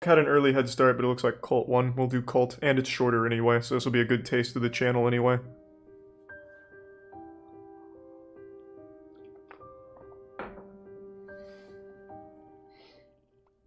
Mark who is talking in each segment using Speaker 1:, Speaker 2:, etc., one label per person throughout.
Speaker 1: Had an early head start, but it looks like Cult 1. We'll do Cult, and it's shorter anyway, so this will be a good taste of the channel anyway.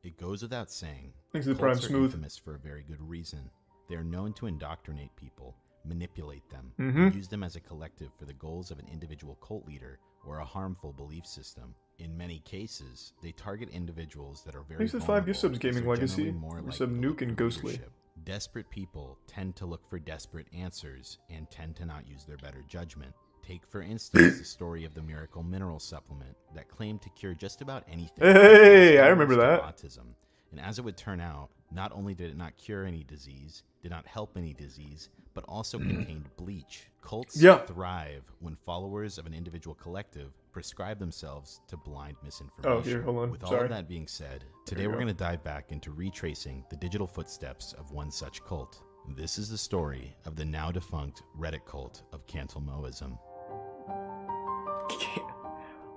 Speaker 2: It goes without saying,
Speaker 1: Thanks to the Prime
Speaker 2: cults are
Speaker 1: Smooth.
Speaker 2: infamous for a very good reason. They are known to indoctrinate people, manipulate them,
Speaker 1: Mm-hmm.
Speaker 2: and use them as a collective for the goals of an individual cult leader or a harmful belief system. In many cases, they target individuals that are very
Speaker 1: Thanks to the 5 gift subs,
Speaker 2: vulnerable, as
Speaker 1: Gaming
Speaker 2: they're
Speaker 1: Legacy.
Speaker 2: generally more
Speaker 1: We
Speaker 2: likely
Speaker 1: sub
Speaker 2: to
Speaker 1: Nuke
Speaker 2: look
Speaker 1: and
Speaker 2: for
Speaker 1: Ghostly.
Speaker 2: leadership. Desperate people tend to look for desperate answers and tend to not use their better judgment. Take, for instance, the story of the miracle mineral supplement that claimed to cure just about anything.
Speaker 1: Hey, I
Speaker 2: Almost
Speaker 1: remember
Speaker 2: to
Speaker 1: that.
Speaker 2: Autism. And as it would turn out, not only did it not cure any disease, did not help any disease, but also contained bleach. Cults thrive when followers of an individual collective prescribe themselves to blind misinformation.
Speaker 1: Oh, here, hold on.
Speaker 2: With all
Speaker 1: Sorry.
Speaker 2: of that being said, today we're going to dive back into retracing the digital footsteps of one such cult. This is the story of the now defunct Reddit cult of Cantelmoism.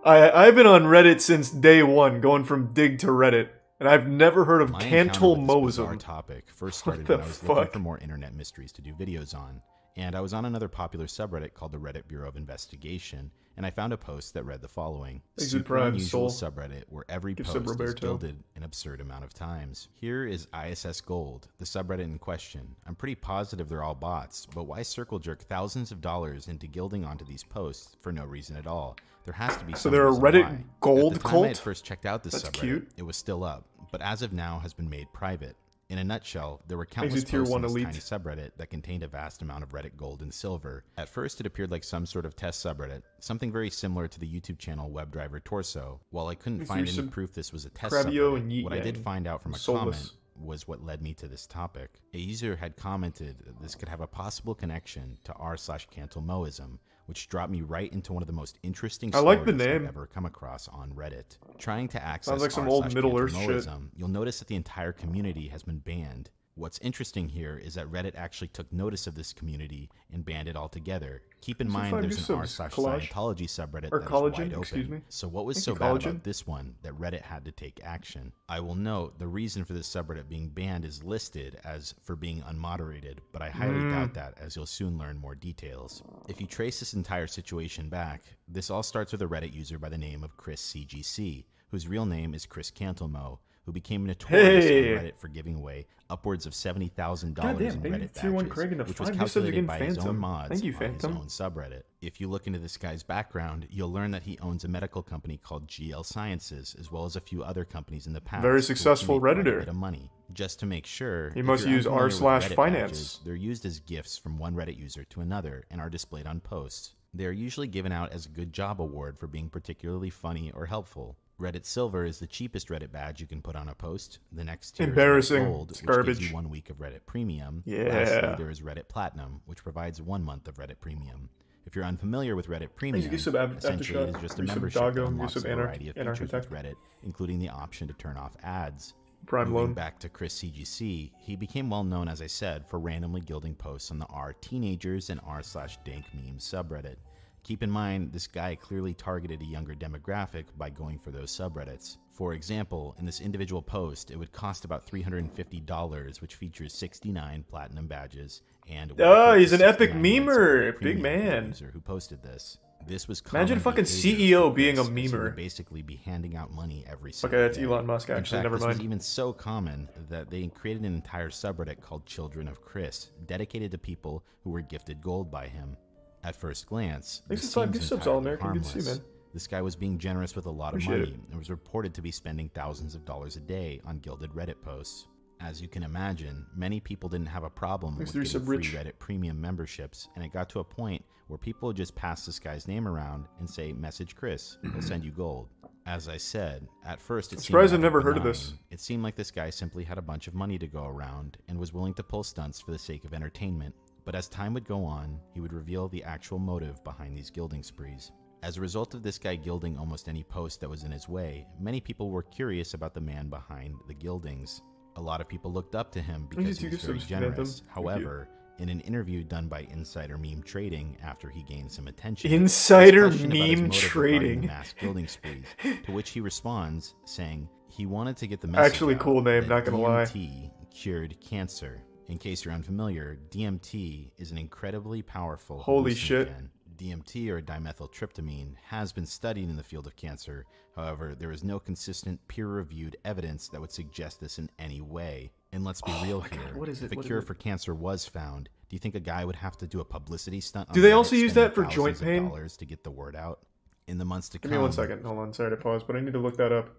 Speaker 1: I've been on Reddit since day one, going from Dig to Reddit, and I've never heard of
Speaker 2: My encounter with this bizarre
Speaker 1: Cantelmoism.
Speaker 2: topic first started
Speaker 1: the
Speaker 2: when I was looking
Speaker 1: fuck?
Speaker 2: for more internet mysteries to do videos on, and I was on another popular subreddit called the Reddit Bureau of Investigation, and I found a post that read the following:
Speaker 1: Exit
Speaker 2: super
Speaker 1: Prime,
Speaker 2: unusual
Speaker 1: Soul.
Speaker 2: subreddit where every
Speaker 1: Give
Speaker 2: post
Speaker 1: sub
Speaker 2: is
Speaker 1: Roberto.
Speaker 2: gilded an absurd amount of times. Here is ISS Gold, the subreddit in question. I'm pretty positive they're all bots, but why circle jerk thousands of dollars into gilding onto these posts for no reason at all? There has to be
Speaker 1: So
Speaker 2: some
Speaker 1: they're a
Speaker 2: reason
Speaker 1: Reddit
Speaker 2: why.
Speaker 1: gold
Speaker 2: At the time I had
Speaker 1: cult?
Speaker 2: first checked out this
Speaker 1: That's
Speaker 2: subreddit,
Speaker 1: cute.
Speaker 2: it was still up, but as of now has been made private. In a nutshell, there were countless
Speaker 1: Exit Tier
Speaker 2: posts
Speaker 1: 1
Speaker 2: on this
Speaker 1: Elite.
Speaker 2: tiny subreddit that contained a vast amount of Reddit gold and silver. At first, it appeared like some sort of test subreddit, something very similar to the YouTube channel WebDriver Torso. While I couldn't
Speaker 1: Thanks
Speaker 2: find
Speaker 1: for
Speaker 2: any
Speaker 1: sub
Speaker 2: proof this was a test
Speaker 1: Cravio and
Speaker 2: subreddit,
Speaker 1: Yeet
Speaker 2: what I did
Speaker 1: Yang.
Speaker 2: find out from a
Speaker 1: Soulless.
Speaker 2: comment was what led me to this topic. A user had commented that this could have a possible connection to r/Cantelmoism, which dropped me right into one of the most interesting
Speaker 1: I
Speaker 2: stories
Speaker 1: like the name.
Speaker 2: I've ever come across on Reddit. Trying to access
Speaker 1: Sounds like some old Middle-earth shit.
Speaker 2: r/Cantelmoism, you'll notice that the entire community has been banned. What's interesting here is that Reddit actually took notice of this community and banned it altogether. Keep in
Speaker 1: So
Speaker 2: mind
Speaker 1: five
Speaker 2: there's
Speaker 1: new
Speaker 2: an
Speaker 1: subs. Collage?
Speaker 2: r/Scientology subreddit
Speaker 1: Or
Speaker 2: that is
Speaker 1: collagen,
Speaker 2: wide
Speaker 1: excuse
Speaker 2: open.
Speaker 1: me.
Speaker 2: So what was
Speaker 1: Thank
Speaker 2: so
Speaker 1: you,
Speaker 2: bad
Speaker 1: collagen.
Speaker 2: about this one that Reddit had to take action? I will note the reason for this subreddit being banned is listed as for being unmoderated, but I highly doubt that, as you'll soon learn more details. If you trace this entire situation back, this all starts with a Reddit user by the name of Chris CGC, whose real name is Chris Cantelmo, who became notorious
Speaker 1: Hey.
Speaker 2: on Reddit for giving away upwards of $70,000
Speaker 1: Goddamn,
Speaker 2: in
Speaker 1: thank you,
Speaker 2: Reddit
Speaker 1: Tier 1
Speaker 2: badges,
Speaker 1: Craig, and the
Speaker 2: which was
Speaker 1: 5 gift subs
Speaker 2: calculated
Speaker 1: again,
Speaker 2: by his own
Speaker 1: Phantom.
Speaker 2: mods
Speaker 1: Thank you,
Speaker 2: on his
Speaker 1: Phantom.
Speaker 2: own subreddit. If you look into this guy's background, you'll learn that he owns a medical company called GL Sciences, as well as a few other companies in the past.
Speaker 1: Very
Speaker 2: who
Speaker 1: successful
Speaker 2: make quite a
Speaker 1: Redditor.
Speaker 2: bit of money. Just to make sure,
Speaker 1: He
Speaker 2: if
Speaker 1: must
Speaker 2: you're
Speaker 1: use
Speaker 2: unfamiliar with Reddit
Speaker 1: r/finance.
Speaker 2: badges, they're used as gifts from one Reddit user to another and are displayed on posts. They are usually given out as a good job award for being particularly funny or helpful. Reddit Silver is the cheapest Reddit badge you can put on a post. The next tier
Speaker 1: Embarrassing.
Speaker 2: is Reddit Gold,
Speaker 1: It's
Speaker 2: which gives
Speaker 1: garbage.
Speaker 2: you 1 week of Reddit Premium.
Speaker 1: Yeah.
Speaker 2: Lastly, there is Reddit Platinum, which provides 1 month of Reddit Premium. If you're unfamiliar with Reddit Premium,
Speaker 1: you sub
Speaker 2: essentially it is
Speaker 1: Aftershock,
Speaker 2: just a
Speaker 1: you sub
Speaker 2: membership
Speaker 1: Doggo,
Speaker 2: that
Speaker 1: you
Speaker 2: unlocks a
Speaker 1: sub
Speaker 2: variety of features with
Speaker 1: Anarchitect.
Speaker 2: Reddit, including the option to turn off ads.
Speaker 1: Prime
Speaker 2: Moving
Speaker 1: Loan.
Speaker 2: back to Chris CGC, he became well known, as I said, for randomly gilding posts on the r teenagers and r/dank memes subreddit. Keep in mind, this guy clearly targeted a younger demographic by going for those subreddits. For example, in this individual post, it would cost about $350, which features 69 platinum badges, and
Speaker 1: Oh, he's an epic
Speaker 2: 69 months of
Speaker 1: memer.
Speaker 2: Reddit
Speaker 1: Big
Speaker 2: Premium for the
Speaker 1: man.
Speaker 2: user who posted this. This was
Speaker 1: Imagine
Speaker 2: common
Speaker 1: fucking
Speaker 2: behavior
Speaker 1: CEO
Speaker 2: for
Speaker 1: being a
Speaker 2: Chris, as he
Speaker 1: memer.
Speaker 2: would basically be handing out money every single
Speaker 1: Okay, that's
Speaker 2: day.
Speaker 1: Elon Musk,
Speaker 2: In
Speaker 1: actually.
Speaker 2: fact,
Speaker 1: Never
Speaker 2: this was
Speaker 1: mind.
Speaker 2: even so common that they created an entire subreddit called Children of Chris, dedicated to people who were gifted gold by him. At first glance,
Speaker 1: Thanks
Speaker 2: this
Speaker 1: for 5
Speaker 2: seems
Speaker 1: gift subs,
Speaker 2: entirely
Speaker 1: All-American. Good to see you,
Speaker 2: harmless.
Speaker 1: man.
Speaker 2: This guy was being generous with a lot of
Speaker 1: Appreciate
Speaker 2: money
Speaker 1: it.
Speaker 2: and was reported to be spending thousands of dollars a day on gilded Reddit posts. As you can imagine, many people didn't have a problem
Speaker 1: Thanks
Speaker 2: with
Speaker 1: to
Speaker 2: getting
Speaker 1: Resub
Speaker 2: free
Speaker 1: Rich.
Speaker 2: Reddit Premium memberships, and it got to a point where people would just pass this guy's name around and say, "Message Chris, he'll send you gold." As I said, at first it
Speaker 1: I'm
Speaker 2: seemed
Speaker 1: surprised I've
Speaker 2: rather
Speaker 1: never heard of this.
Speaker 2: benign. It seemed like this guy simply had a bunch of money to go around and was willing to pull stunts for the sake of entertainment. But as time would go on, he would reveal the actual motive behind these gilding sprees. As a result of this guy gilding almost any post that was in his way, many people were curious about the man behind the gildings. A lot of people looked up to him because he was very generous. However, In an interview done by Insider Meme Trading after he gained some attention,
Speaker 1: Insider
Speaker 2: he's questioned about his
Speaker 1: Meme
Speaker 2: motive regarding
Speaker 1: Trading.
Speaker 2: the mass gilding sprees, to which he responds saying he wanted to get the message
Speaker 1: Actually,
Speaker 2: out
Speaker 1: cool name,
Speaker 2: that
Speaker 1: not gonna lie.
Speaker 2: DMT cured cancer. In case you're unfamiliar, DMT is an incredibly powerful
Speaker 1: Holy shit.
Speaker 2: hallucinogen. DMT, or dimethyltryptamine, has been studied in the field of cancer. However, there is no consistent peer-reviewed evidence that would suggest this in any way. And let's be real here.
Speaker 1: God, what is it?
Speaker 2: If a cure for cancer was found, do you think a guy would have to do a publicity stunt on
Speaker 1: Do they
Speaker 2: Reddit,
Speaker 1: also use
Speaker 2: spending
Speaker 1: that for joint
Speaker 2: thousands of
Speaker 1: pain?
Speaker 2: dollars to get the word out? In the months to come.
Speaker 1: Give me 1 second. Hold on. Sorry to pause, but I need to look that up.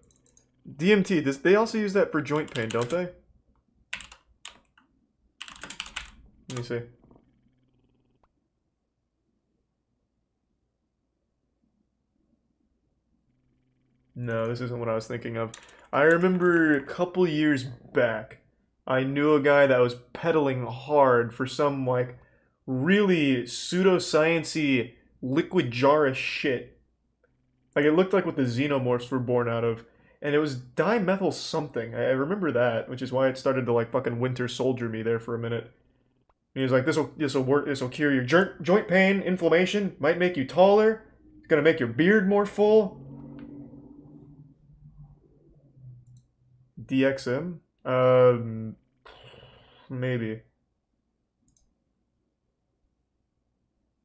Speaker 1: DMT, they also use that for joint pain, don't they? Let me see. No, this isn't what I was thinking of. I remember a couple years back, I knew a guy that was peddling hard for some, like, really pseudoscience-y liquid jar-ish shit. Like, it looked like what the xenomorphs were born out of. And it was dimethyl something. I remember that, which is why it started to, like, fucking Winter Soldier me there for a minute. And he was like, this'll work, this'll cure your joint pain, inflammation, might make you taller, it's gonna make your beard more full. DXM? Maybe.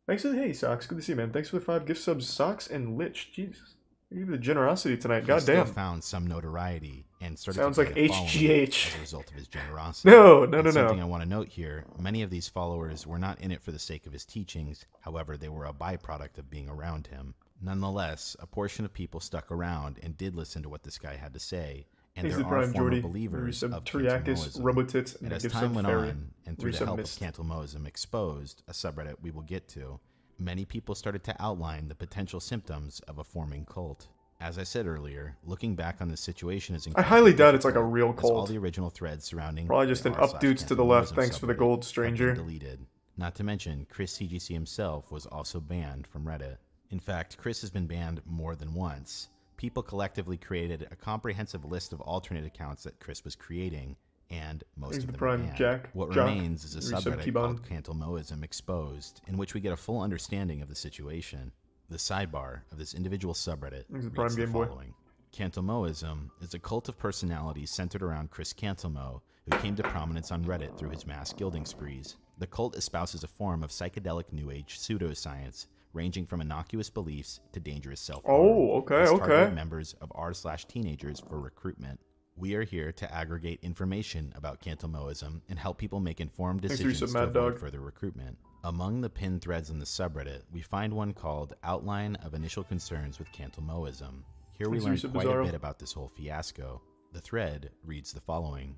Speaker 1: Thanks for the hey, Socks. Good to see you, man. Thanks for the 5 gift subs, Socks and Lich. Jesus. You the generosity tonight. God damn.
Speaker 2: He still found some notoriety and started
Speaker 1: Sounds
Speaker 2: to
Speaker 1: like
Speaker 2: gain a following
Speaker 1: HGH.
Speaker 2: as a result of his generosity.
Speaker 1: No.
Speaker 2: Something I want to note here, many of these followers were not in it for the sake of his teachings. However, they were a byproduct of being around him. Nonetheless, a portion of people stuck around and did listen to what this guy had to say. And there are former believers of Cantilmoism. And as time went on, and through the help of Cantilmoism Exposed, a subreddit we will get to, many people started to outline the potential symptoms of a forming cult. As I said earlier, looking back on this situation is
Speaker 1: I highly doubt it's like a real cult.
Speaker 2: All the original threads surrounding
Speaker 1: probably just an updudes to the left. Thanks for the gold, stranger.
Speaker 2: Deleted. Not to mention, Chris CGC himself was also banned from Reddit. In fact, Chris has been banned more than once. People collectively created a comprehensive list of alternate accounts that Chris was creating, and most of them banned. What remains is a subreddit called Cantilmoism Exposed, in which we get a full understanding of the situation. The sidebar of this individual subreddit reads the following. Cantilmoism is a cult of personalities centered around Chris Cantilmo, who came to prominence on Reddit through his mass gilding sprees. The cult espouses a form of psychedelic New Age pseudoscience, ranging from innocuous beliefs to dangerous self-harm.
Speaker 1: Oh, okay.
Speaker 2: Members of r/slash teenagers for recruitment. We are here to aggregate information about Cantilmoism and help people make informed decisions to avoid further recruitment. Among the pinned threads in the subreddit, we find one called Outline of Initial Concerns with Cantilmoism. Here we learn quite a bit about this whole fiasco. The thread reads the following.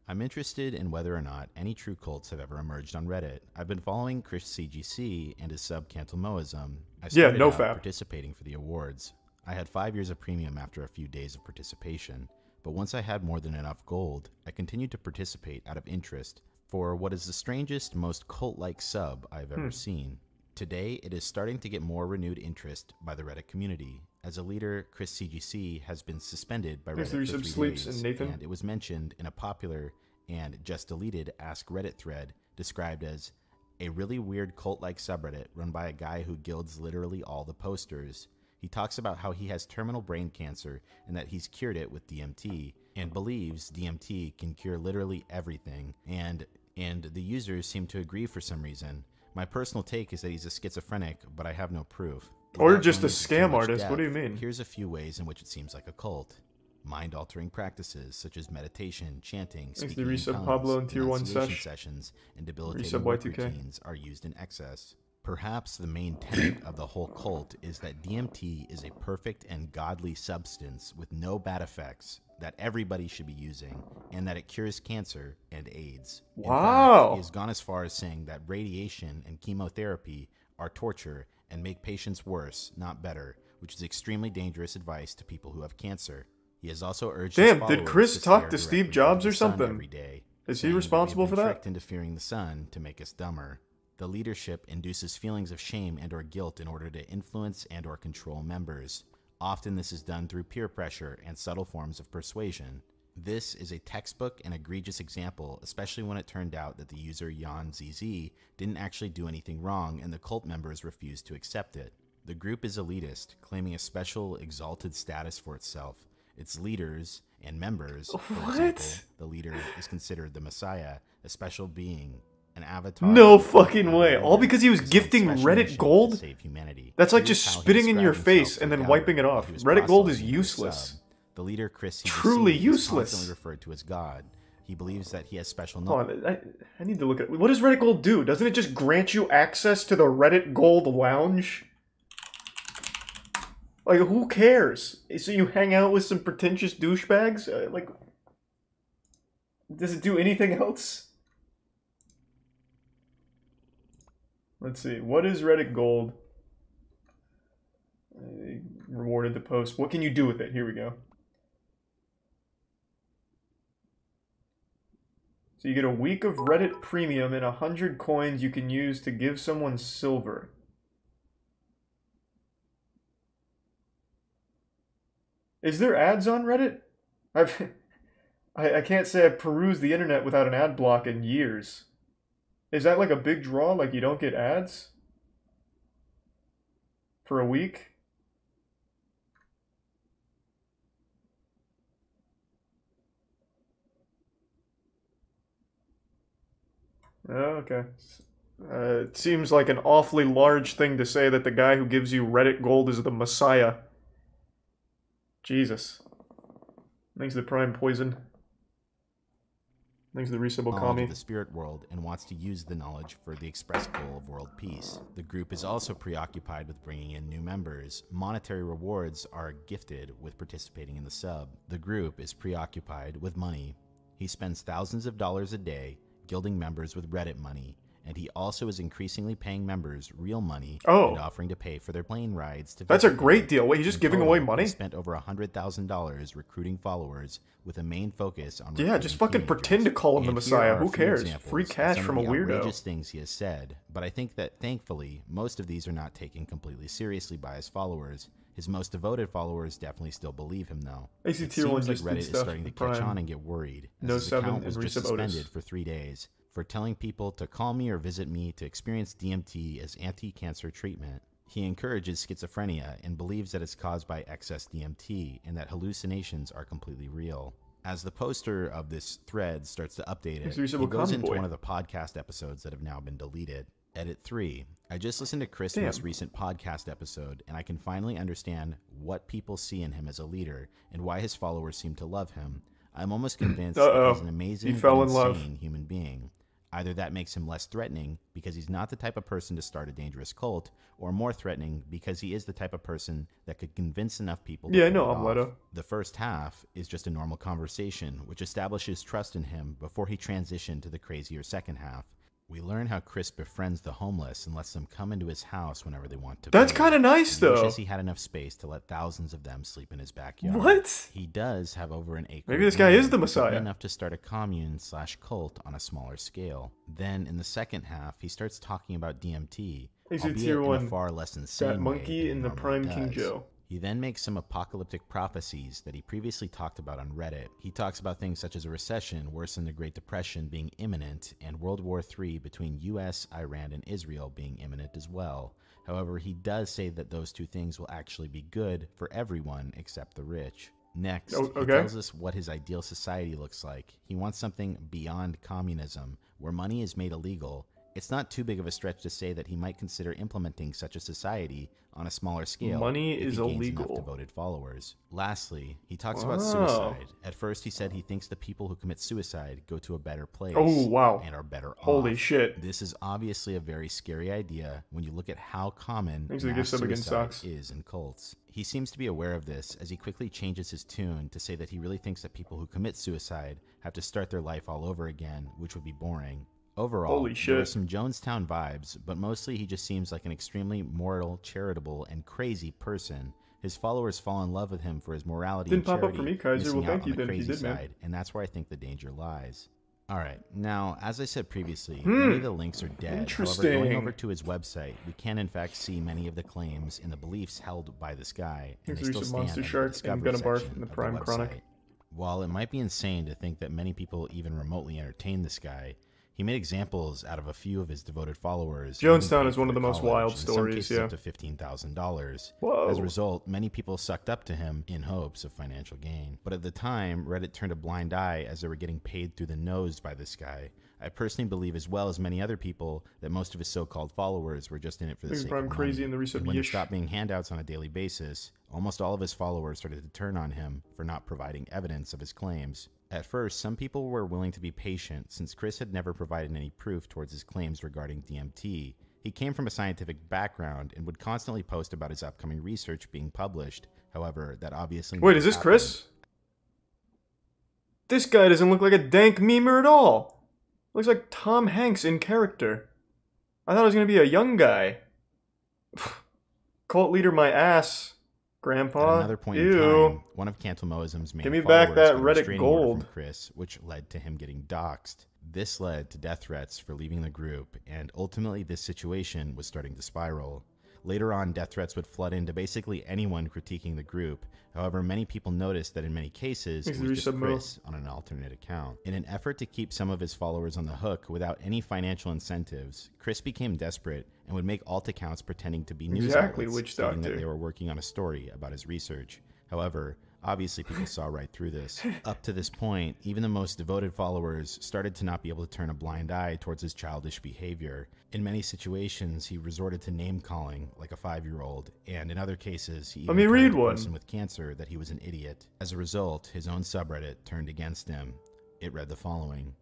Speaker 2: I'm interested in whether or not any true cults have ever emerged on Reddit. I've been following Chris CGC and his sub Cantilmoism. I started out participating for the awards. I had 5 years of premium after a few days of participation, but once I had more than enough gold, I continued to participate out of interest for what is the strangest, most cult-like sub I've ever seen. Today, it is starting to get more renewed interest by the Reddit community. As a leader, Chris CGC has been suspended by Reddit for 3 days, and it was mentioned in a popular and just deleted Ask Reddit thread described as a really weird cult-like subreddit run by a guy who gilds literally all the posters. He talks about how he has terminal brain cancer and that he's cured it with DMT, and believes DMT can cure literally everything, and the users seem to agree for some reason. My personal take is that he's a schizophrenic, but I have no proof.
Speaker 1: Or just a scam artist, what do you mean?
Speaker 2: Here's a few ways in which it seems like a cult. Mind-altering practices such as meditation, chanting, speaking in tongues, renunciation sessions, and debilitating work routines are used in excess. Perhaps the main tenet of the whole cult is that DMT is a perfect and godly substance with no bad effects that everybody should be using, and that it cures cancer and AIDS.
Speaker 1: Wow!
Speaker 2: In fact, he has gone as far as saying that radiation and chemotherapy are torture and make patients worse, not better, which is extremely dangerous advice to people who have cancer. He has also urged his followers
Speaker 1: did Chris talk to Steve Jobs or something?
Speaker 2: Every day,
Speaker 1: is he responsible for that?
Speaker 2: Tricked into fearing the sun to make us dumber. The leadership induces feelings of shame and or guilt in order to influence and or control members. Often this is done through peer pressure and subtle forms of persuasion. This is a textbook and egregious example, especially when it turned out that the user YonZZ didn't actually do anything wrong and the cult members refused to accept it. The group is elitist, claiming a special, exalted status for itself. Its leaders and members, for example, the leader is considered the Messiah, a special being, an avatar.
Speaker 1: No fucking way. All because he was gifting Reddit gold?
Speaker 2: Save humanity.
Speaker 1: That's like just spitting in your face and then wiping it off. Reddit gold is useless.
Speaker 2: The leader, Chris,
Speaker 1: truly useless.
Speaker 2: Is constantly referred to as God. He believes that he has special
Speaker 1: knowledge.
Speaker 2: knowledge.
Speaker 1: Hold on, I need to look at... What does Reddit gold do? Doesn't it just grant you access to the Reddit gold lounge? Like, who cares? So you hang out with some pretentious douchebags? Like, does it do anything else? Let's see. What is Reddit gold? Rewarded to post. What can you do with it? Here we go. So you get a week of Reddit Premium and 100 coins you can use to give someone silver. Is there ads on Reddit? I can't say I've perused the internet without an ad block in years. Is that like a big draw? Like you don't get ads? For a week? Oh, okay. It seems like an awfully large thing to say that the guy who gives you Reddit gold is the Messiah. Jesus. Thanks to the Prime Poison. Thanks to the Resubble Kami.
Speaker 2: Of the spirit world and wants to use the knowledge for the express goal of world peace. The group is also preoccupied with bringing in new members. Monetary rewards are gifted with participating in the sub. The group is preoccupied with money. He spends thousands of dollars a day gilding members with Reddit money, and he also is increasingly paying members real money and offering to pay for their plane rides to
Speaker 1: That's a great deal. Wait, he's just giving away money?
Speaker 2: He spent over $100,000 recruiting followers with a main focus on
Speaker 1: just fucking pretend to call him the Messiah. Who cares? Free cash from a weirdo.
Speaker 2: Outrageous things he has said, but I think that thankfully most of these are not taken completely seriously by his followers. His most devoted followers definitely still believe him, though. It seems like Reddit is starting to catch on and get worried, as his account was just suspended for 3 days for telling people to call me or visit me to experience DMT as anti-cancer treatment. He encourages schizophrenia and believes that it's caused by excess DMT and that hallucinations are completely real. As the poster of this thread starts to update it, he goes into one of the podcast episodes that have now been deleted. Edit 3. I just listened to Chris' most recent podcast episode, and I can finally understand what people see in him as a leader and why his followers seem to love him. I'm almost convinced that he's an amazing and insane human being. Either that makes him less threatening because he's not the type of person to start a dangerous cult, or more threatening because he is the type of person that could convince enough people to pull it off. The first half is just a normal conversation, which establishes trust in him before he transitioned to the crazier second half. We learn how Chris befriends the homeless and lets them come into his house whenever they want to.
Speaker 1: That's kind of nice, though.
Speaker 2: He wishes he had enough space to let thousands of them sleep in his backyard.
Speaker 1: What?
Speaker 2: He does have over an acre.
Speaker 1: Maybe this guy is the Messiah.
Speaker 2: Enough to start a commune/cult on a smaller scale. Then, in the second half, he starts talking about DMT, albeit in a far less insane way.
Speaker 1: That monkey in the Prime King Joe.
Speaker 2: He then makes some apocalyptic prophecies that he previously talked about on Reddit. He talks about things such as a recession worse than the Great Depression being imminent, and World War III between US, Iran, and Israel being imminent as well. However, he does say that those two things will actually be good for everyone except the rich. Next, he tells us what his ideal society looks like. He wants something beyond communism, where money is made illegal. It's not too big of a stretch to say that he might consider implementing such a society on a smaller scale.
Speaker 1: Money is illegal.
Speaker 2: Enough devoted followers. Lastly, he talks about suicide. At first, he said he thinks the people who commit suicide go to a better place. And are better off.
Speaker 1: Holy shit.
Speaker 2: This is obviously a very scary idea when you look at how common mass suicide is in cults. He seems to be aware of this as he quickly changes his tune to say that he really thinks that people who commit suicide have to start their life all over again, which would be boring. Overall, there are some Jonestown vibes, but mostly he just seems like an extremely moral, charitable, and crazy person. His followers fall in love with him for his morality and charity,
Speaker 1: pop up for me, Kaiser. Well, thank you,
Speaker 2: then,
Speaker 1: if you did, man.
Speaker 2: And that's where I think the danger lies. Alright, now, as I said previously, many of the links are dead. However, going over to his website, we can in fact see many of the claims and the beliefs held by this guy, and they still stand
Speaker 1: Monster Shark and Gunnabarf in the Prime Chronic.
Speaker 2: While it might be insane to think that many people even remotely entertain this guy, he made examples out of a few of his devoted followers.
Speaker 1: Jonestown is one of the most wild stories,
Speaker 2: in some cases up to $15,000.
Speaker 1: Whoa.
Speaker 2: As a result, many people sucked up to him in hopes of financial gain. But at the time, Reddit turned a blind eye as they were getting paid through the nose by this guy. I personally believe, as well as many other people, that most of his so-called followers were just in it for the sake of money.
Speaker 1: Crazy in the
Speaker 2: and when it stopped being handouts on a daily basis, almost all of his followers started to turn on him for not providing evidence of his claims. At first, some people were willing to be patient since Chris had never provided any proof towards his claims regarding DMT. He came from a scientific background and would constantly post about his upcoming research being published. However, that obviously...
Speaker 1: Wait, is this Chris? This guy doesn't look like a dank memer at all. Looks like Tom Hanks in character. I thought it was going to be a young guy. Cult leader my ass, Grandpa.
Speaker 2: At another point
Speaker 1: Ew.
Speaker 2: in time, one of Cantelmoism's main
Speaker 1: Give me
Speaker 2: followers
Speaker 1: back that
Speaker 2: got a
Speaker 1: Reddit
Speaker 2: restraining order
Speaker 1: gold.
Speaker 2: from Chris, which led to him getting doxxed. This led to death threats for leaving the group, and ultimately this situation was starting to spiral. Later on, death threats would flood into basically anyone critiquing the group. However, many people noticed that in many cases, it was just Chris on an alternate account. In an effort to keep some of his followers on the hook without any financial incentives, Chris became desperate and would make alt accounts pretending to be news outlets, stating that they were working on a story about his research. However, obviously people saw right through this. Up to this point, even the most devoted followers started to not be able to turn a blind eye towards his childish behavior. In many situations, he resorted to name-calling like a 5-year-old, and in other cases, he even told a person with cancer that he was an idiot. As a result, his own subreddit turned against him. It read the following: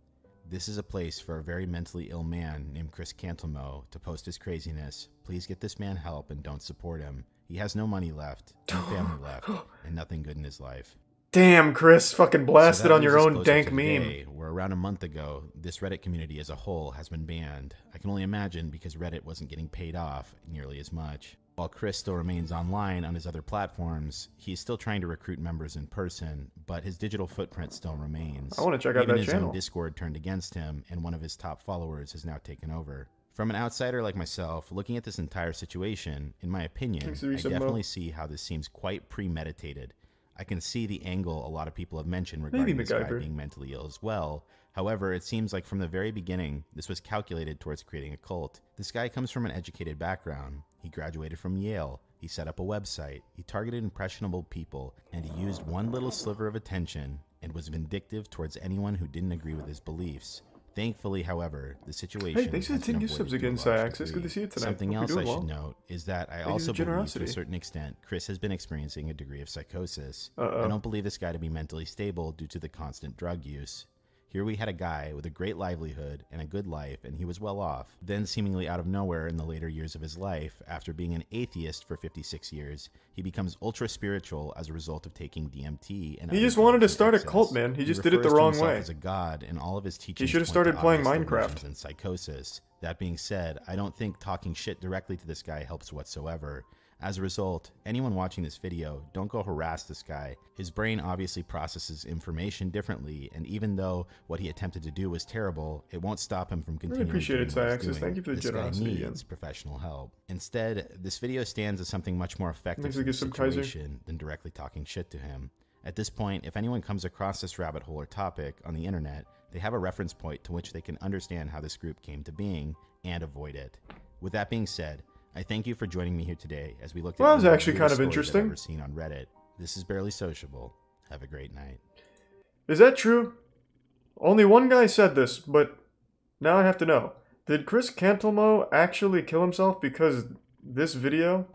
Speaker 2: "This is a place for a very mentally ill man named Chris Cantelmo to post his craziness. Please get this man help and don't support him. He has no money left, no family left, and nothing good in his life." Damn, Chris, fucking blasted on your own dank meme. Where around a month ago, this Reddit community as a whole has been banned. I can only imagine because Reddit wasn't getting paid off nearly as much. While Chris still remains online on his other platforms, he's still trying to recruit members in person, but his digital footprint still remains. I want to check out that channel. Even his own Discord turned against him, and one of his top followers has now taken over. From an outsider like myself, looking at this entire situation, in my opinion, I definitely see how this seems quite premeditated. I can see the angle a lot of people have mentioned regarding this guy being mentally ill as well. However, it seems like from the very beginning, this was calculated towards creating a cult. This guy comes from an educated background. He graduated from Yale. He set up a website. He targeted impressionable people, and he used one little sliver of attention and was vindictive towards anyone who didn't agree with his beliefs. Thankfully, however, the situation... Hey, thanks for the 10 new subs again, Cyax. It's good to see you tonight. Something else I should note is that I also believe, to a certain extent, Chris has been experiencing a degree of psychosis. I don't believe this guy to be mentally stable due to the constant drug use. Here we had a guy with a great livelihood and a good life, and he was well off. Then, seemingly out of nowhere in the later years of his life, after being an atheist for 56 years, he becomes ultra-spiritual as a result of taking DMT. And he just wanted to start a cult, man. He just did it the wrong way. As a god, and all of his teachings. He should have started playing Minecraft. And psychosis. That being said, I don't think talking shit directly to this guy helps whatsoever. As a result, anyone watching this video, don't go harass this guy. His brain obviously processes information differently, and even though what he attempted to do was terrible, it won't stop him from continuing to do what he's doing. Thank you for the generosity. This guy needs professional help. Instead, this video stands as something much more effective for the situation than directly talking shit to him. At this point, if anyone comes across this rabbit hole or topic on the internet, they have a reference point to which they can understand how this group came to being and avoid it. With that being said, I thank you for joining me here today as we looked at... Well, that was actually kind of interesting. I've ever seen on Reddit. This is Barely Sociable. Have a great night. Is that true? Only one guy said this, but now I have to know. Did Chris Cantelmo actually kill himself because this video?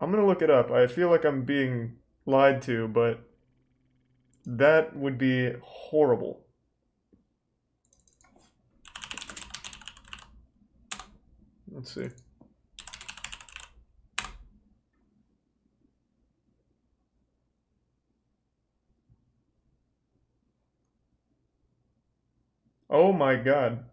Speaker 2: I'm gonna look it up. I feel like I'm being lied to, but that would be horrible. Let's see. Oh my God.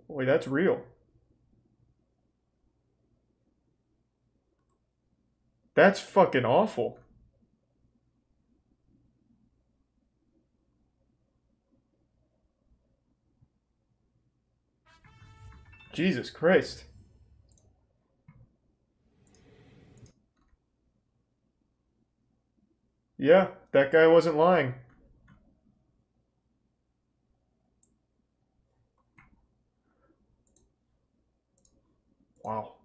Speaker 2: Wait, that's real. That's fucking awful. Jesus Christ.
Speaker 1: Yeah, that guy wasn't lying. Wow.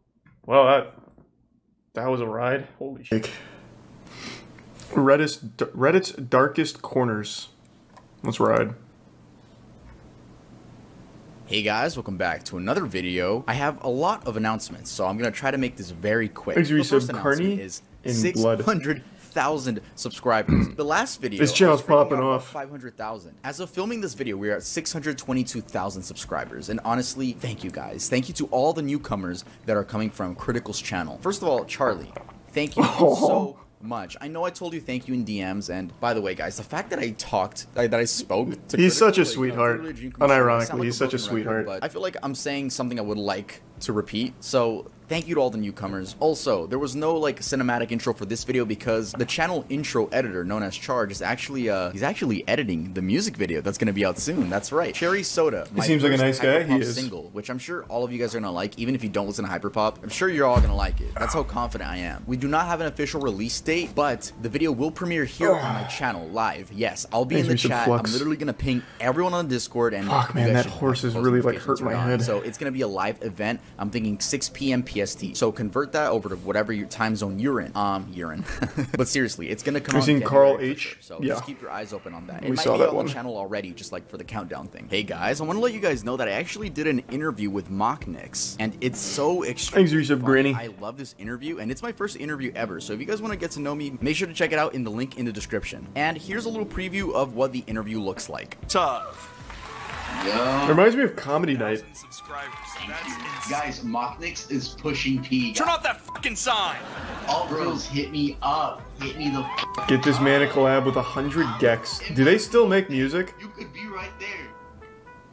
Speaker 1: Well, that was a ride. Holy shit. Reddit's darkest corners. Let's ride.
Speaker 3: Hey guys, welcome back to another video. I have a lot of announcements, so I'm gonna try to make this very quick.
Speaker 1: The
Speaker 3: first announcement is 600,000 subscribers. The last video,
Speaker 1: this channel's popping off.
Speaker 3: 500,000. As of filming this video, we're at 622,000 subscribers, and honestly, thank you guys. Thank you to all the newcomers that are coming from Critical's channel. First of all, Charlie, thank you so much. I know I told you thank you in DMs, and by the way, guys, the fact that I spoke to
Speaker 1: he's such a
Speaker 3: Critical,
Speaker 1: sweetheart. Unironically, he's such a sweetheart.
Speaker 3: But I feel like I'm saying something I would like to repeat, so thank you to all the newcomers. Also, there was no like cinematic intro for this video because the channel intro editor known as Charge is actually he's actually editing the music video that's gonna be out soon. That's right. Cherry Soda.
Speaker 1: He seems like a nice guy. He is.
Speaker 3: Single, which I'm sure all of you guys are gonna like, even if you don't listen to Hyperpop. I'm sure you're all gonna like it. That's how confident I am. We do not have an official release date, but the video will premiere here on my channel live. Yes, I'll be in the chat. I'm literally gonna ping everyone on Discord, and
Speaker 1: fuck, man, that horse is really like hurt my head.
Speaker 3: So it's gonna be a live event. I'm thinking 6 p.m. PST. So convert that over to whatever your time zone you're in. But seriously, it's gonna come.
Speaker 1: We've seen Carl H.
Speaker 3: Sure. So just keep your eyes open on that. It
Speaker 1: we
Speaker 3: might
Speaker 1: saw
Speaker 3: be
Speaker 1: that
Speaker 3: on
Speaker 1: one.
Speaker 3: The channel already, just like for the countdown thing. Hey guys, I want to let you guys know that I actually did an interview with Mocknix, and it's so extremely funny. I love this interview, and it's my first interview ever. So if you guys want to get to know me, make sure to check it out in the link in the description. And here's a little preview of what the interview looks like.
Speaker 4: Tough.
Speaker 1: It reminds me of Comedy Night.
Speaker 5: Guys, Mocknix is pushing P.
Speaker 4: Turn off that fucking sign.
Speaker 5: All girls, hit me up. Hit me the
Speaker 1: Get this man a collab with 100 Gex. Do they still make music?
Speaker 5: You could be right there.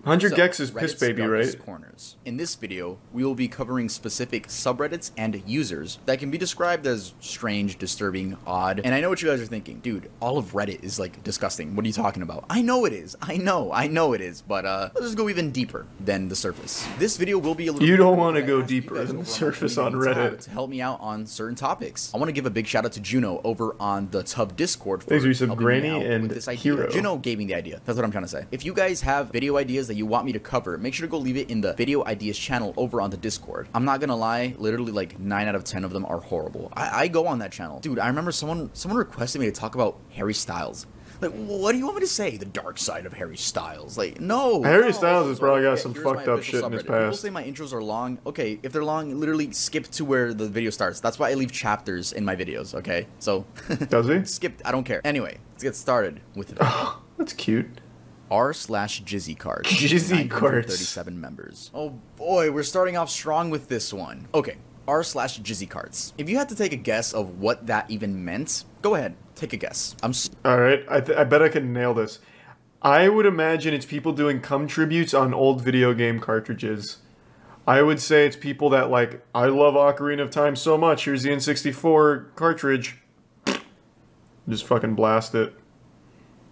Speaker 1: 100 Gex is Piss
Speaker 3: Reddit's
Speaker 1: Baby, right?
Speaker 3: darkest corners. In this video, we will be covering specific subreddits and users that can be described as strange, disturbing, odd. And I know what you guys are thinking. Dude, all of Reddit is like disgusting. What are you talking about? I know it is. I know it is. But let's just go even deeper than the surface. This video will be a little.
Speaker 1: You don't want to go deeper than the surface on Reddit.
Speaker 3: To help me out on certain topics. I want to give a big shout out to Juno over on the Tub Discord for
Speaker 1: Thanks, Resub,
Speaker 3: helping
Speaker 1: Granny,
Speaker 3: me out
Speaker 1: and
Speaker 3: with this idea.
Speaker 1: Hero.
Speaker 3: Juno gave me the idea. That's what I'm trying to say. If you guys have video ideas that you want me to cover, make sure to go leave it in the video ideas channel over on the Discord. I'm not gonna lie, literally like 9 out of 10 of them are horrible. I go on that channel. Dude, I remember someone requested me to talk about Harry Styles. Like, what do you want me to say? The dark side of Harry Styles. Like, no.
Speaker 1: Harry Styles has probably got
Speaker 3: okay,
Speaker 1: some
Speaker 3: here's
Speaker 1: fucked
Speaker 3: my
Speaker 1: up
Speaker 3: official
Speaker 1: shit in his
Speaker 3: subreddit. People
Speaker 1: past.
Speaker 3: say my intros are long. Okay, if they're long, literally skip to where the video starts. That's why I leave chapters in my videos, okay? So,
Speaker 1: Does he?
Speaker 3: skip, I don't care. Anyway, let's get started with the video.
Speaker 1: Oh, that's cute.
Speaker 3: r/Jizzy Cards.
Speaker 1: Jizzy Cards.
Speaker 3: 37 members. Oh boy, we're starting off strong with this one. Okay, r/Jizzy Cards. If you had to take a guess of what that even meant, go ahead, take a guess.
Speaker 1: Alright, I bet I can nail this. I would imagine it's people doing cum tributes on old video game cartridges. I would say it's people that like, I love Ocarina of Time so much, here's the N64 cartridge. Just fucking blast it.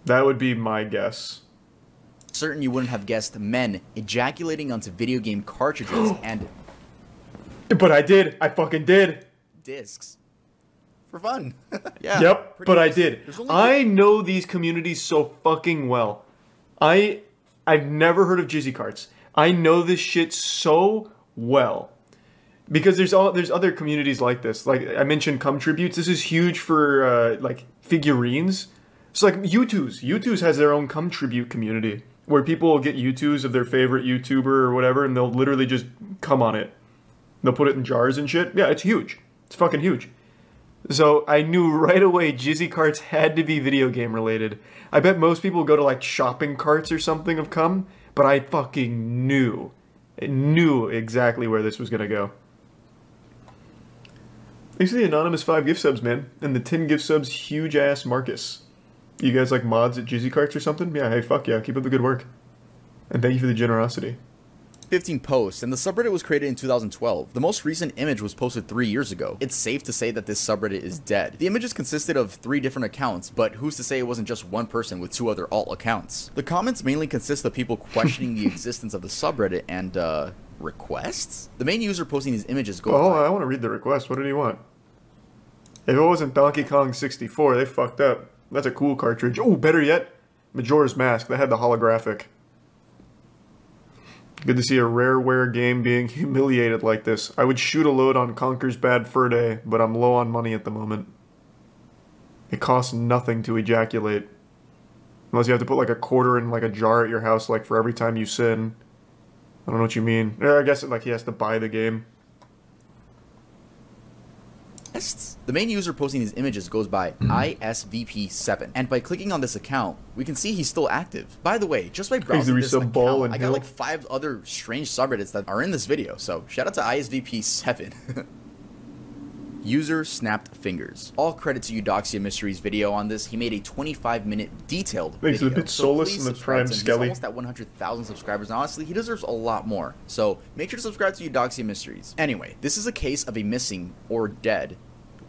Speaker 1: That would be my guess.
Speaker 3: Certain you wouldn't have guessed men ejaculating onto video game cartridges and
Speaker 1: But I did. I fucking did.
Speaker 3: discs for fun. Yeah.
Speaker 1: Yep, but I
Speaker 3: much.
Speaker 1: did.
Speaker 3: There's only
Speaker 1: I know these communities so fucking well. I've never heard of Jizzy Carts. I know this shit so well. Because there's other communities like this. Like I mentioned cum tributes. This is huge for like figurines. So like U2's has their own cum tribute community where people will get U2's of their favorite YouTuber or whatever and they'll literally just cum on it. They'll put it in jars and shit. Yeah, it's huge. It's fucking huge. So I knew right away Jizzy Carts had to be video game related. I bet most people go to like shopping carts or something of cum, but I fucking knew exactly where this was gonna go. Thanks for the anonymous 5 gift subs, man. And the 10 gift subs, huge ass Marcus. You guys like mods at Jizzy Carts or something? Yeah, hey, fuck yeah. Keep up the good work. And thank you for the generosity.
Speaker 3: 15 posts, and the subreddit was created in 2012. The most recent image was posted 3 years ago. It's safe to say that this subreddit is dead. The images consisted of 3 different accounts, but who's to say it wasn't just one person with 2 other alt accounts? The comments mainly consist of people questioning the existence of the subreddit and, requests? The main user posting these images go.
Speaker 1: Oh, I want to read the request. What did he want? If it wasn't Donkey Kong 64, they fucked up. That's a cool cartridge. Oh, better yet, Majora's Mask. That had the holographic. Good to see a rareware game being humiliated like this. I would shoot a load on Conker's Bad Fur Day, but I'm low on money at the moment. It costs nothing to ejaculate. Unless you have to put like a quarter in like a jar at your house like for every time you sin. I don't know what you mean. I guess like he has to buy the game.
Speaker 3: The main user posting these images goes by ISVP7, and by clicking on this account, we can see he's still active. By the way, just by browsing this account, I got like 5 other strange subreddits that are in this video, so shout out to ISVP7. User Snapped Fingers. All credit to Eudoxia Mystery's video on this. He made a 25-minute detailed video.
Speaker 1: Thanks a bit soulless in the prime Skelly.
Speaker 3: He's almost at 100,000 subscribers, and honestly, he deserves a lot more. So make sure to subscribe to Eudoxia Mysteries. Anyway, this is a case of a missing or dead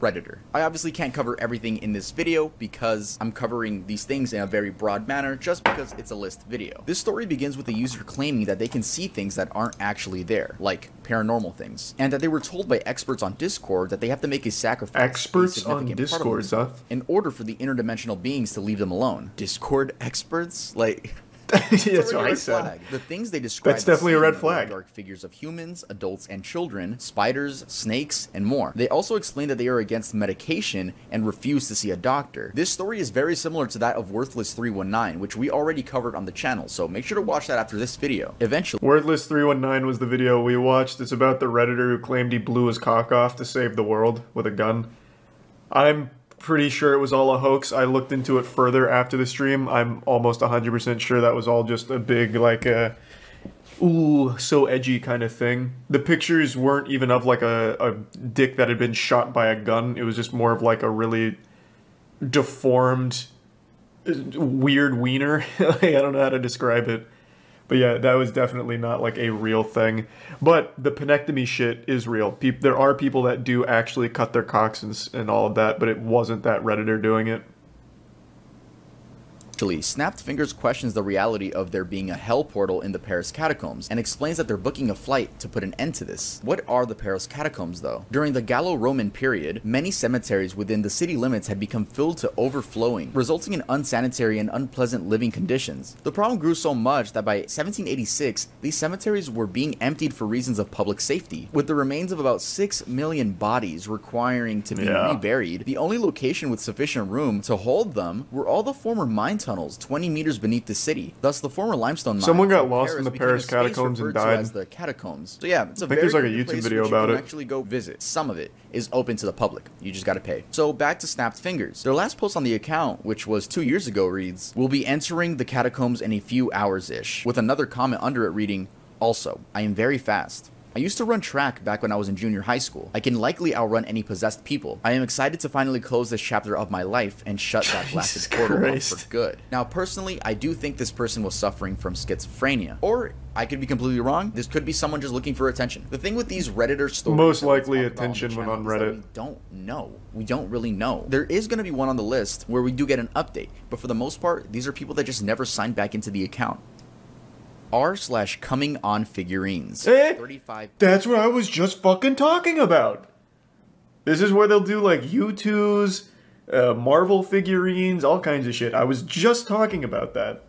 Speaker 3: Redditor. I obviously can't cover everything in this video because I'm covering these things in a very broad manner just because it's a list video. This story begins with the user claiming that they can see things that aren't actually there, like paranormal things, and that they were told by experts on Discord that they have to make a sacrifice.
Speaker 1: Experts on Discord, huh?
Speaker 3: In order for the interdimensional beings to leave them alone. Discord experts? Like...
Speaker 1: That's what I said.
Speaker 3: The things they describe.
Speaker 1: That's definitely a red flag.
Speaker 3: Dark figures of humans, adults, and children, spiders, snakes, and more. They also explain that they are against medication and refuse to see a doctor. This story is very similar to that of Worthless 319, which we already covered on the channel, so make sure to watch that after this video. Eventually,
Speaker 1: Worthless 319 was the video we watched. It's about the Redditor who claimed he blew his cock off to save the world with a gun. I'm pretty sure it was all a hoax. I looked into it further after the stream. I'm almost 100% sure that was all just a big, like, ooh, so edgy kind of thing. The pictures weren't even of, like, a dick that had been shot by a gun. It was just more of, like, a really deformed, weird wiener. Like, I don't know how to describe it. But yeah, that was definitely not like a real thing. But the penectomy shit is real. There are people that do actually cut their cocks and all of that, but it wasn't that Redditor doing it.
Speaker 3: Snapped Fingers questions the reality of there being a hell portal in the Paris catacombs and explains that they're booking a flight to put an end to this. What are the Paris catacombs though? During the Gallo-Roman period, many cemeteries within the city limits had become filled to overflowing, resulting in unsanitary and unpleasant living conditions. The problem grew so much that by 1786, these cemeteries were being emptied for reasons of public safety, with the remains of about 6 million bodies requiring to be reburied. The only location with sufficient room to hold them were all the former mine tunnels 20 meters beneath the city. Thus, the former limestone mine.
Speaker 1: Someone got lost in the Paris catacombs and died.
Speaker 3: As the catacombs. So yeah, it's a
Speaker 1: I think there's like a YouTube video about it.
Speaker 3: Actually, go visit. Some of it is open to the public. You just got to pay. So back to Snapped Fingers. Their last post on the account, which was 2 years ago, reads, "We'll be entering the catacombs in a few hours-ish," with another comment under it reading, "Also, I am very fast. I used to run track back when I was in junior high school. I can likely outrun any possessed people. I am excited to finally close this chapter of my life and shut that blasted portal off for good." Now, personally, I do think this person was suffering from schizophrenia. Or, I could be completely wrong. This could be someone just looking for attention. The thing with these Redditor stories...
Speaker 1: Most likely attention when on Reddit.
Speaker 3: We don't know. We don't really know. There is going to be one on the list where we do get an update. But for the most part, these are people that just never signed back into the account. r/coming on figurines. 35.
Speaker 1: That's what I was just fucking talking about. This is where they'll do like U2s, Marvel figurines, all kinds of shit. I was just talking about that.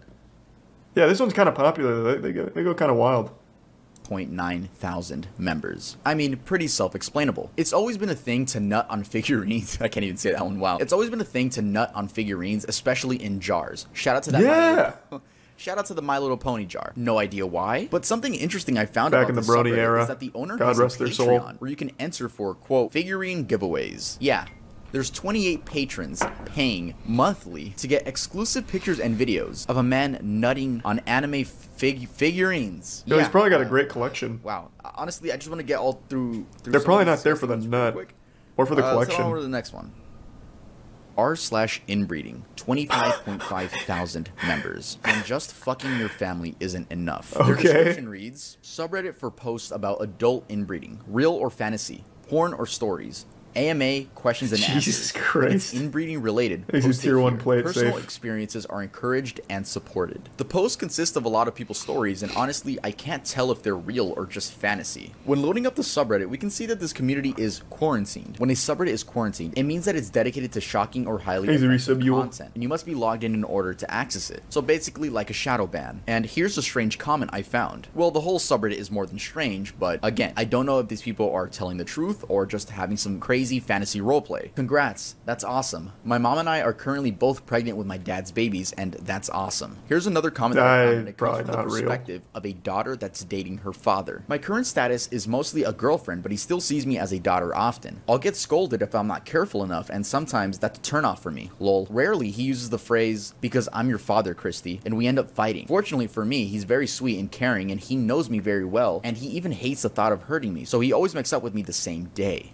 Speaker 1: Yeah, this one's kind of popular. They go kind of wild.
Speaker 3: 0.9 thousand members. I mean, pretty self-explainable. It's always been a thing to nut on figurines. I can't even say that one. Wow. It's always been a thing to nut on figurines, especially in jars. Shout out to that.
Speaker 1: Yeah.
Speaker 3: Shout out to the My Little Pony jar. No idea why, but something interesting I found
Speaker 1: back
Speaker 3: about
Speaker 1: in the
Speaker 3: this
Speaker 1: Brony
Speaker 3: subreddit
Speaker 1: era.
Speaker 3: is that the owner
Speaker 1: God
Speaker 3: has
Speaker 1: rest
Speaker 3: a
Speaker 1: their soul.
Speaker 3: Patreon where you can enter for, quote, figurine giveaways. Yeah. There's 28 patrons paying monthly to get exclusive pictures and videos of a man nutting on anime figurines.
Speaker 1: Yo, he's probably got a great collection.
Speaker 3: Wow. Honestly, I just want to get all through
Speaker 1: They're probably not there for the nut. Or for the collection.
Speaker 3: Let's go over to the next one. r/inbreeding, 25.5 thousand members. And just fucking your family isn't enough.
Speaker 1: Okay.
Speaker 3: Their description reads, subreddit for posts about adult inbreeding, real or fantasy, porn or stories. AMA questions and answers.
Speaker 1: Jesus Christ.
Speaker 3: It's inbreeding related.
Speaker 1: This is tier 1 play it
Speaker 3: Personal
Speaker 1: safe.
Speaker 3: experiences are encouraged and supported. The post consists of a lot of people's stories, and honestly, I can't tell if they're real or just fantasy. When loading up the subreddit, we can see that this community is quarantined. When a subreddit is quarantined, it means that it's dedicated to shocking or highly offensive content, and you must be logged in order to access it. So basically like a shadow ban. And here's a strange comment I found. Well, the whole subreddit is more than strange, but again, I don't know if these people are telling the truth or just having some crazy fantasy roleplay. Congrats, that's awesome. My mom and I are currently both pregnant with my dad's babies, and that's awesome. Here's another comment that I found, and it comes from the perspective of a daughter that's dating her father. My current status is mostly a girlfriend, but he still sees me as a daughter often. I'll get scolded if I'm not careful enough, and sometimes that's a turnoff for me. Lol. Rarely he uses the phrase, because I'm your father, Christy, and we end up fighting. Fortunately for me, he's very sweet and caring, and he knows me very well, and he even hates the thought of hurting me, so he always makes up with me the same day.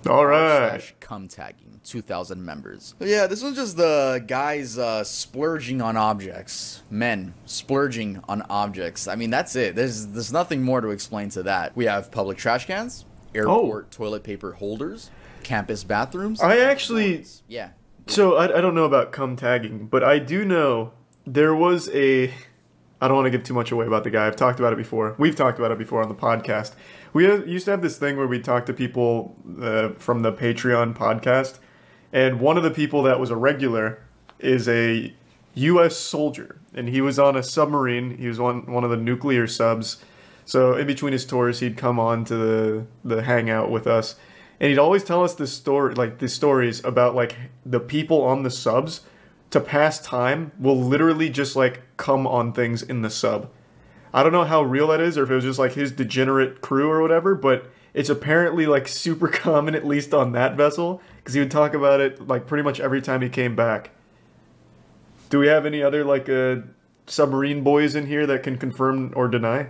Speaker 1: Alright.
Speaker 3: Cum tagging, 2,000 members. But yeah, this was just the guys splurging on objects. Men splurging on objects. I mean, that's it. There's nothing more to explain to that. We have public trash cans, airport toilet paper holders, campus bathrooms.
Speaker 1: I actually...
Speaker 3: Yeah.
Speaker 1: So, I don't know about cum tagging, but I do know there was a... I don't want to give too much away about the guy. I've talked about it before. We've talked about it before on the podcast. We used to have this thing where we talk to people from the Patreon podcast, and one of the people that was a regular is a U.S. soldier, and he was on a submarine. He was on one of the nuclear subs. So in between his tours, he'd come on to the hangout with us, and he'd always tell us this story, like these stories about like the people on the subs to pass time will literally just like come on things in the sub. I don't know how real that is, or if it was just like his degenerate crew or whatever, but it's apparently like super common, at least on that vessel, because he would talk about it like pretty much every time he came back. Do we have any other like submarine boys in here that can confirm or deny?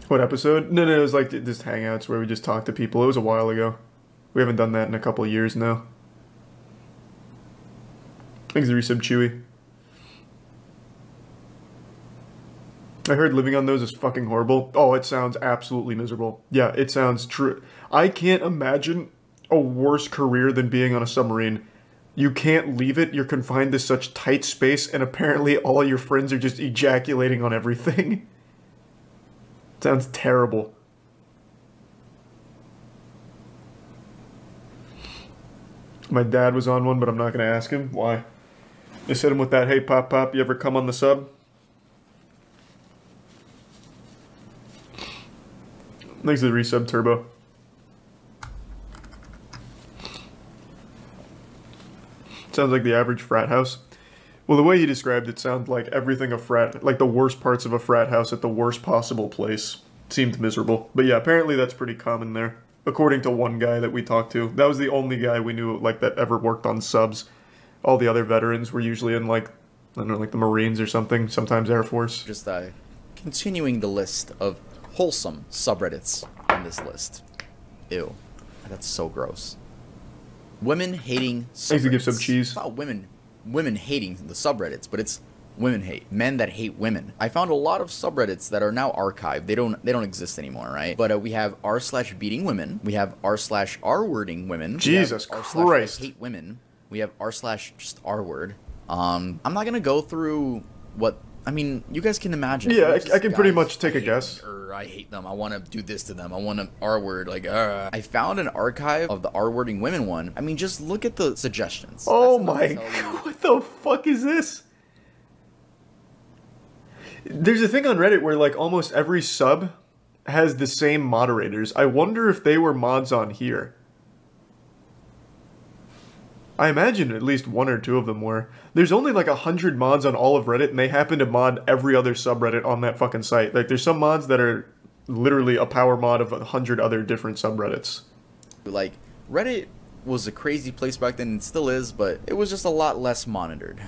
Speaker 1: What episode? No, it was like just hangouts where we just talked to people. It was a while ago. We haven't done that in a couple of years now. Thanks, the resub Chewy. I heard living on those is fucking horrible. Oh, it sounds absolutely miserable. Yeah, it sounds true. I can't imagine a worse career than being on a submarine. You can't leave it, you're confined to such tight space, and apparently all your friends are just ejaculating on everything. Sounds terrible. My dad was on one, but I'm not going to ask him. Why? Just hit him with that, hey, Pop, you ever come on the sub? Thanks to the resub, Turbo. Sounds like the average frat house. Well, the way you described it sounded like everything a frat, like the worst parts of a frat house at the worst possible place. Seemed miserable. But yeah, apparently that's pretty common there. According to one guy that we talked to. That was the only guy we knew like that ever worked on subs. All the other veterans were usually in like, I don't know, like the Marines or something. Sometimes Air Force.
Speaker 3: Just continuing the list of wholesome subreddits on this list. Ew. That's so gross. Women hating subreddits.
Speaker 1: I used to give some cheese.
Speaker 3: It's not women hating the subreddits, but it's women hate. Men that hate women. I found a lot of subreddits that are now archived. They don't exist anymore, right? But we have r/beating women. We have r/r-wording women.
Speaker 1: Jesus Christ.
Speaker 3: Hate women. We have r/just r-word. I'm not gonna go through what. I mean, you guys can imagine.
Speaker 1: Yeah, I can pretty much take a guess.
Speaker 3: I hate them. I want to do this to them. I want to R-word. Like, I found an archive of the R-wording women one. I mean, just look at the suggestions.
Speaker 1: Oh my, what the fuck is this? There's a thing on Reddit where like almost every sub has the same moderators. I wonder if they were mods on here. I imagine at least one or two of them were. There's only like 100 mods on all of Reddit, and they happen to mod every other subreddit on that fucking site. Like, there's some mods that are literally a power mod of 100 other different subreddits.
Speaker 3: Like, Reddit was a crazy place back then, and still is, but it was just a lot less monitored.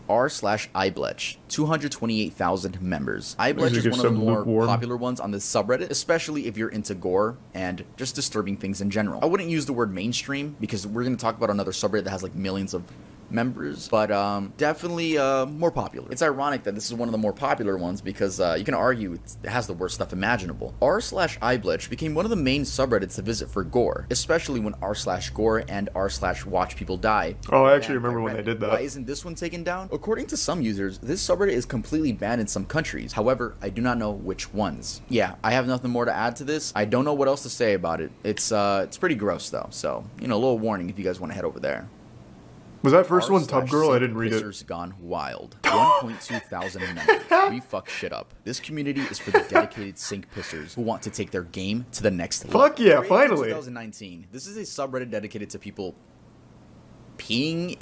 Speaker 3: r/iBletch, 228,000 members. iBletch is one of the more popular ones on this subreddit, especially if you're into gore and just disturbing things in general. I wouldn't use the word mainstream because we're going to talk about another subreddit that has like millions of members, but definitely more popular. It's ironic that this is one of the more popular ones because you can argue it has the worst stuff imaginable. r/iBletch became one of the main subreddits to visit for gore, especially when r/gore and r/watch people die.
Speaker 1: Oh, I actually remember when they did that.
Speaker 3: Why isn't this one taken down? According to some users, this subreddit is completely banned in some countries. However, I do not know which ones. Yeah, I have nothing more to add to this. I don't know what else to say about it. It's pretty gross though, so you know, a little warning if you guys want to head over there.
Speaker 1: Was that first one Tub Girl? I didn't read it.
Speaker 3: Pissers gone wild. 1.2 thousand members. We fuck shit up. This community is for the dedicated sink pissers who want to take their game to the next level.
Speaker 1: Fuck yeah, finally.
Speaker 3: 2019. This is a subreddit dedicated to people peeing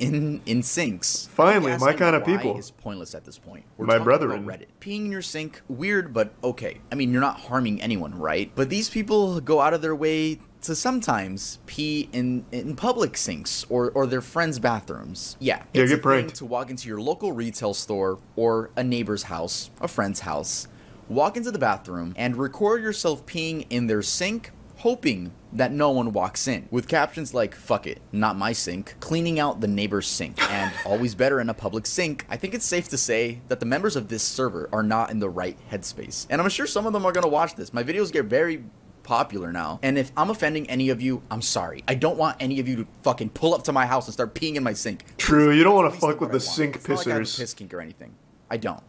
Speaker 3: in sinks.
Speaker 1: Finally, my kind of people.
Speaker 3: Is pointless at this point. We're
Speaker 1: my
Speaker 3: talking
Speaker 1: brethren.
Speaker 3: about Reddit. Peeing in your sink, weird, but okay. I mean, you're not harming anyone, right? But these people go out of their way to sometimes pee in public sinks or their friends' bathrooms. Yeah, it's
Speaker 1: get pranked.
Speaker 3: To walk into your local retail store or a neighbor's house, a friend's house, walk into the bathroom and record yourself peeing in their sink, hoping that no one walks in, with captions like, fuck it, not my sink, cleaning out the neighbor's sink, and always better in a public sink. I think it's safe to say that the members of this server are not in the right headspace. And I'm sure some of them are gonna watch this. My videos get very popular now, and if I'm offending any of you, I'm sorry. I don't want any of you to fucking pull up to my house and start peeing in my sink.
Speaker 1: True, you don't want to fuck with the sink
Speaker 3: it's not like I have a
Speaker 1: pissers.
Speaker 3: piss kink or anything. I don't.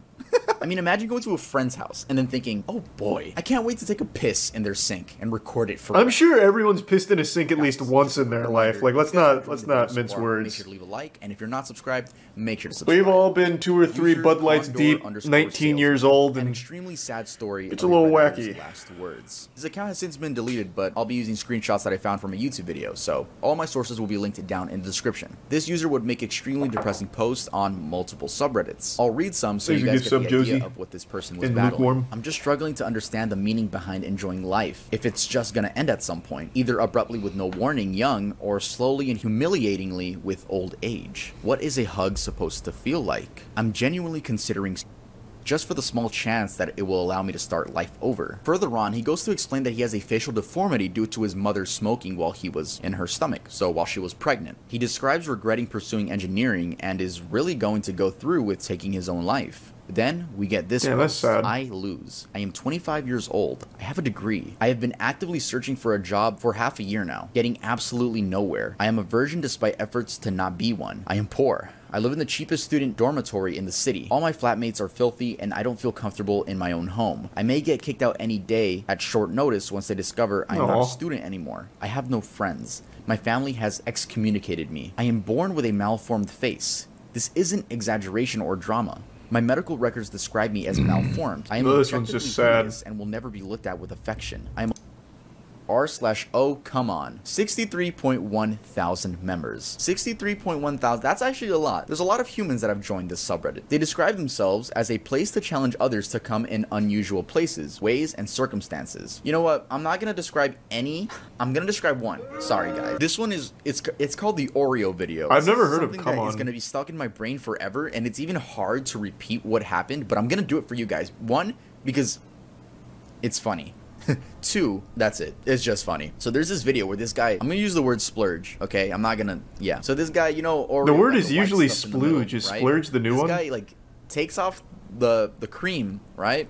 Speaker 3: I mean, imagine going to a friend's house and then thinking, oh boy, I can't wait to take a piss in their sink and record it for
Speaker 1: I'm sure everyone's pissed in a sink at least once in their life. Like, let's not mince
Speaker 3: Make
Speaker 1: words.
Speaker 3: sure to leave a like, and if you're not subscribed, make sure to subscribe.
Speaker 1: We've all been 2 or 3
Speaker 3: User
Speaker 1: Bud Lights
Speaker 3: Condor
Speaker 1: deep,
Speaker 3: _
Speaker 1: 19 years
Speaker 3: salesman.
Speaker 1: old,
Speaker 3: An
Speaker 1: and
Speaker 3: extremely sad story.
Speaker 1: it's
Speaker 3: of
Speaker 1: a little
Speaker 3: Redditor's
Speaker 1: wacky.
Speaker 3: Last words. His account has since been deleted, but I'll be using screenshots that I found from a YouTube video, so all my sources will be linked down in the description. This user would make extremely depressing posts on multiple subreddits. I'll read some so
Speaker 1: Thanks
Speaker 3: you
Speaker 1: for
Speaker 3: guys
Speaker 1: good
Speaker 3: get
Speaker 1: sub,
Speaker 3: the
Speaker 1: Josie.
Speaker 3: idea of what this person was
Speaker 1: And
Speaker 3: battling.
Speaker 1: lukewarm.
Speaker 3: I'm just struggling to understand the meaning behind enjoying life, if it's just gonna end at some point, either abruptly with no warning young, or slowly and humiliatingly with old age. What is a hug supposed to feel like? I'm genuinely considering just for the small chance that it will allow me to start life over. Further on, he goes to explain that he has a facial deformity due to his mother smoking while he was in her stomach, so while she was pregnant. He describes regretting pursuing engineering and is really going to go through with taking his own life. Then we get this
Speaker 1: Damn, that's
Speaker 3: post.
Speaker 1: sad.
Speaker 3: I lose. I am 25 years old. I have a degree. I have been actively searching for a job for half a year now, getting absolutely nowhere. I am a virgin despite efforts to not be one. I am poor. I live in the cheapest student dormitory in the city. All my flatmates are filthy and I don't feel comfortable in my own home. I may get kicked out any day at short notice once they discover I am not a student anymore. I have no friends. My family has excommunicated me. I am born with a malformed face. This isn't exaggeration or drama. My medical records describe me as malformed. I am
Speaker 1: This one's just sad.
Speaker 3: hideous and will never be looked at with affection. I am r/oh come on 63.1 thousand members. 63.1 thousand, that's actually a lot. There's a lot of humans that have joined this subreddit. They describe themselves as a place to challenge others to come in unusual places, ways, and circumstances. You know what, I'm not gonna describe any, I'm gonna describe one. Sorry guys, this one is, it's called the Oreo video.
Speaker 1: I've never heard of
Speaker 3: Something
Speaker 1: Come
Speaker 3: that
Speaker 1: On.
Speaker 3: is gonna be stuck in my brain forever, and it's even hard to repeat what happened, but I'm gonna do it for you guys. One, because it's funny. 2, that's it. It's just funny. So there's this video where this guy, I'm gonna use the word splurge, okay? I'm not gonna, yeah. So this guy, you know, Oreo,
Speaker 1: The word
Speaker 3: like
Speaker 1: is
Speaker 3: the white
Speaker 1: usually
Speaker 3: stuff in the middle,
Speaker 1: splooge. Is
Speaker 3: right?
Speaker 1: splurge the new one?
Speaker 3: This guy, like, takes off the cream, right?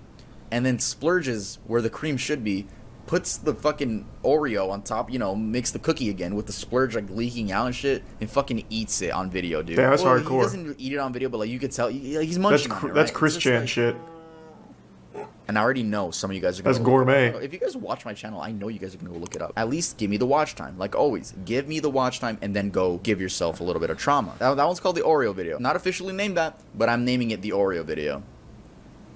Speaker 3: And then splurges where the cream should be, puts the fucking Oreo on top, you know, makes the cookie again with the splurge, like, leaking out and shit, and fucking eats it on video, dude.
Speaker 1: Damn, that's
Speaker 3: Well,
Speaker 1: hardcore.
Speaker 3: He doesn't eat it on video, but, like, you could tell, he's munching on it, right?
Speaker 1: That's
Speaker 3: It's
Speaker 1: Chris
Speaker 3: just,
Speaker 1: Chan
Speaker 3: like,
Speaker 1: shit.
Speaker 3: and I already know some of you guys are gonna
Speaker 1: That's gourmet.
Speaker 3: If you guys watch my channel, I know you guys are gonna go look it up. At least give me the watch time. Like always, give me the watch time and then go give yourself a little bit of trauma. That one's called the Oreo video. Not officially named that, but I'm naming it the Oreo video.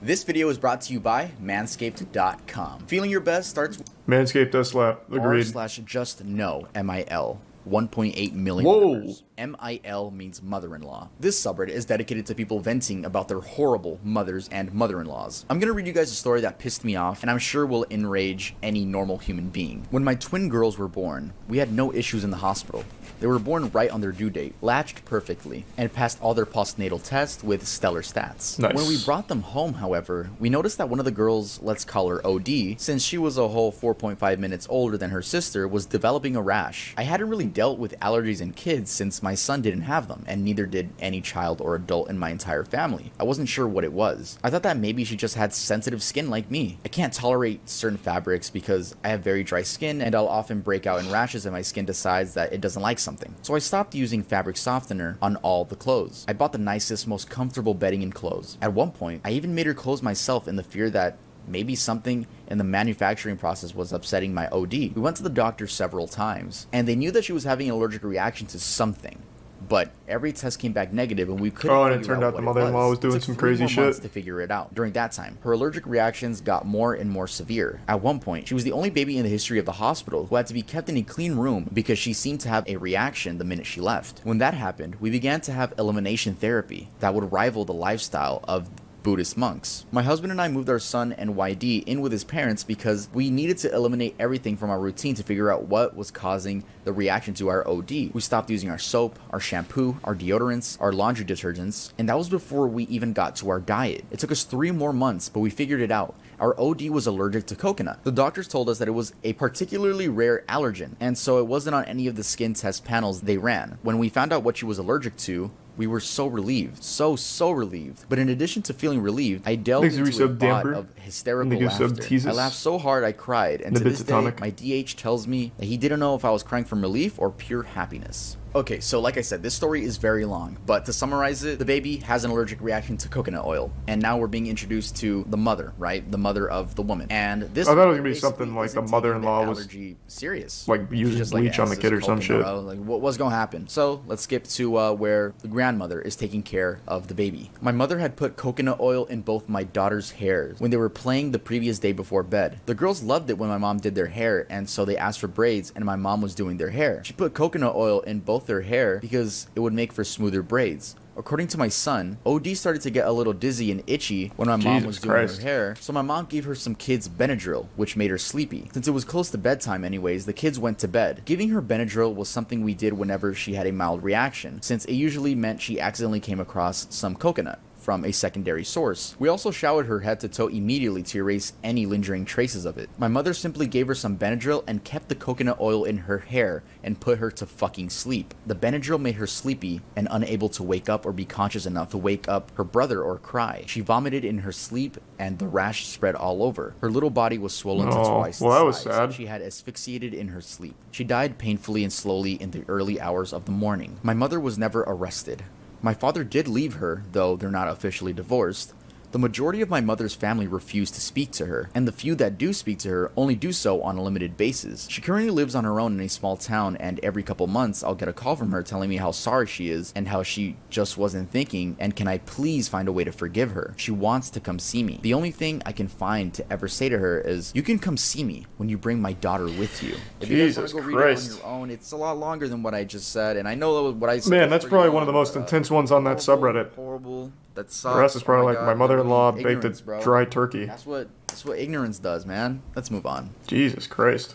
Speaker 3: This video is brought to you by manscaped.com. Feeling your best starts with
Speaker 1: Manscaped does slap. Agreed.
Speaker 3: r/just MIL. 1.8 million
Speaker 1: Whoa.
Speaker 3: members. MIL means mother-in-law. This subreddit is dedicated to people venting about their horrible mothers and mother-in-laws. I'm gonna read you guys a story that pissed me off and I'm sure will enrage any normal human being. When my twin girls were born, we had no issues in the hospital. They were born right on their due date, latched perfectly, and passed all their postnatal tests with stellar stats.
Speaker 1: Nice.
Speaker 3: When we brought them home, however, we noticed that one of the girls, let's call her OD, since she was a whole 4.5 minutes older than her sister, was developing a rash. I hadn't really dealt with allergies in kids since my son didn't have them, and neither did any child or adult in my entire family. I wasn't sure what it was. I thought that maybe she just had sensitive skin like me. I can't tolerate certain fabrics because I have very dry skin, and I'll often break out in rashes if my skin decides that it doesn't like something. So I stopped using fabric softener on all the clothes. I bought the nicest, most comfortable bedding and clothes. At one point, I even made her clothes myself in the fear that maybe something in the manufacturing process was upsetting my OD. We went to the doctor several times, and they knew that she was having an allergic reaction to something. But every test came back negative, and we couldn't
Speaker 1: and it turned out the mother-in-law was doing some crazy shit
Speaker 3: to figure it out. During that time, her allergic reactions got more and more severe. At one point, she was the only baby in the history of the hospital who had to be kept in a clean room because she seemed to have a reaction the minute she left. When that happened, we began to have elimination therapy that would rival the lifestyle of Buddhist monks. My husband and I moved our son and YD in with his parents because we needed to eliminate everything from our routine to figure out what was causing the reaction to our OD. We stopped using our soap, our shampoo, our deodorants, our laundry detergents, and that was before we even got to our diet. It took us 3 more months, but we figured it out. Our OD was allergic to coconut. The doctors told us that it was a particularly rare allergen, and so it wasn't on any of the skin test panels they ran. When we found out what she was allergic to, we were so relieved. So relieved. But in addition to feeling relieved, I delved into a bout of hysterical laughter. I laughed so hard I cried, and to this day, my DH tells me that he didn't know if I was crying from relief or pure happiness. Okay, so like I said, this story is very long, but to summarize it, the baby has an allergic reaction to coconut oil, and now we're being introduced to the mother, right? The mother of the woman. And this
Speaker 1: I thought it was gonna be something like the mother-in-law was
Speaker 3: serious.
Speaker 1: Like using bleach on the kid or some shit.
Speaker 3: Like what was gonna happen? So let's skip to where the grandmother is taking care of the baby. My mother had put coconut oil in both my daughter's hairs when they were playing the previous day before bed. The girls loved it when my mom did their hair, and so they asked for braids, and my mom was doing their hair. She put coconut oil in both their hair because it would make for smoother braids. According to my son, OD started to get a little dizzy and itchy when my mom was doing her hair, so my mom gave her some kids Benadryl, which made her sleepy. Since it was close to bedtime anyways, the kids went to bed. Giving her Benadryl was something we did whenever she had a mild reaction, since it usually meant she accidentally came across some coconut from a secondary source. We also showered her head to toe immediately to erase any lingering traces of it. My mother simply gave her some Benadryl and kept the coconut oil in her hair and put her to fucking sleep. The Benadryl made her sleepy and unable to wake up or be conscious enough to wake up her brother or cry. She vomited in her sleep and the rash spread all over. Her little body was swollen to twice the size.
Speaker 1: That was sad.
Speaker 3: She had asphyxiated in her sleep. She died painfully and slowly in the early hours of the morning. My mother was never arrested. My father did leave her, though they're not officially divorced. The majority of my mother's family refuse to speak to her, and the few that do speak to her only do so on a limited basis. She currently lives on her own in a small town, and every couple months I'll get a call from her telling me how sorry she is and how she just wasn't thinking, and can I please find a way to forgive her. She wants to come see me. The only thing I can find to ever say to her is, you can come see me when you bring my daughter with you. If you guys want to go read it on your own, it's a lot longer than what I just said, and I know what I said.
Speaker 1: Man, that's probably one of the most intense ones on that subreddit.
Speaker 3: Horrible. That sucks.
Speaker 1: The rest is probably like my mother-in-law baked a dry turkey.
Speaker 3: That's what ignorance does, man. Let's move on.
Speaker 1: Jesus Christ.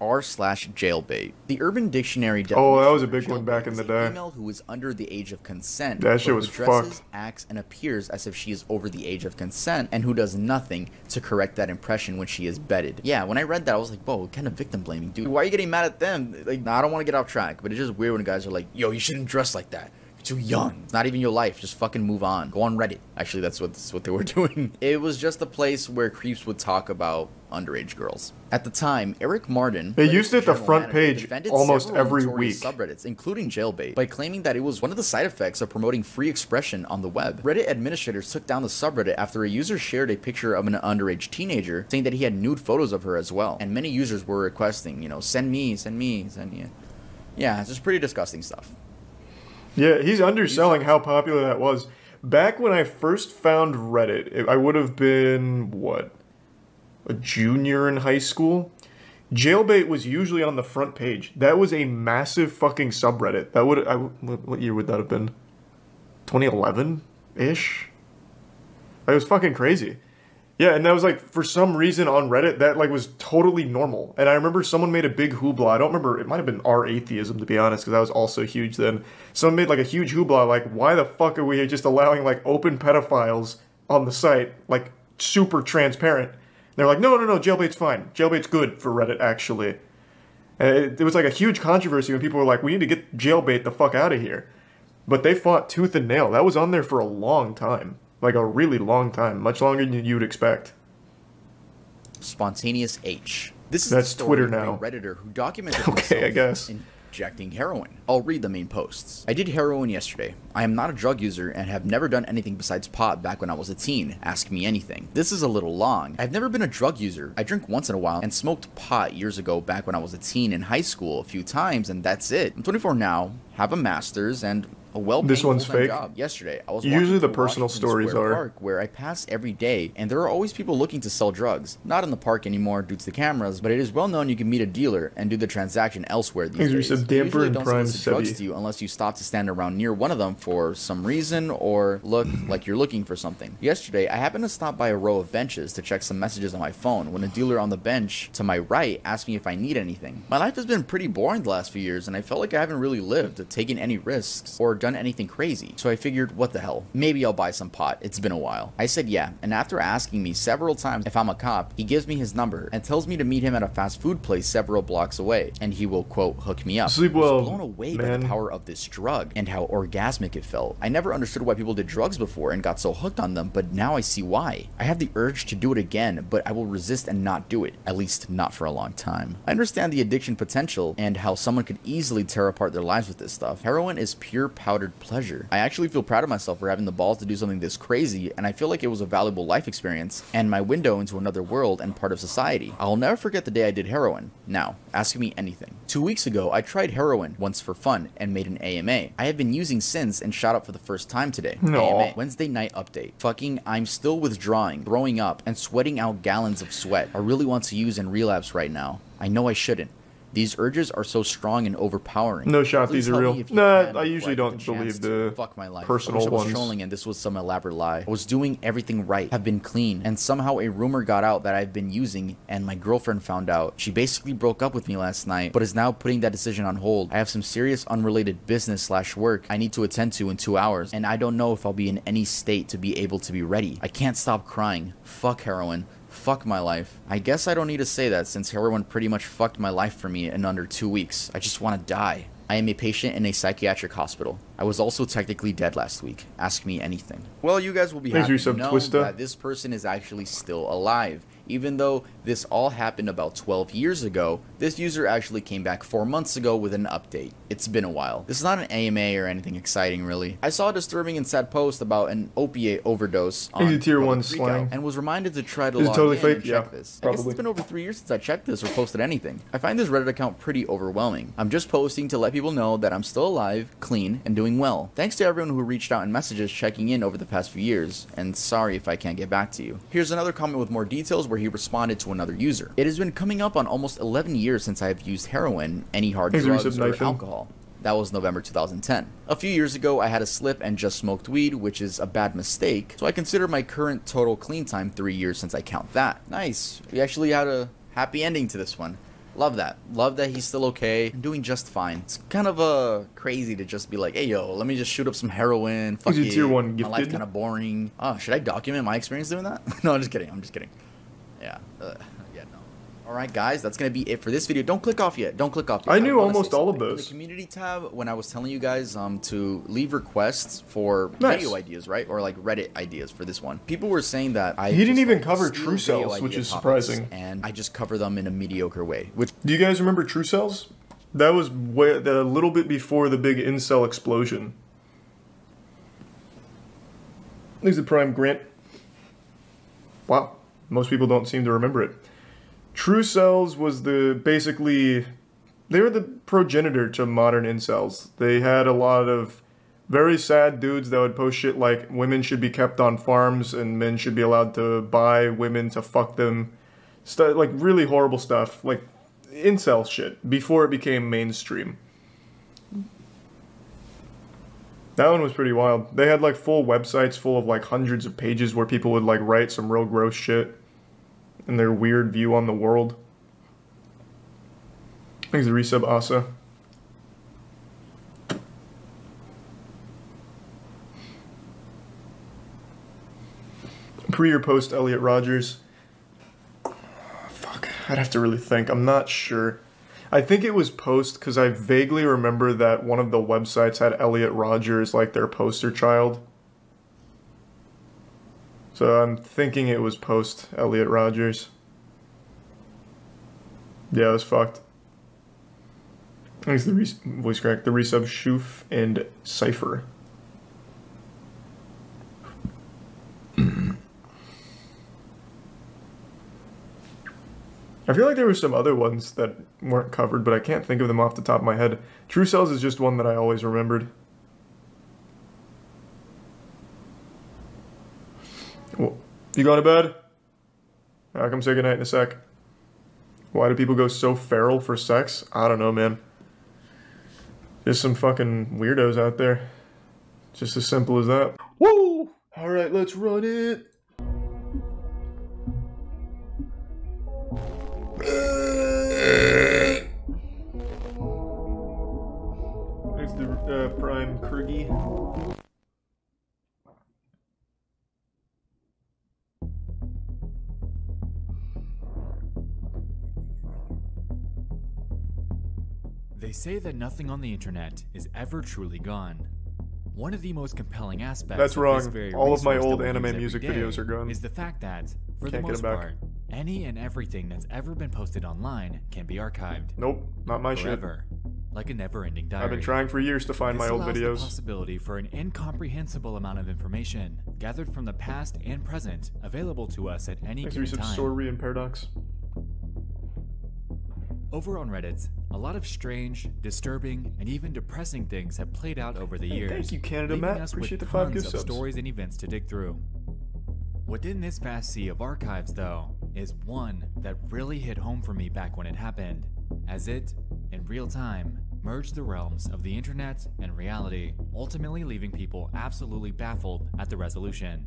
Speaker 3: R/jailbait. The Urban Dictionary
Speaker 1: definition. Oh, that was a big one back in the day.
Speaker 3: Female who is under the age of consent.
Speaker 1: That shit was fucked.
Speaker 3: Acts and appears as if she is over the age of consent, and who does nothing to correct that impression when she is bedded. Yeah, when I read that, I was like, whoa, what kind of victim blaming, dude? Why are you getting mad at them? Like, nah, I don't want to get off track, but it's just weird when guys are like, yo, you shouldn't dress like that. Too young. It's not even your life. Just fucking move on. Go on Reddit. Actually, that's what they were doing. It was just a place where creeps would talk about underage girls. At the time, Eric Martin,
Speaker 1: they used it at the front page almost every week.
Speaker 3: Subreddits, including jailbait, by claiming that it was one of the side effects of promoting free expression on the web. Reddit administrators took down the subreddit after a user shared a picture of an underage teenager, saying that he had nude photos of her as well. And many users were requesting, you know, send me. Yeah, it's just pretty disgusting stuff.
Speaker 1: Yeah, he's underselling how popular that was. Back when I first found Reddit, I would have been, what, a junior in high school? Jailbait was usually on the front page. That was a massive fucking subreddit. That would, what year would that have been? 2011-ish? It was fucking crazy. Yeah, and that was like, for some reason on Reddit, that like was totally normal. And I remember someone made a big hoopla. I don't remember, it might have been our atheism, to be honest, because that was also huge then. Someone made like a huge hoopla, like, why the fuck are we just allowing like open pedophiles on the site? Like, super transparent. And they're like, no, jailbait's fine. Jailbait's good for Reddit, actually. And it was like a huge controversy when people were like, we need to get jailbait the fuck out of here. But they fought tooth and nail. That was on there for a long time. Like a really long time. Much longer than you would expect.
Speaker 3: Spontaneous H. This is
Speaker 1: That's
Speaker 3: the story
Speaker 1: Twitter
Speaker 3: of
Speaker 1: now.
Speaker 3: a Redditor who documented
Speaker 1: Okay, I guess.
Speaker 3: injecting heroin. I'll read the main posts. I did heroin yesterday. I am not a drug user and have never done anything besides pot back when I was a teen. Ask me anything. This is a little long. I've never been a drug user. I drink once in a while and smoked pot years ago back when I was a teen in high school a few times, and that's it. I'm 24 now, have a master's, and a well-paid
Speaker 1: This one's
Speaker 3: full-time
Speaker 1: fake.
Speaker 3: job. Yesterday, I was
Speaker 1: Usually the
Speaker 3: walking
Speaker 1: personal
Speaker 3: Washington
Speaker 1: stories
Speaker 3: Square
Speaker 1: are.
Speaker 3: Park, where I pass every day, and there are always people looking to sell drugs. Not in the park anymore due to the cameras, but it is well known you can meet a dealer and do the transaction elsewhere these
Speaker 1: Thanks for
Speaker 3: days.
Speaker 1: some
Speaker 3: They
Speaker 1: damper
Speaker 3: usually
Speaker 1: and
Speaker 3: don't
Speaker 1: prime
Speaker 3: solicit drugs
Speaker 1: Sebi.
Speaker 3: to you unless you stop to stand around near one of them for some reason or look like you're looking for something. Yesterday, I happened to stop by a row of benches to check some messages on my phone when a dealer on the bench to my right asked me if I need anything. My life has been pretty boring the last few years, and I felt like I haven't really lived, taken any risks, or done anything crazy. So I figured, what the hell? Maybe I'll buy some pot. It's been a while. I said yeah, and after asking me several times if I'm a cop, he gives me his number and tells me to meet him at a fast food place several blocks away, and he will, quote, hook me up.
Speaker 1: Sleep
Speaker 3: I was
Speaker 1: well,
Speaker 3: blown away by
Speaker 1: man.
Speaker 3: the power of this drug and how orgasmic it felt. I never understood why people did drugs before and got so hooked on them, but now I see why. I have the urge to do it again, but I will resist and not do it, at least not for a long time. I understand the addiction potential and how someone could easily tear apart their lives with this stuff. Heroin is pure powdered pleasure. I actually feel proud of myself for having the balls to do something this crazy, and I feel like it was a valuable life experience and my window into another world and part of society. I'll never forget the day I did heroin. Now, ask me anything. 2 weeks ago, I tried heroin once for fun and made an AMA. I have been using since and shot up for the first time today.
Speaker 1: No.
Speaker 3: AMA. Wednesday night update. Fucking, I'm still withdrawing, throwing up, and sweating out gallons of sweat. I really want to use and relapse right now. I know I shouldn't. These urges are so strong and overpowering.
Speaker 1: No shot,
Speaker 3: Please
Speaker 1: these are
Speaker 3: help
Speaker 1: real.
Speaker 3: me if you
Speaker 1: Nah,
Speaker 3: can
Speaker 1: I
Speaker 3: before
Speaker 1: usually
Speaker 3: get
Speaker 1: don't
Speaker 3: chance
Speaker 1: believe
Speaker 3: to.
Speaker 1: the
Speaker 3: Fuck my life.
Speaker 1: personal
Speaker 3: I wish I was
Speaker 1: ones.
Speaker 3: trolling and this was some elaborate lie. I was doing everything right, have been clean, and somehow a rumor got out that I've been using, and my girlfriend found out. She basically broke up with me last night, but is now putting that decision on hold. I have some serious unrelated business/work I need to attend to in 2 hours, and I don't know if I'll be in any state to be able to be ready. I can't stop crying. Fuck heroin. Fuck my life. I guess I don't need to say that since heroin pretty much fucked my life for me in under 2 weeks. I just want to die. I am a patient in a psychiatric hospital. I was also technically dead last week. Ask me anything. Well, you guys will be
Speaker 1: Thanks
Speaker 3: happy
Speaker 1: for
Speaker 3: to
Speaker 1: some
Speaker 3: know
Speaker 1: Twista.
Speaker 3: that this person is actually still alive. Even though this all happened about 12 years ago, this user actually came back 4 months ago with an update. It's been a while. This is not an AMA or anything exciting, really. I saw a disturbing and sad post about an opiate overdose on
Speaker 1: Easy tier
Speaker 3: public
Speaker 1: one
Speaker 3: freakout
Speaker 1: slang.
Speaker 3: and was reminded to try to
Speaker 1: Is it
Speaker 3: log
Speaker 1: totally
Speaker 3: in
Speaker 1: fake?
Speaker 3: and check
Speaker 1: Yeah,
Speaker 3: this. I guess
Speaker 1: probably.
Speaker 3: it's been over 3 years since I checked this or posted anything. I find this Reddit account pretty overwhelming. I'm just posting to let people know that I'm still alive, clean, and doing well. Thanks to everyone who reached out in messages checking in over the past few years, and sorry if I can't get back to you. Here's another comment with more details where he responded to another user. It has been coming up on almost 11 years since I have used heroin, any hard
Speaker 1: Thanks for
Speaker 3: drugs, or
Speaker 1: knifing.
Speaker 3: alcohol. That was November 2010. A few years ago, I had a slip and just smoked weed, which is a bad mistake, so I consider my current total clean time 3 years since I count that. Nice. We actually had a happy ending to this one. Love that. Love that he's still okay and doing just fine. It's kind of crazy to just be like, hey yo, let me just shoot up some heroin. Fuck
Speaker 1: Is he
Speaker 3: it.
Speaker 1: tier one
Speaker 3: My life
Speaker 1: gifted?
Speaker 3: kind of boring. Oh, should I document my experience doing that? No, I'm just kidding. I'm just kidding. Yeah. Yeah, no. Alright guys, that's going to be it for this video. Don't click off yet. Don't click off yet.
Speaker 1: I knew
Speaker 3: wanna say
Speaker 1: almost all of
Speaker 3: something. In
Speaker 1: those.
Speaker 3: the community tab, when I was telling you guys to leave requests for
Speaker 1: Nice.
Speaker 3: video ideas, right? Or like Reddit ideas for this one. People were saying that I
Speaker 1: He didn't
Speaker 3: just,
Speaker 1: even
Speaker 3: like,
Speaker 1: cover
Speaker 3: steal
Speaker 1: true
Speaker 3: video
Speaker 1: cells, which
Speaker 3: idea
Speaker 1: is
Speaker 3: topics,
Speaker 1: surprising.
Speaker 3: And I just cover them in a mediocre way, which
Speaker 1: Do you guys remember True Cells? That was a little bit before the big incel explosion. Thanks to Prime Grant. Wow, most people don't seem to remember it. True Cells was basically, they were the progenitor to modern incels. They had a lot of very sad dudes that would post shit like women should be kept on farms and men should be allowed to buy women to fuck them. Like really horrible stuff, like incel shit, before it became mainstream. That one was pretty wild. They had like full websites full of like hundreds of pages where people would like write some real gross shit and their weird view on the world. Thanks to resub Asa. Pre or post Elliot Rogers? Fuck, I'd have to really think. I'm not sure. I think it was post because I vaguely remember that one of the websites had Elliot Rodgers like their poster child. So I'm thinking it was post Elliot Rodgers. Yeah, it was fucked. Thanks the voice crack, the resub Shoof and Cypher. I feel like there were some other ones that weren't covered, but I can't think of them off the top of my head. True Cells is just one that I always remembered. Well, you going to bed? I'll come say goodnight in a sec. Why do people go so feral for sex? I don't know, man. Just some fucking weirdos out there. Just as simple as that. Woo! Alright, let's run it! There's the Prime Krigi.
Speaker 4: They say that nothing on the internet is ever truly gone. One of the most compelling aspects
Speaker 1: That's
Speaker 4: of
Speaker 1: wrong.
Speaker 4: this very
Speaker 1: All of my
Speaker 4: resource
Speaker 1: old
Speaker 4: that we
Speaker 1: anime
Speaker 4: use every
Speaker 1: music
Speaker 4: day
Speaker 1: videos are gone.
Speaker 4: is the fact that, for the
Speaker 1: Can't get
Speaker 4: most
Speaker 1: them back.
Speaker 4: part, any and everything that's ever been posted online can be archived.
Speaker 1: Nope, not my
Speaker 4: forever, like a never-ending diary.
Speaker 1: shit. I've been trying for years to find
Speaker 4: This
Speaker 1: my old
Speaker 4: allows
Speaker 1: videos.
Speaker 4: the possibility for an incomprehensible amount of information gathered from the past and present available to us at any
Speaker 1: Thanks
Speaker 4: given
Speaker 1: for
Speaker 4: time.
Speaker 1: Sorry and Paradox.
Speaker 4: Over on Reddit, a lot of strange, disturbing, and even depressing things have played out over the years.
Speaker 1: Thank you, Canada
Speaker 4: leaving
Speaker 1: Matt.
Speaker 4: us
Speaker 1: Appreciate the
Speaker 4: with
Speaker 1: 5
Speaker 4: tons
Speaker 1: gift
Speaker 4: of
Speaker 1: subs.
Speaker 4: stories and events to dig through. Within this vast sea of archives, though, is one that really hit home for me back when it happened, as it, in real time, merged the realms of the internet and reality, ultimately leaving people absolutely baffled at the resolution.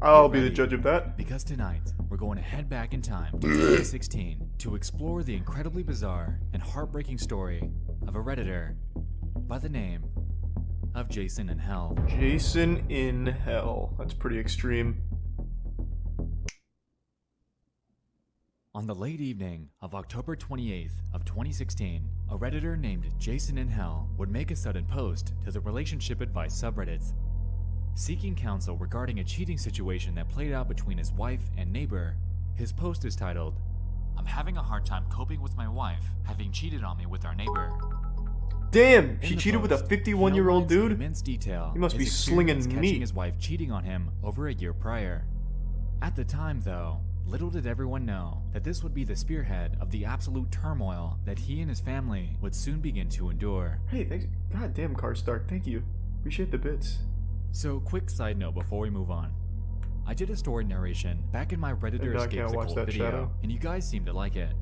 Speaker 1: I'll
Speaker 4: Get
Speaker 1: be the
Speaker 4: ready,
Speaker 1: judge of that.
Speaker 4: because tonight, we're going to head back in time to 2016 to explore the incredibly bizarre and heartbreaking story of a Redditor by the name of Jason in Hell.
Speaker 1: Jason in Hell. That's pretty extreme.
Speaker 4: On the late evening of October 28th of 2016, a Redditor named Jason in Hell would make a sudden post to the relationship advice subreddit, seeking counsel regarding a cheating situation that played out between his wife and neighbor. His post is titled, "I'm having a hard time coping with my wife having cheated on me with our neighbor."
Speaker 1: Damn!
Speaker 4: In
Speaker 1: She
Speaker 4: the
Speaker 1: cheated with a
Speaker 4: post,
Speaker 1: 51-year-old
Speaker 4: he outlines in
Speaker 1: dude?
Speaker 4: immense detail
Speaker 1: He must be
Speaker 4: his
Speaker 1: slinging
Speaker 4: experience
Speaker 1: meat.
Speaker 4: catching his wife cheating on him over a year prior. At the time, though, little did everyone know that this would be the spearhead of the absolute turmoil that he and his family would soon begin to endure.
Speaker 1: Hey, thanks. God damn, Carstark. Thank you. Appreciate the bits.
Speaker 4: So, quick side note before we move on. I did a story narration back in my Redditor
Speaker 1: God,
Speaker 4: Escapes
Speaker 1: can't
Speaker 4: the
Speaker 1: watch
Speaker 4: Cult
Speaker 1: that
Speaker 4: video,
Speaker 1: shadow.
Speaker 4: and you guys seem to like it.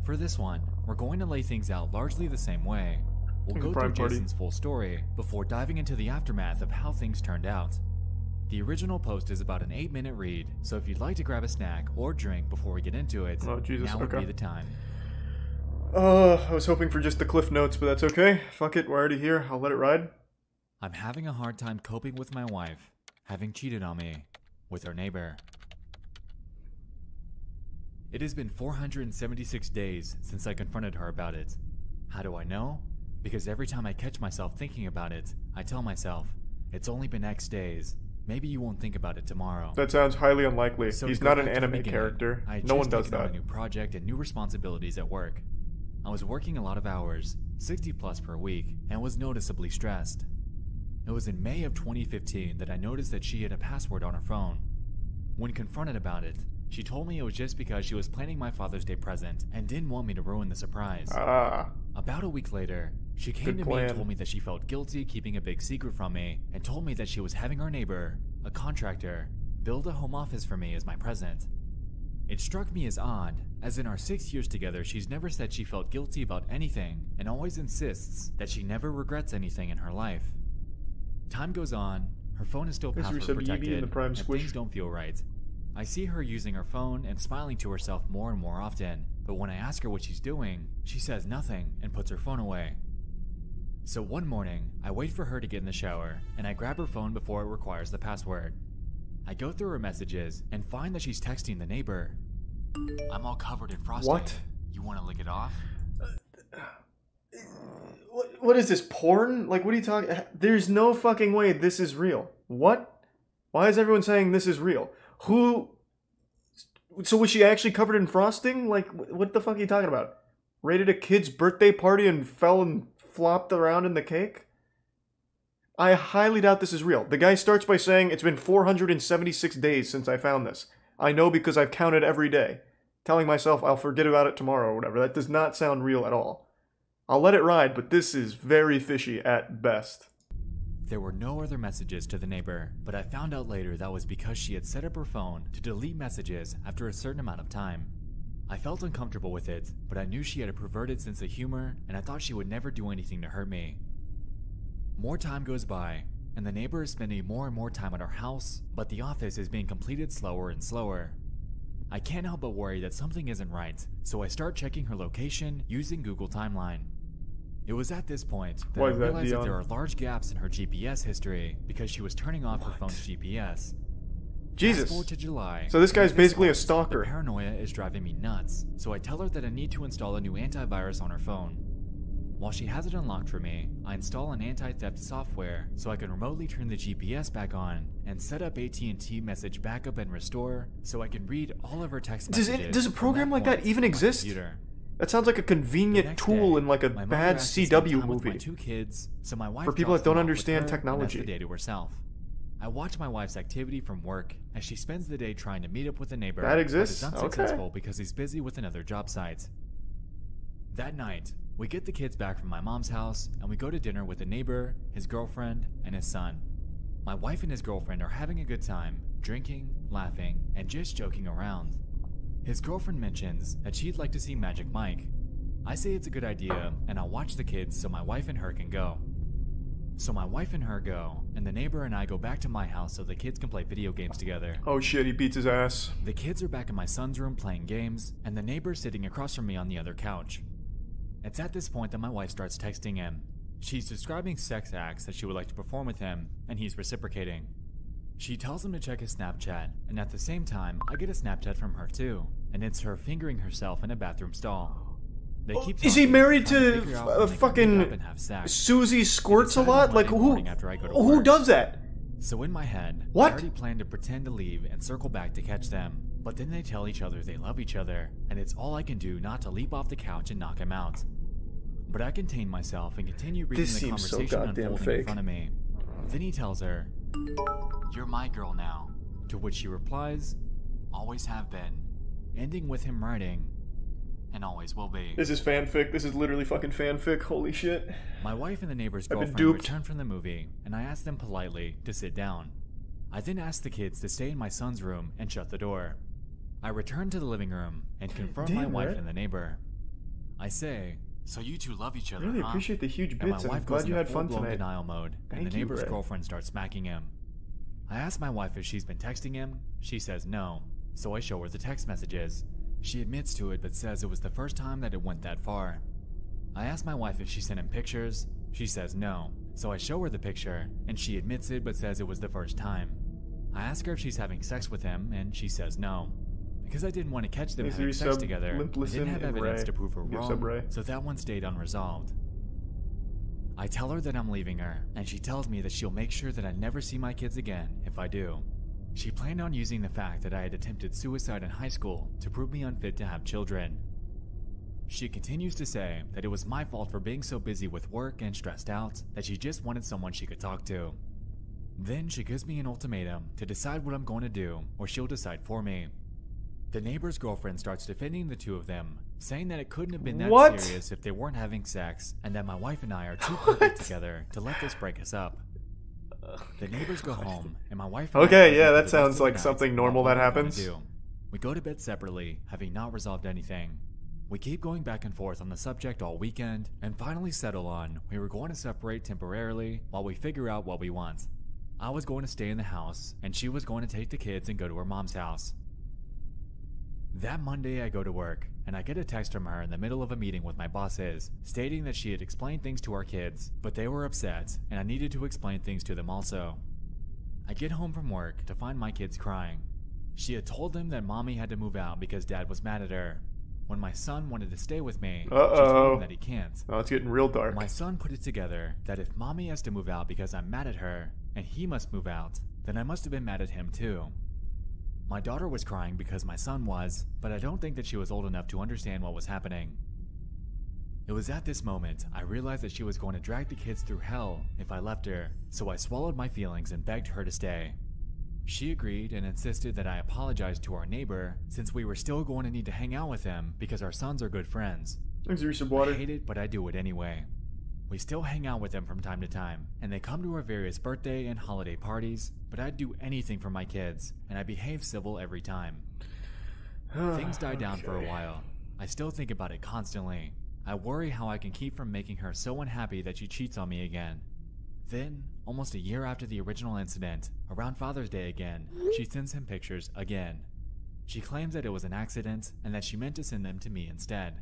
Speaker 4: For this one, we're going to lay things out largely the same way. We'll
Speaker 1: Thanks,
Speaker 4: go
Speaker 1: Prime
Speaker 4: through
Speaker 1: Party.
Speaker 4: Jason's full story before diving into the aftermath of how things turned out. The original post is about an 8-minute read, so if you'd like to grab a snack or drink before we get into it,
Speaker 1: Oh, Jesus,
Speaker 4: now would
Speaker 1: okay.
Speaker 4: be the time.
Speaker 1: I was hoping for just the cliff notes, but that's okay. Fuck it, we're already here. I'll let it ride.
Speaker 4: I'm having a hard time coping with my wife having cheated on me with her neighbor. It has been 476 days since I confronted her about it. How do I know? Because every time I catch myself thinking about it, I tell myself, it's only been X days. Maybe you won't think about it tomorrow.
Speaker 1: That sounds highly unlikely.
Speaker 4: So
Speaker 1: He's
Speaker 4: to go
Speaker 1: not an
Speaker 4: back to the
Speaker 1: anime
Speaker 4: beginning,
Speaker 1: character.
Speaker 4: I had
Speaker 1: No one
Speaker 4: just
Speaker 1: does
Speaker 4: taken on
Speaker 1: that.
Speaker 4: a new project and new responsibilities at work. I was working a lot of hours, 60 plus per week, and was noticeably stressed. It was in May of 2015 that I noticed that she had a password on her phone. When confronted about it, she told me it was just because she was planning my Father's Day present and didn't want me to ruin the surprise.
Speaker 1: Ah.
Speaker 4: About a week later, she came
Speaker 1: Good
Speaker 4: to me
Speaker 1: plan.
Speaker 4: and told me that she felt guilty keeping a big secret from me and told me that she was having our neighbor, a contractor, build a home office for me as my present. It struck me as odd, as in our 6 years together she's never said she felt guilty about anything and always insists that she never regrets anything in her life. Time goes on, her phone is still
Speaker 1: Thanks for
Speaker 4: password
Speaker 1: resub, Yee
Speaker 4: protected,
Speaker 1: and the Prime
Speaker 4: and
Speaker 1: Squish.
Speaker 4: things don't feel right. I see her using her phone and smiling to herself more and more often, but when I ask her what she's doing, she says nothing and puts her phone away. So one morning, I wait for her to get in the shower, and I grab her phone before it requires the password. I go through her messages and find that she's texting the neighbor. "I'm all covered in frosting.
Speaker 1: What?
Speaker 4: You want to lick it off?"
Speaker 1: What is this, porn? Like, what are you talking? There's no fucking way this is real. What? Why is everyone saying this is real? Who? So was she actually covered in frosting? Like, what the fuck are you talking about? Raided a kid's birthday party and fell and flopped around in the cake? I highly doubt this is real. The guy starts by saying, it's been 476 days since I found this. I know because I've counted every day. Telling myself I'll forget about it tomorrow or whatever. That does not sound real at all. I'll let it ride, but this is very fishy at best.
Speaker 4: There were no other messages to the neighbor, but I found out later that was because she had set up her phone to delete messages after a certain amount of time. I felt uncomfortable with it, but I knew she had a perverted sense of humor, and I thought she would never do anything to hurt me. More time goes by, and the neighbor is spending more and more time at our house, but the office is being completed slower and slower. I can't help but worry that something isn't right, so I start checking her location using Google Timeline. It was at this point that I realized that there are large gaps in her GPS history because she was turning off her phone's GPS.
Speaker 1: Jesus.
Speaker 4: Fast forward to July.
Speaker 1: So this guy's basically a
Speaker 4: The
Speaker 1: stalker.
Speaker 4: paranoia is driving me nuts, so I tell her that I need to install a new antivirus on her phone. While she has it unlocked for me, I install an anti-theft software so I can remotely turn the GPS back on and set up AT&T message backup and restore so I can read all of her text messages.
Speaker 1: Does a program like that even exist?
Speaker 4: Computer.
Speaker 1: That sounds like a convenient tool in like a
Speaker 4: My mother
Speaker 1: bad
Speaker 4: asked to spend
Speaker 1: CW
Speaker 4: time with my
Speaker 1: movie.
Speaker 4: 2 kids, so my wife
Speaker 1: For people
Speaker 4: drops
Speaker 1: that don't
Speaker 4: them off with
Speaker 1: understand
Speaker 4: her
Speaker 1: technology.
Speaker 4: And that's the day to herself. I watch my wife's activity from work as she spends the day trying to meet up with a neighbor.
Speaker 1: That exists?
Speaker 4: But is unsuccessful because he's busy with another job site. That night, we get the kids back from my mom's house and we go to dinner with a neighbor, his girlfriend, and his son. My wife and his girlfriend are having a good time, drinking, laughing, and just joking around. His girlfriend mentions that she'd like to see Magic Mike. I say it's a good idea and I'll watch the kids so my wife and her can go. So my wife and her go, and the neighbor and I go back to my house so the kids can play video games together.
Speaker 1: Oh shit, he beats his ass.
Speaker 4: The kids are back in my son's room playing games, and the neighbor's sitting across from me on the other couch. It's at this point that my wife starts texting him. She's describing sex acts that she would like to perform with him, and he's reciprocating. She tells him to check his Snapchat, and at the same time, I get a Snapchat from her too, and it's her fingering herself in a bathroom stall. They keep
Speaker 1: Is he
Speaker 4: talking,
Speaker 1: married
Speaker 4: trying
Speaker 1: to
Speaker 4: figure out when they can meet up
Speaker 1: fucking
Speaker 4: and have sex.
Speaker 1: Susie Squirts a
Speaker 4: decided
Speaker 1: lot? Like
Speaker 4: Monday morning after I go to
Speaker 1: who
Speaker 4: work.
Speaker 1: does that?
Speaker 4: So in my head,
Speaker 1: What?
Speaker 4: I already planned to pretend to leave and circle back to catch them, but then they tell each other they love each other, and it's all I can do not to leap off the couch and knock him out. But I contain myself and continue reading
Speaker 1: This
Speaker 4: the
Speaker 1: seems so
Speaker 4: conversation
Speaker 1: goddamn
Speaker 4: unfolding
Speaker 1: fake.
Speaker 4: in front of me. Then he tells her, "You're my girl now," to which she replies, "Always have been," ending with him writing, "And always will be."
Speaker 1: This is fanfic. This is literally fucking fanfic. Holy shit.
Speaker 4: My wife and the neighbor's
Speaker 1: I've been
Speaker 4: girlfriend
Speaker 1: duped.
Speaker 4: return from the movie, and I ask them politely to sit down. I then ask the kids to stay in my son's room and shut the door. I return to the living room and confront my
Speaker 1: Damn,
Speaker 4: wife
Speaker 1: Rhett.
Speaker 4: and the neighbor. I say, "So you two love each
Speaker 1: I
Speaker 4: other,
Speaker 1: really
Speaker 4: huh?"
Speaker 1: appreciate the huge
Speaker 4: And my
Speaker 1: bits, and I'm
Speaker 4: wife goes
Speaker 1: glad you
Speaker 4: into
Speaker 1: had fun
Speaker 4: full-blown
Speaker 1: tonight.
Speaker 4: denial mode, and
Speaker 1: Thank
Speaker 4: the
Speaker 1: you,
Speaker 4: neighbor's
Speaker 1: Rhett.
Speaker 4: girlfriend starts smacking him. I ask my wife if she's been texting him. She says no, so I show her the text messages. She admits to it but says it was the first time that it went that far. I ask my wife if she sent him pictures. She says no, so I show her the picture, and she admits it but says it was the first time. I ask her if she's having sex with him, and she says no. Because I didn't want to catch them
Speaker 1: Is
Speaker 4: having
Speaker 1: there
Speaker 4: sex
Speaker 1: sub-
Speaker 4: together, I
Speaker 1: limp listen
Speaker 4: didn't have
Speaker 1: and
Speaker 4: evidence
Speaker 1: Ray?
Speaker 4: to prove her
Speaker 1: Give sub Ray.
Speaker 4: wrong, so that one stayed unresolved. I tell her that I'm leaving her, and she tells me that she'll make sure that I never see my kids again if I do. She planned on using the fact that I had attempted suicide in high school to prove me unfit to have children. She continues to say that it was my fault for being so busy with work and stressed out that she just wanted someone she could talk to. Then she gives me an ultimatum to decide what I'm going to do, or she'll decide for me. The neighbor's girlfriend starts defending the two of them, saying that it couldn't have been that
Speaker 1: What?
Speaker 4: serious if they weren't having sex, and that my wife and I are too perfect together to let this break us up. The neighbors go home, and my wife and I
Speaker 1: Okay,
Speaker 4: argue
Speaker 1: yeah,
Speaker 4: for
Speaker 1: that
Speaker 4: the rest
Speaker 1: sounds
Speaker 4: of the
Speaker 1: like
Speaker 4: night
Speaker 1: something
Speaker 4: about
Speaker 1: normal
Speaker 4: what
Speaker 1: that
Speaker 4: we're gonna
Speaker 1: happens.
Speaker 4: do. We go to bed separately, having not resolved anything. We keep going back and forth on the subject all weekend, and finally settle on we were going to separate temporarily while we figure out what we want. I was going to stay in the house, and she was going to take the kids and go to her mom's house. That Monday I go to work, and I get a text from her in the middle of a meeting with my bosses, stating that she had explained things to our kids, but they were upset, and I needed to explain things to them also. I get home from work to find my kids crying. She had told them that mommy had to move out because dad was mad at her. When my son wanted to stay with me, she
Speaker 1: Uh-oh.
Speaker 4: told him that he can't.
Speaker 1: Oh, it's getting real dark.
Speaker 4: My son put it together that if mommy has to move out because I'm mad at her, and he must move out, then I must have been mad at him too. My daughter was crying because my son was, but I don't think that she was old enough to understand what was happening. It was at this moment I realized that she was going to drag the kids through hell if I left her, so I swallowed my feelings and begged her to stay. She agreed and insisted that I apologize to our neighbor since we were still going to need to hang out with him because our sons are good friends.
Speaker 1: Thanks for some water.
Speaker 4: I hate it, but I do it anyway. We still hang out with them from time to time, and they come to our various birthday and holiday parties, but I'd do anything for my kids, and I behave civil every time. Things died down for a while. I still think about it constantly. I worry how I can keep from making her so unhappy that she cheats on me again. Then, almost a year after the original incident, around Father's Day again, she sends him pictures again. She claims that it was an accident and that she meant to send them to me instead.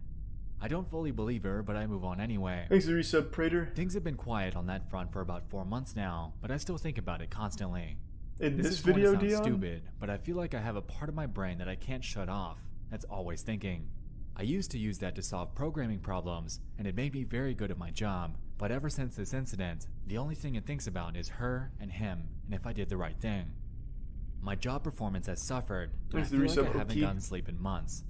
Speaker 4: I don't fully believe her, but I move on anyway.
Speaker 1: Thanks for the resub, Prater.
Speaker 4: Things have been quiet on that front for about 4 months now, but I still think about it constantly.
Speaker 1: In this
Speaker 4: is
Speaker 1: video,
Speaker 4: going to
Speaker 1: Dion?
Speaker 4: sound stupid, but I feel like I have a part of my brain that I can't shut off, that's always thinking. I used to use that to solve programming problems, and it made me very good at my job, but ever since this incident, the only thing it thinks about is her and him, and if I did the right thing. My job performance has suffered, and I feel like I haven't gotten sleep in months.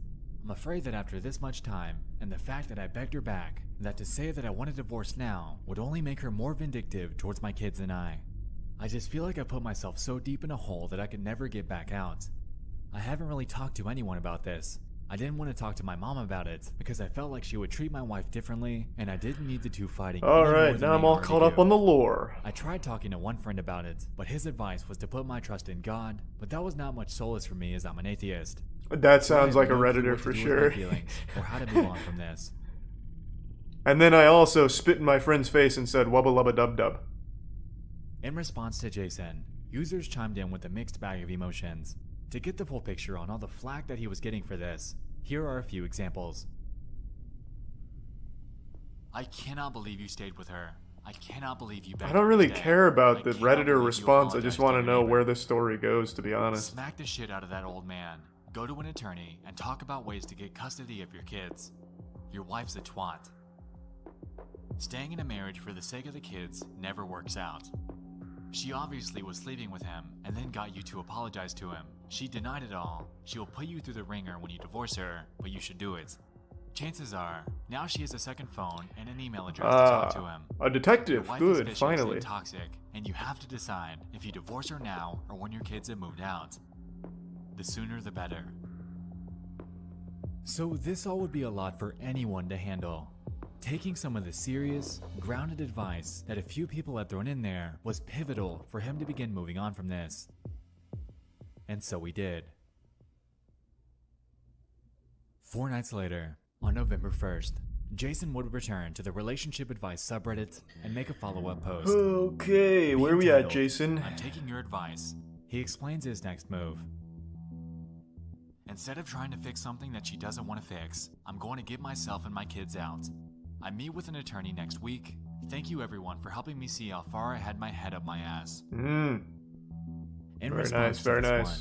Speaker 4: I'm afraid that after this much time, and the fact that I begged her back, that to say that I want a divorce now would only make her more vindictive towards my kids and I just feel like I put myself so deep in a hole that I could never get back out. I haven't really talked to anyone about this. I didn't want to talk to my mom about it because I felt like she would treat my wife differently, and I didn't need the two fighting.
Speaker 1: Alright, now I'm all caught up on the lore.
Speaker 4: I tried talking to one friend about it, but his advice was to put my trust in God, but that was not much solace for me as I'm an atheist.
Speaker 1: That sounds like a
Speaker 4: No clue
Speaker 1: Redditor
Speaker 4: what to
Speaker 1: for
Speaker 4: do with
Speaker 1: sure.
Speaker 4: my feelings, or how to move on from this.
Speaker 1: And then I also spit in my friend's face and said wubba lubba dub dub.
Speaker 4: In response to Jason, users chimed in with a mixed bag of emotions. To get the full picture on all the flack that he was getting for this, here are a few examples. I cannot believe you stayed with her. I cannot believe you begged
Speaker 1: I don't
Speaker 4: her
Speaker 1: really
Speaker 4: to stay.
Speaker 1: care about
Speaker 4: I
Speaker 1: the
Speaker 4: cannot
Speaker 1: Redditor
Speaker 4: believe you
Speaker 1: response, I just
Speaker 4: apologized
Speaker 1: want to
Speaker 4: your
Speaker 1: know
Speaker 4: neighbor.
Speaker 1: where this story goes, to be honest.
Speaker 4: Smack the shit out of that old man. Go to an attorney and talk about ways to get custody of your kids. Your wife's a twat. Staying in a marriage for the sake of the kids never works out. She obviously was sleeping with him and then got you to apologize to him. She denied it all. She will put you through the ringer when you divorce her, but you should do it. Chances are, now she has a second phone and an email address to talk to him.
Speaker 1: A detective,
Speaker 4: Your wife is
Speaker 1: good,
Speaker 4: vicious
Speaker 1: finally.
Speaker 4: and toxic, and you have to decide if you divorce her now or when your kids have moved out. The sooner the better. So this all would be a lot for anyone to handle. Taking some of the serious, grounded advice that a few people had thrown in there was pivotal for him to begin moving on from this. And so we did. 4 nights later, on November 1st, Jason would return to the relationship advice subreddit and make a follow-up post.
Speaker 1: Okay, where are we at, Jason?
Speaker 4: I'm taking your advice. He explains his next move. Instead of trying to fix something that she doesn't want to fix, I'm going to get myself and my kids out. I meet with an attorney next week. Thank you everyone for helping me see how far I had my head up my ass. In
Speaker 1: Very
Speaker 4: response
Speaker 1: nice,
Speaker 4: to
Speaker 1: very
Speaker 4: this
Speaker 1: nice.
Speaker 4: one,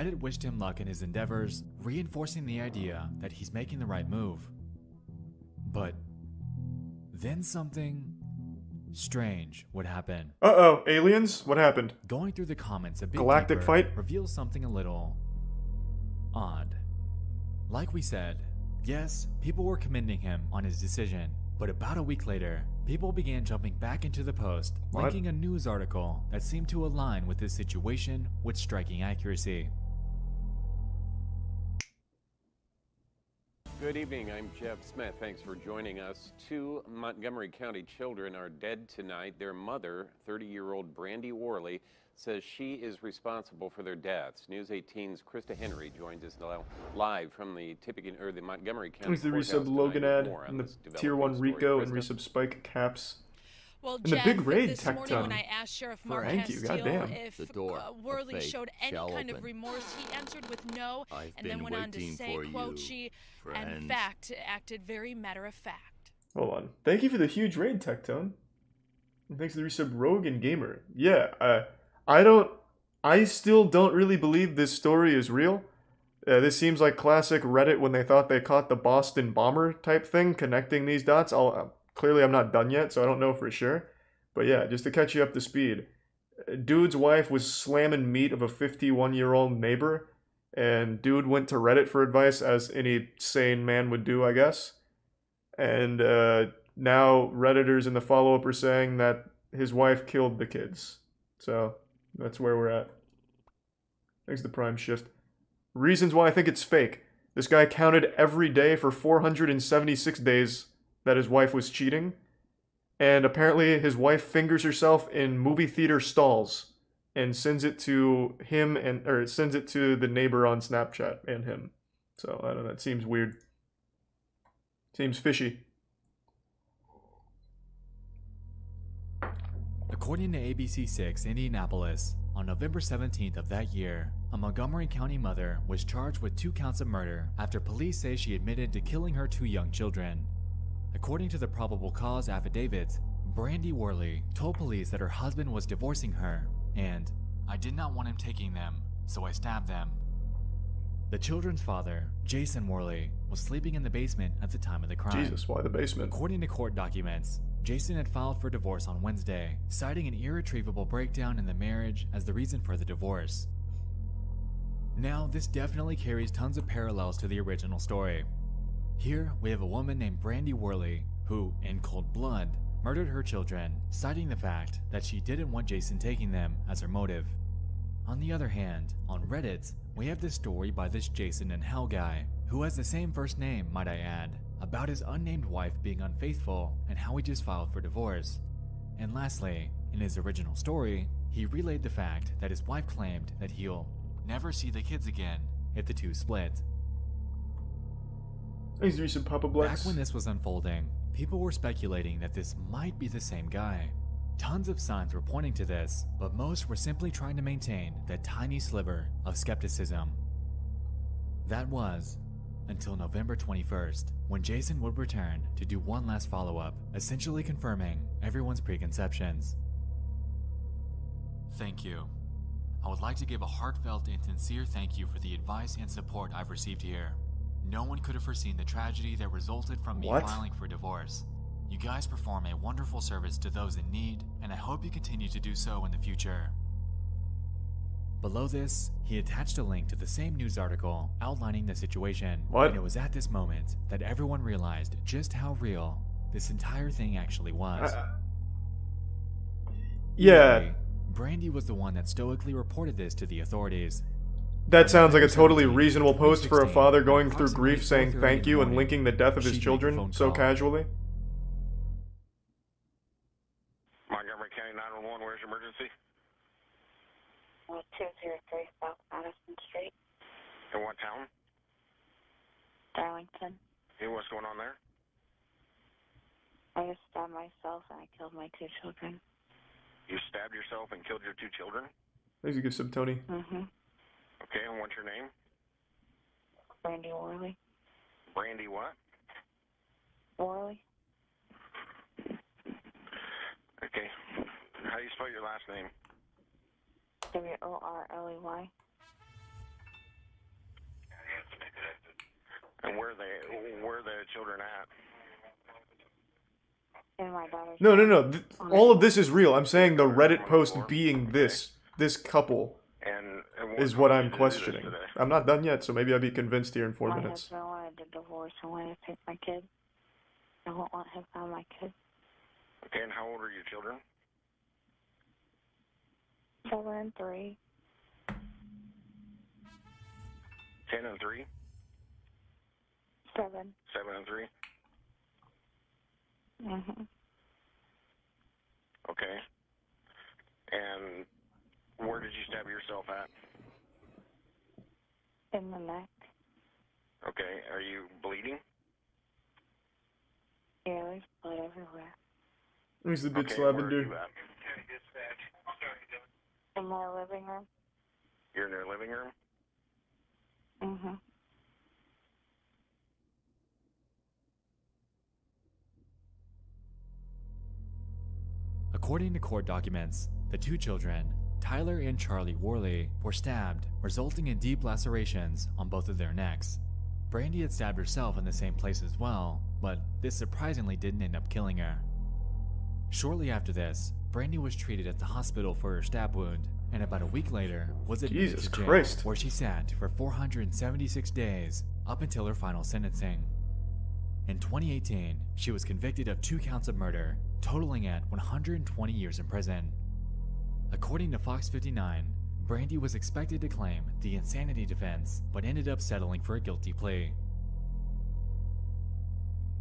Speaker 4: Reddit wished him luck in his endeavors, reinforcing the idea that he's making the right move. But then something strange would happen.
Speaker 1: Uh-oh, aliens? What happened?
Speaker 4: Going through the comments a bit
Speaker 1: Galactic
Speaker 4: deeper
Speaker 1: fight?
Speaker 4: reveals something a little odd. Like we said, yes, people were commending him on his decision, but about a week later, people began jumping back into the post,
Speaker 1: What?
Speaker 4: linking a news article that seemed to align with this situation with striking accuracy.
Speaker 6: Good evening, I'm Jeff Smith. Thanks for joining us. 2 Montgomery County children are dead tonight. Their mother, 30-year-old Brandy Worley, says she is responsible for their deaths. News 18's Krista Henry joins us now live from the the Montgomery County
Speaker 1: Here's the
Speaker 6: courthouse
Speaker 1: resub Logan
Speaker 6: tonight.
Speaker 1: ad,
Speaker 6: More on
Speaker 1: and the
Speaker 6: this
Speaker 1: tier 1
Speaker 6: developing
Speaker 1: Rico,
Speaker 6: story.
Speaker 1: and
Speaker 6: Krista?
Speaker 1: resub Spike Caps.
Speaker 7: Well,
Speaker 1: And the
Speaker 7: Jeff,
Speaker 1: big raid
Speaker 7: this
Speaker 1: tech
Speaker 7: morning
Speaker 1: ton.
Speaker 7: when I asked Sheriff
Speaker 1: For
Speaker 7: Mark
Speaker 1: Hanky,
Speaker 7: Castile
Speaker 1: goddamn.
Speaker 7: if
Speaker 8: The door
Speaker 7: Worley
Speaker 8: of fate
Speaker 7: showed any
Speaker 8: shall
Speaker 7: kind of
Speaker 8: open.
Speaker 7: remorse, he answered with no,
Speaker 8: I've
Speaker 7: and then
Speaker 8: been
Speaker 7: went on to
Speaker 8: waiting
Speaker 7: say,
Speaker 8: for
Speaker 7: quote,
Speaker 8: you,
Speaker 7: she, in
Speaker 8: friend.
Speaker 7: fact, acted very matter of fact.
Speaker 1: Hold on. Thank you for the huge raid, Tectone. And thanks to the resub Rogan Gamer. Yeah, I still don't really believe this story is real. This seems like classic Reddit when they thought they caught the Boston bomber type thing, connecting these dots. Clearly I'm not done yet, so I don't know for sure. But yeah, just to catch you up to speed. Dude's wife was slamming meat of a 51-year-old neighbor, and dude went to Reddit for advice, as any sane man would do, I guess. And now Redditors in the follow-up are saying that his wife killed the kids. So that's where we're at. Thanks to Prime Shift. Reasons why I think it's fake. This guy counted every day for 476 days that his wife was cheating. And apparently his wife fingers herself in movie theater stalls and sends it to him or sends it to the neighbor on Snapchat and him. So I don't know, that seems weird. Seems fishy.
Speaker 4: According to ABC6 Indianapolis, on November 17th of that year, a Montgomery County mother was charged with 2 counts of murder after police say she admitted to killing her 2 young children. According to the probable cause affidavit, Brandy Worley told police that her husband was divorcing her, and "I did not want him taking them, so I stabbed them." The children's father, Jason Worley, was sleeping in the basement at the time of the crime.
Speaker 1: Jesus, why the basement?
Speaker 4: According to court documents, Jason had filed for divorce on Wednesday, citing an irretrievable breakdown in the marriage as the reason for the divorce. Now, this definitely carries tons of parallels to the original story. Here, we have a woman named Brandy Worley who, in cold blood, murdered her children, citing the fact that she didn't want Jason taking them as her motive. On the other hand, on Reddit, we have this story by this Jason and Hell guy, who has the same first name, might I add, about his unnamed wife being unfaithful and how he just filed for divorce. And lastly, in his original story, he relayed the fact that his wife claimed that he'll never see the kids again if the two split.
Speaker 1: These recent Papa Blacks.
Speaker 4: Back when this was unfolding, people were speculating that this might be the same guy. Tons of signs were pointing to this, but most were simply trying to maintain that tiny sliver of skepticism. That was until November 21st, when Jason would return to do one last follow-up, essentially confirming everyone's preconceptions. Thank you. I would like to give a heartfelt and sincere thank you for the advice and support I've received here. No one could have foreseen the tragedy that resulted from me filing for divorce. You guys perform a wonderful service to those in need, and I hope you continue to do so in the future. Below this, he attached a link to the same news article outlining the situation.
Speaker 1: What?
Speaker 4: And it was at this moment that everyone realized just how real this entire thing actually was.
Speaker 1: Yeah.
Speaker 4: Anyway, Brandy was the one that stoically reported this to the authorities.
Speaker 1: That sounds like a totally reasonable post for a father going through grief saying thank you and linking the death of his children so casually.
Speaker 8: Montgomery County 911, where's your emergency?
Speaker 9: 203 South Madison Street.
Speaker 8: In what town?
Speaker 9: Darlington.
Speaker 8: Hey, what's going on there?
Speaker 9: I just stabbed myself and I killed my 2 children.
Speaker 8: You stabbed yourself and killed your 2 children?
Speaker 1: Thanks, you give sub Tony.
Speaker 8: Okay, and what's your name?
Speaker 9: Brandy Worley.
Speaker 8: Brandy what?
Speaker 9: Worley.
Speaker 8: Okay. How do you spell your last name?
Speaker 9: Worley.
Speaker 8: And where are the children at?
Speaker 9: In my daughter's
Speaker 1: No. All of this is real. I'm saying the Reddit post being this couple
Speaker 8: And
Speaker 1: is what I'm questioning. I'm not done yet, so maybe I'll be convinced here in 4
Speaker 9: my
Speaker 1: minutes.
Speaker 9: husband wanted to divorce and wanted to take my kid. I won't let him have my kid.
Speaker 8: Okay, and how old are your children?
Speaker 9: 7 and 3.
Speaker 8: 10 and 3?
Speaker 9: 7.
Speaker 8: 7 and 3? Okay. And where did you stab yourself at?
Speaker 9: In the neck.
Speaker 8: Okay, are you bleeding?
Speaker 9: Yeah, there's blood everywhere.
Speaker 1: Where's the bits
Speaker 8: Okay, where are
Speaker 1: lavender?
Speaker 8: you at?
Speaker 9: In my living room.
Speaker 8: You're in your living room?
Speaker 4: According to court documents, the 2 children, Tyler and Charlie Worley were stabbed, resulting in deep lacerations on both of their necks. Brandy had stabbed herself in the same place as well, but this surprisingly didn't end up killing her. Shortly after this, Brandy was treated at the hospital for her stab wound, and about a week later was admitted to jail, where she sat for 476 days up until her final sentencing. In 2018, she was convicted of 2 counts of murder, totaling at 120 years in prison. According to Fox 59, Brandy was expected to claim the insanity defense, but ended up settling for a guilty plea.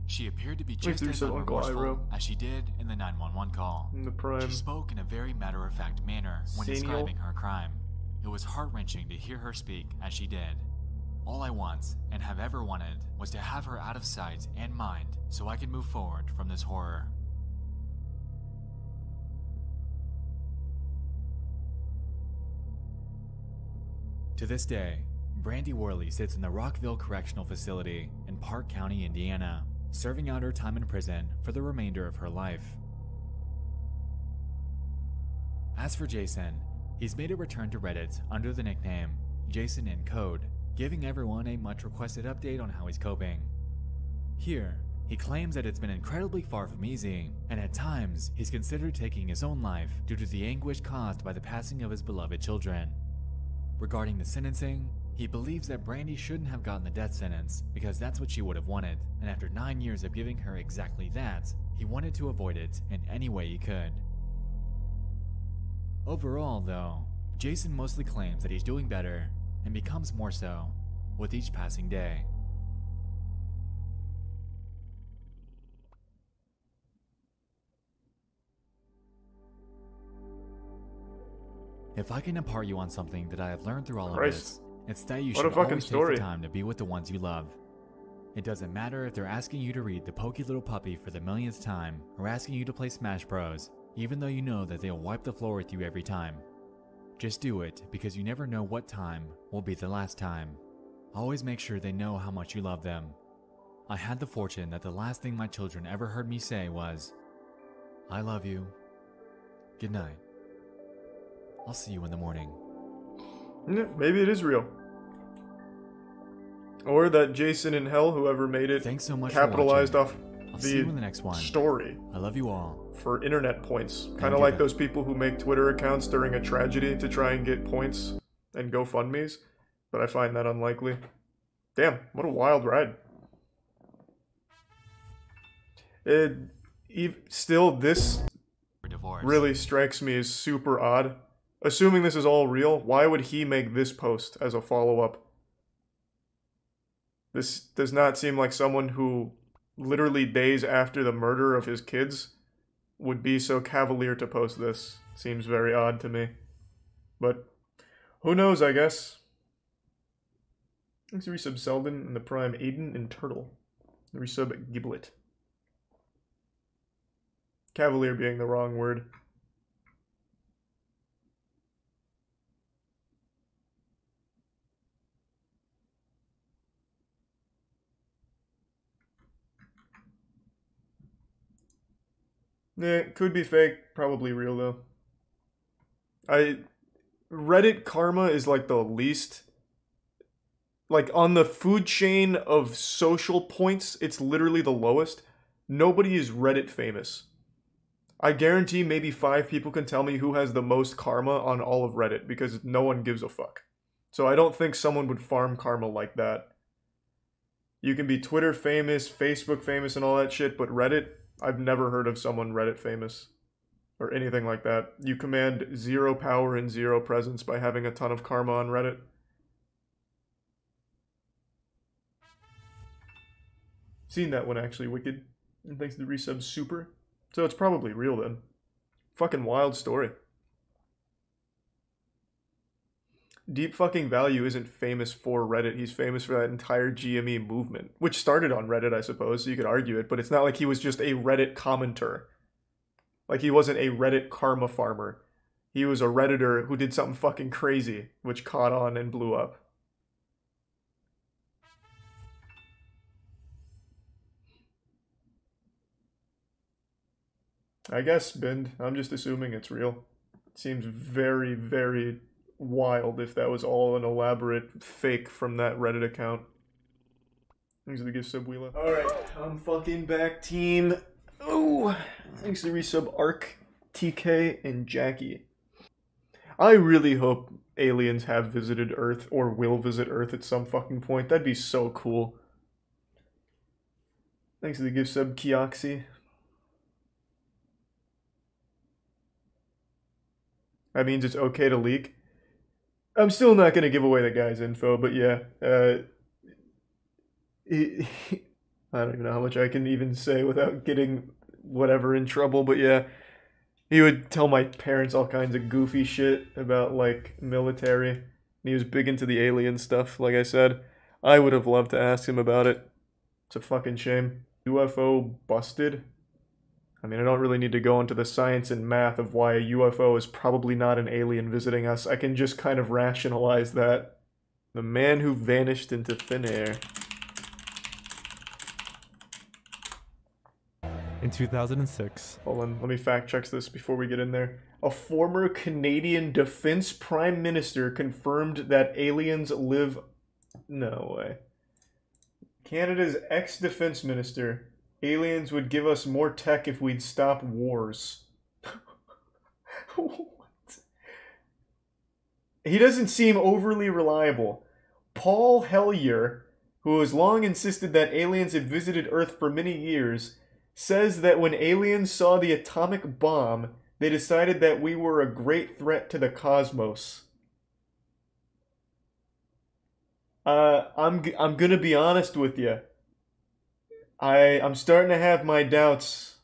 Speaker 4: She appeared to be just as unremorseful as she did in the 911 call. She spoke in a very matter-of-fact manner when describing her crime. It was heart-wrenching to hear her speak as she did. All I want, and have ever wanted, was to have her out of sight and mind so I could move forward from this horror. To this day, Brandy Worley sits in the Rockville Correctional Facility in Park County, Indiana, serving out her time in prison for the remainder of her life. As for Jason, he's made a return to Reddit under the nickname Jason in Code, giving everyone a much requested update on how he's coping. Here, he claims that it's been incredibly far from easy, and at times he's considered taking his own life due to the anguish caused by the passing of his beloved children. Regarding the sentencing, he believes that Brandy shouldn't have gotten the death sentence because that's what she would have wanted, and after 9 years of giving her exactly that, he wanted to avoid it in any way he could. Overall, though, Jason mostly claims that he's doing better, and becomes more so with each passing day. If I can impart you on something that I have learned through all of this, it's that you should always take the time to be with the ones you love. It doesn't matter if they're asking you to read The Pokey Little Puppy for the millionth time, or asking you to play Smash Bros, even though you know that they'll wipe the floor with you every time. Just do it, because you never know what time will be the last time. Always make sure they know how much you love them. I had the fortune that the last thing my children ever heard me say was, "I love you. Good night. I'll see you in the morning."
Speaker 1: Yeah, maybe it is real. Or that Jason in Hell, whoever made it,
Speaker 4: thanks so much
Speaker 1: capitalized off
Speaker 4: see you in the next one.
Speaker 1: Story.
Speaker 4: I love you all.
Speaker 1: For internet points. Kind of like those people who make Twitter accounts during a tragedy to try and get points and GoFundMes. But I find that unlikely. Damn, what a wild ride. Still, this really strikes me as super odd. Assuming this is all real, why would he make this post as a follow-up? This does not seem like someone who, literally days after the murder of his kids, would be so cavalier to post this. Seems very odd to me. But, who knows, I guess. Thanks to resub Selden and the Prime Aiden and Turtle. The resub Giblet. Cavalier being the wrong word. Yeah, it could be fake, probably real though. Reddit karma is like the least, like on the food chain of social points, it's literally the lowest. Nobody is Reddit famous. I guarantee maybe 5 people can tell me who has the most karma on all of Reddit because no one gives a fuck. So I don't think someone would farm karma like that. You can be Twitter famous, Facebook famous and all that shit, but Reddit, I've never heard of someone Reddit famous or anything like that. You command 0 power and 0 presence by having a ton of karma on Reddit. Seen that one actually, Wicked. And thanks to the resub Super. So it's probably real then. Fucking wild story. Deep fucking Value isn't famous for Reddit. He's famous for that entire GME movement, which started on Reddit, I suppose, so you could argue it, but it's not like he was just a Reddit commenter. Like, he wasn't a Reddit karma farmer. He was a Redditor who did something fucking crazy, which caught on and blew up. I guess, Bind. I'm just assuming it's real. Seems very, very wild if that was all an elaborate fake from that Reddit account. Thanks to the gift sub, Wheela. Alright, I'm fucking back, team. Oh, thanks to the resub Arc, TK, and Jackie. I really hope aliens have visited Earth or will visit Earth at some fucking point. That'd be so cool. Thanks to the gift sub, Kioxy. That means it's okay to leak. I'm still not going to give away the guy's info, but yeah. I don't even know how much I can even say without getting whatever in trouble, but yeah. He would tell my parents all kinds of goofy shit about, like, military. And he was big into the alien stuff, like I said. I would have loved to ask him about it. It's a fucking shame. UFO busted? I mean, I don't really need to go into the science and math of why a UFO is probably not an alien visiting us. I can just kind of rationalize that. The man who vanished into thin air.
Speaker 10: In 2006.
Speaker 1: Hold on, let me fact check this before we get in there. A former Canadian Defense Prime Minister confirmed that aliens live... No way. Canada's ex-defense minister. Aliens would give us more tech if we'd stop wars. What? He doesn't seem overly reliable. Paul Hellyer, who has long insisted that aliens had visited Earth for many years, says that when aliens saw the atomic bomb, they decided that we were a great threat to the cosmos. I'm gonna be honest with you. I'm starting to have my doubts.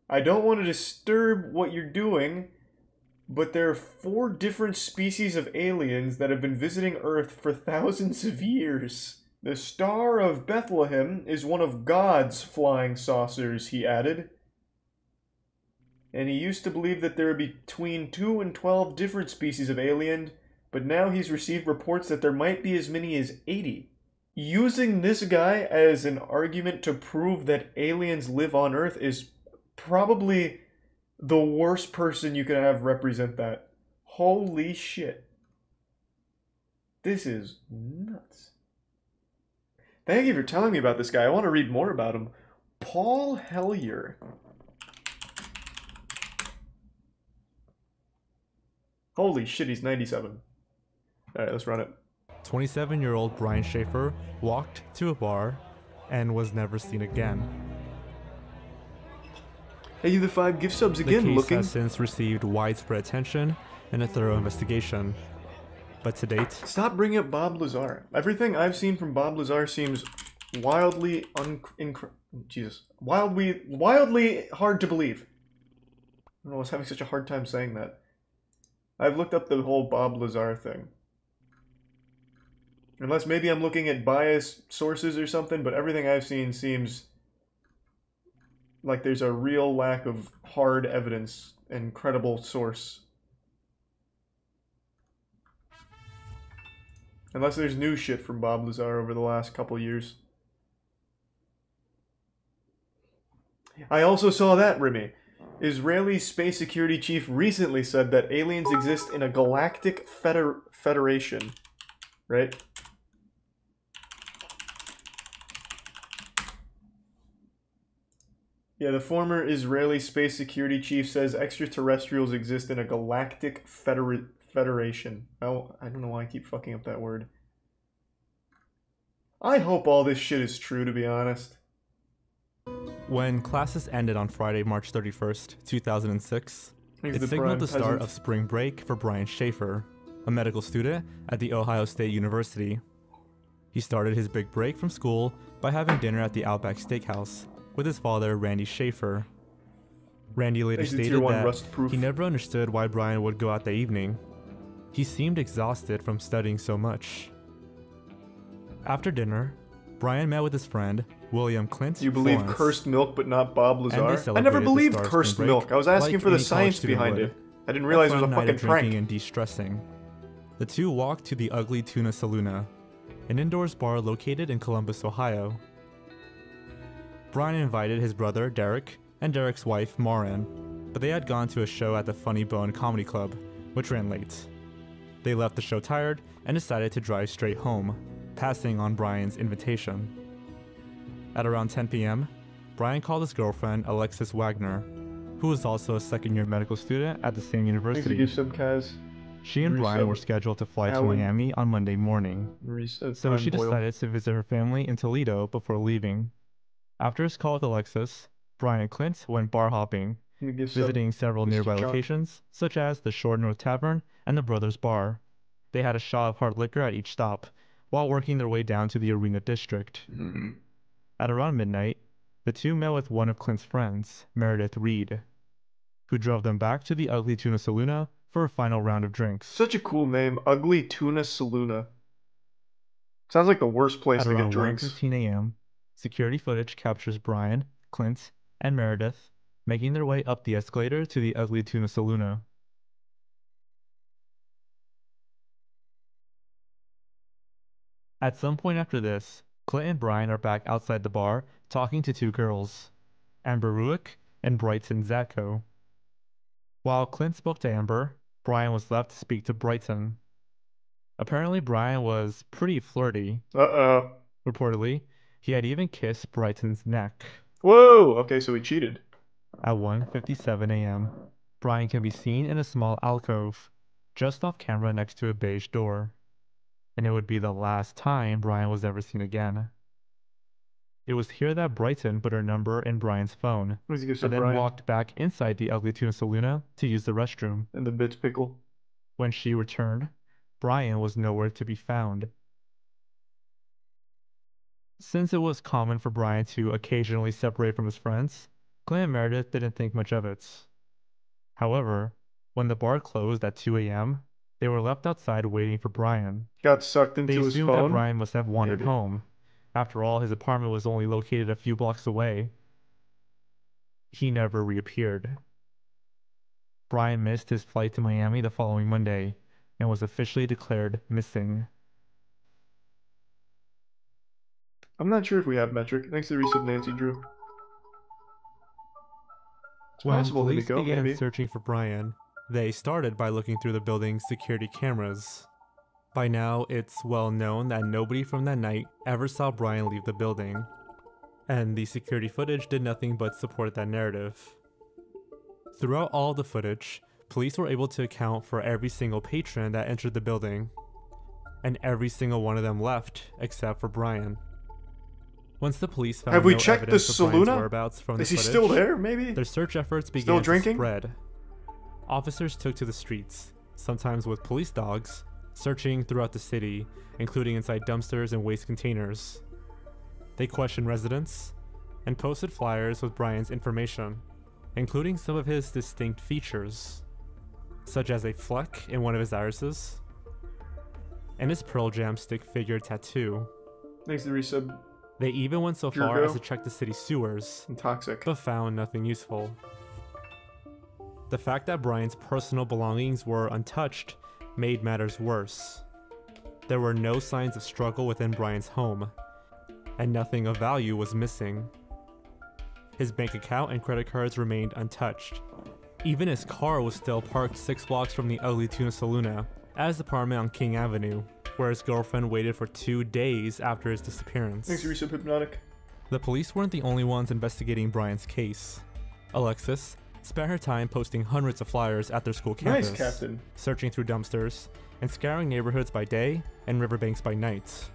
Speaker 1: I don't want to disturb what you're doing, but there are 4 different species of aliens that have been visiting Earth for thousands of years. The Star of Bethlehem is one of God's flying saucers, he added. And he used to believe that there would be between 2 and 12 different species of alien, but now he's received reports that there might be as many as 80. Using this guy as an argument to prove that aliens live on Earth is probably the worst person you could have represent that. Holy shit. This is nuts. Thank you for telling me about this guy. I want to read more about him. Paul Hellyer. Holy shit, he's 97. Alright, let's run it.
Speaker 10: 27-year-old Brian Shaffer walked to a bar and was never seen again.
Speaker 1: Hey, you the 5 gift subs again.
Speaker 10: The case has since received widespread attention and a thorough investigation. But to date...
Speaker 1: Stop bringing up Bob Lazar. Everything I've seen from Bob Lazar seems wildly wildly hard to believe. I don't know, I was having such a hard time saying that. I've looked up the whole Bob Lazar thing. Unless maybe I'm looking at biased sources or something, but everything I've seen seems like there's a real lack of hard evidence and credible source. Unless there's new shit from Bob Lazar over the last couple years. I also saw that, Remy. Israeli space security chief recently said that aliens exist in a galactic federation. Right? Yeah, the former Israeli space security chief says extraterrestrials exist in a galactic federation. Oh, I don't know why I keep fucking up that word. I hope all this shit is true, to be honest.
Speaker 10: When classes ended on Friday, March 31st, 2006, it signaled the start of spring break for Brian Shaffer, a medical student at the Ohio State University. He started his big break from school by having dinner at the Outback Steakhouse with his father, Randy Shaffer. Randy later stated that he never understood why Brian would go out that evening. He seemed exhausted from studying so much. After dinner, Brian met with his friend, William Clint.
Speaker 1: You believe
Speaker 10: Florence,
Speaker 1: cursed milk but not Bob Lazar? I never believed cursed milk. I was asking for the science behind it. I didn't realize it was a fucking prank.
Speaker 10: And de-stressing. The two walked to the Ugly Tuna Saloona, an indoors bar located in Columbus, Ohio. Brian invited his brother, Derek, and Derek's wife, Maureen. but they had gone to a show at the Funny Bone Comedy Club, which ran late. They left the show tired and decided to drive straight home, passing on Brian's invitation. At around 10 p.m., Brian called his girlfriend, Alexis Wagner, who was also a second-year medical student at the same university. She and Brian were scheduled to fly to Miami on Monday morning, so she decided to visit her family in Toledo before leaving. After his call with Alexis, Brian and Clint went bar hopping, visiting several nearby locations, such as the Shore North Tavern and the Brothers Bar. They had a shot of hard liquor at each stop, while working their way down to the Arena District. At around midnight, the two met with one of Clint's friends, Meredith Reed, who drove them back to the Ugly Tuna Saloona for a final round of drinks.
Speaker 1: Such a cool name, Ugly Tuna Saloona. Sounds like the worst place to get drinks.
Speaker 10: At around 1:15 a.m., security footage captures Brian, Clint, and Meredith making their way up the escalator to the Ugly Tuna Saloona. At some point after this, Clint and Brian are back outside the bar talking to two girls, Amber Ruick and Brighton Zatko. While Clint spoke to Amber, Brian was left to speak to Brighton. Apparently Brian was pretty flirty. Reportedly, he had even kissed Brighton's neck.
Speaker 1: Whoa! Okay, so he cheated.
Speaker 10: At 1:57 a.m., Brian can be seen in a small alcove, just off camera next to a beige door. And it would be the last time Brian was ever seen again. It was here that Brighton put her number in Brian's phone, and then walked back inside the Ugly Tuna Saloona to use the restroom.
Speaker 1: And the bitch pickle.
Speaker 10: When she returned, Brian was nowhere to be found. Since it was common for Brian to occasionally separate from his friends, Clint and Meredith didn't think much of it. However, when the bar closed at 2 a.m., they were left outside waiting for Brian.
Speaker 1: Got sucked into his phone?
Speaker 10: They assumed that Brian must have wandered home. After all, his apartment was only located a few blocks away. He never reappeared. Brian missed his flight to Miami the following Monday and was officially declared missing.
Speaker 1: I'm not sure if we have metric. Thanks to the resub Nancy Drew. It's
Speaker 10: when
Speaker 1: possible
Speaker 10: police
Speaker 1: to go,
Speaker 10: began
Speaker 1: maybe.
Speaker 10: searching for Brian, they started by looking through the building's security cameras. By now, it's well known that nobody from that night ever saw Brian leave the building, and the security footage did nothing but support that narrative. Throughout all the footage, police were able to account for every single patron that entered the building, and every single one of them left except for Brian. Once the police found
Speaker 1: have we
Speaker 10: no
Speaker 1: checked the
Speaker 10: evidence of Brian's
Speaker 1: Saloona?
Speaker 10: whereabouts from the
Speaker 1: Is he
Speaker 10: footage,
Speaker 1: still there, maybe?
Speaker 10: their search efforts began
Speaker 1: Still
Speaker 10: to spread. Officers took to the streets, sometimes with police dogs, searching throughout the city, including inside dumpsters and waste containers. They questioned residents and posted flyers with Brian's information, including some of his distinct features, such as a fleck in one of his irises and his Pearl Jam stick figure tattoo.
Speaker 1: Thanks to the resub.
Speaker 10: They even went so far as to check the city sewers, but found nothing useful. The fact that Brian's personal belongings were untouched made matters worse. There were no signs of struggle within Brian's home, and nothing of value was missing. His bank account and credit cards remained untouched. Even his car was still parked 6 blocks from the Ugly Tuna Saloona, at his apartment on King Avenue, where his girlfriend waited for 2 days after his disappearance.
Speaker 1: Thanks, Resub Hypnotic.
Speaker 10: The police weren't the only ones investigating Brian's case. Alexis spent her time posting hundreds of flyers at their school campus,
Speaker 1: Nice, Captain.
Speaker 10: searching through dumpsters, and scouring neighborhoods by day and riverbanks by night.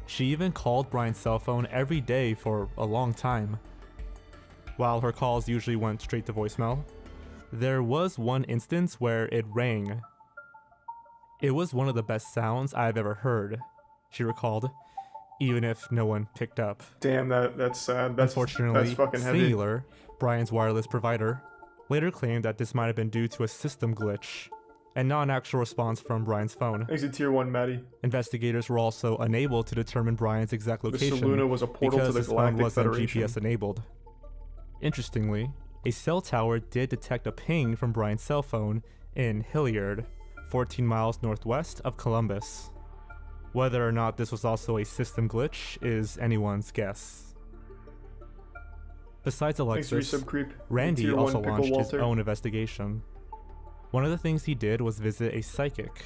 Speaker 10: She even called Brian's cell phone every day for a long time. While her calls usually went straight to voicemail, there was one instance where it rang. It was one of the best sounds I've ever heard, she recalled, even if no one picked up.
Speaker 1: Damn, that's sad.
Speaker 10: Unfortunately,
Speaker 1: that's fucking heavy.
Speaker 10: Singular, Brian's wireless provider, later claimed that this might have been due to a system glitch, and not an actual response from Brian's phone.
Speaker 1: Exit Tier 1, Maddie.
Speaker 10: Investigators were also unable to determine Brian's exact location
Speaker 1: The Saloona was a portal
Speaker 10: because
Speaker 1: to the
Speaker 10: his phone
Speaker 1: Galactic
Speaker 10: wasn't
Speaker 1: Federation.
Speaker 10: GPS enabled. Interestingly, a cell tower did detect a ping from Brian's cell phone in Hilliard, 14 miles northwest of Columbus. Whether or not this was also a system glitch is anyone's guess. Besides Alexis, Randy
Speaker 1: Tier
Speaker 10: also
Speaker 1: 1 Pickle
Speaker 10: launched his
Speaker 1: Walter.
Speaker 10: own investigation. One of the things he did was visit a psychic,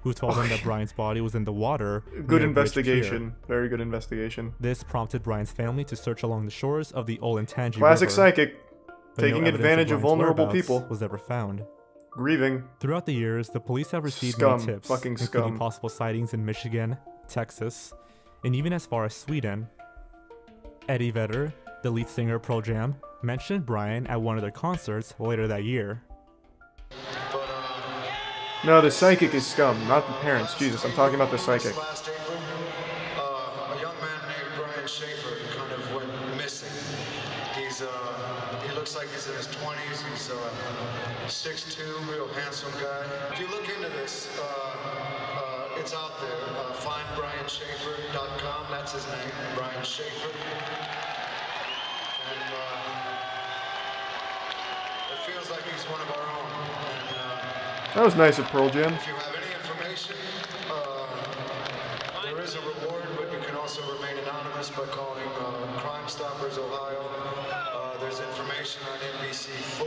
Speaker 10: who told him that Brian's body was in the water.
Speaker 1: Good
Speaker 10: near Bridge Pier.
Speaker 1: investigation. Very good investigation.
Speaker 10: This prompted Brian's family to search along the shores of the Olentangy
Speaker 1: Classic
Speaker 10: River,
Speaker 1: psychic.
Speaker 10: but no
Speaker 1: Taking
Speaker 10: evidence
Speaker 1: advantage of
Speaker 10: Brian's
Speaker 1: vulnerable
Speaker 10: whereabouts
Speaker 1: people.
Speaker 10: was ever found.
Speaker 1: Grieving.
Speaker 10: Throughout the years, the police have received
Speaker 1: Scum.
Speaker 10: many tips,
Speaker 1: Fucking
Speaker 10: including
Speaker 1: scum.
Speaker 10: possible sightings in Michigan, Texas, and even as far as Sweden. Eddie Vedder, the lead singer of Pearl Jam, mentioned Brian at one of their concerts later that year.
Speaker 1: No, the psychic is scum, not the parents. Jesus, I'm talking about the psychic.
Speaker 11: Last April, a young man named Brian Shaffer kind of went missing. He looks like he's in his 20s. He's 6'2", real handsome guy. If you look into this, it's out there. FindBrianShaffer.com, that's his name, Brian Shaffer. And it feels like he's one of our own. And,
Speaker 1: That was nice of Pearl Jam.
Speaker 11: if you have any information, there is a reward, but you can also remain anonymous by calling Crime Stoppers Ohio. There's information on NBC4,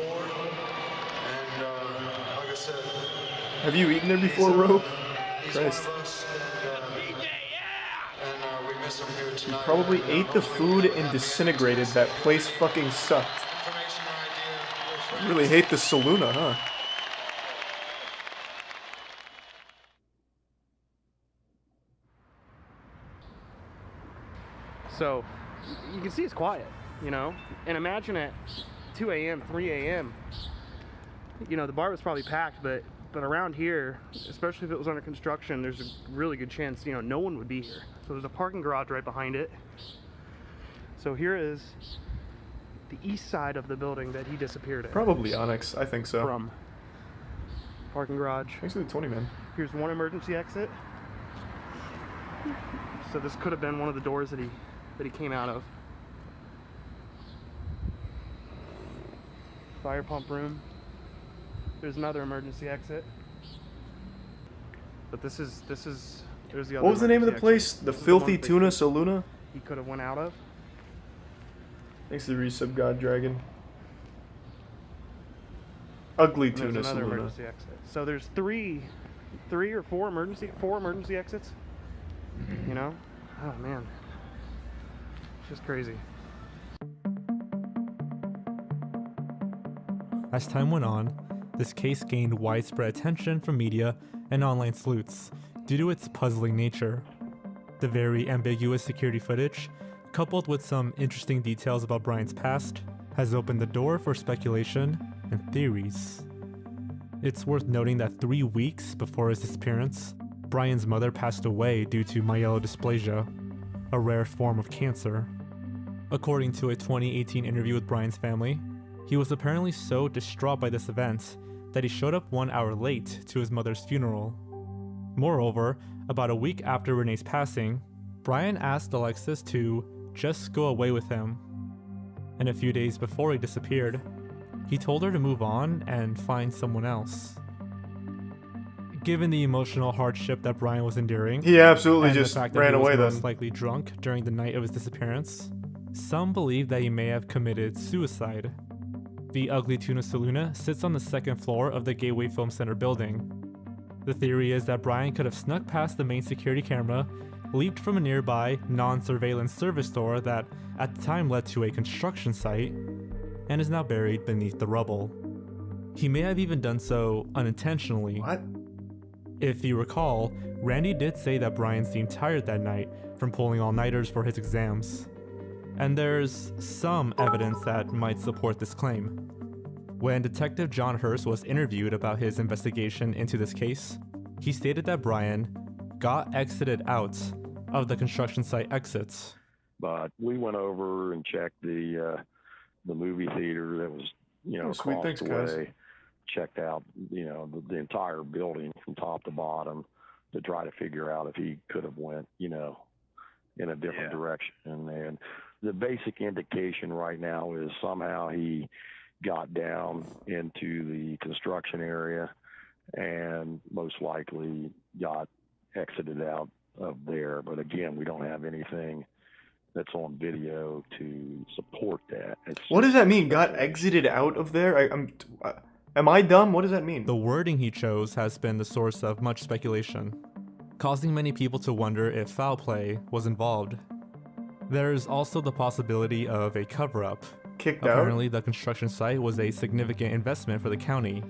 Speaker 11: and like I said,
Speaker 1: Have you eaten there before, Rope?
Speaker 11: he's
Speaker 1: Christ.
Speaker 11: one of us, and we miss him here tonight.
Speaker 1: Probably ate the food and disintegrated. That place fucking sucked. Really hate the Saluna, huh?
Speaker 12: So, you can see it's quiet, you know? And imagine at 2 a.m., 3 a.m., you know, the bar was probably packed, but around here, especially if it was under construction, there's a really good chance, you know, no one would be here. So there's a parking garage right behind it. So here is the east side of the building that he disappeared in.
Speaker 1: Probably Onyx, I think so.
Speaker 12: From parking garage.
Speaker 1: Thanks for the 20, man.
Speaker 12: Here's one emergency exit. So this could have been one of the doors that he came out of. Fire pump room. There's another emergency exit. But there's the other.
Speaker 1: What was the name of the
Speaker 12: emergency
Speaker 1: place?
Speaker 12: exit.
Speaker 1: The
Speaker 12: This is
Speaker 1: Filthy
Speaker 12: one
Speaker 1: Tuna
Speaker 12: place
Speaker 1: Saluna?
Speaker 12: he could have went out of.
Speaker 1: Thanks to the resub God Dragon. Ugly
Speaker 12: And there's
Speaker 1: Tuna
Speaker 12: another
Speaker 1: Saluna.
Speaker 12: emergency exit. So there's three or four emergency exits. You know? Oh man. It's just crazy.
Speaker 10: As time went on, this case gained widespread attention from media and online sleuths due to its puzzling nature. The very ambiguous security footage, coupled with some interesting details about Brian's past, has opened the door for speculation and theories. It's worth noting that 3 weeks before his disappearance, Brian's mother passed away due to myelodysplasia, a rare form of cancer. According to a 2018 interview with Brian's family, he was apparently so distraught by this event that he showed up 1 hour late to his mother's funeral. Moreover, about a week after Renee's passing, Brian asked Alexis to just go away with him. And a few days before he disappeared, he told her to move on and find someone else. Given the emotional hardship that Brian was enduring,
Speaker 1: He absolutely
Speaker 10: and
Speaker 1: just
Speaker 10: the fact that
Speaker 1: ran
Speaker 10: he was
Speaker 1: away
Speaker 10: most
Speaker 1: then.
Speaker 10: likely drunk during the night of his disappearance, some believe that he may have committed suicide. The Ugly Tuna Saluna sits on the second floor of the Gateway Film Center building. The theory is that Brian could have snuck past the main security camera, leaped from a nearby non-surveillance service door that at the time led to a construction site, and is now buried beneath the rubble. He may have even done so unintentionally.
Speaker 1: What?
Speaker 10: If you recall, Randy did say that Brian seemed tired that night from pulling all-nighters for his exams. And there's some evidence that might support this claim. When Detective John Hurst was interviewed about his investigation into this case, he stated that Brian got exited out of the construction site exits.
Speaker 13: But we went over and checked the movie theater that was,
Speaker 1: sweet.
Speaker 13: across
Speaker 1: Thanks,
Speaker 13: the
Speaker 1: guys.
Speaker 13: way. Checked out, the entire building from top to bottom to try to figure out if he could have went, in a different direction. And the basic indication right now is somehow he got down into the construction area and most likely got exited out of there. But again, we don't have anything that's on video to support that.
Speaker 1: What does that mean? Got exited out of there? Am I dumb? What does that mean?
Speaker 10: The wording he chose has been the source of much speculation, causing many people to wonder if foul play was involved. There's also the possibility of a cover-up.
Speaker 1: Kicked
Speaker 10: Apparently,
Speaker 1: out?
Speaker 10: the construction site was a significant investment for the county,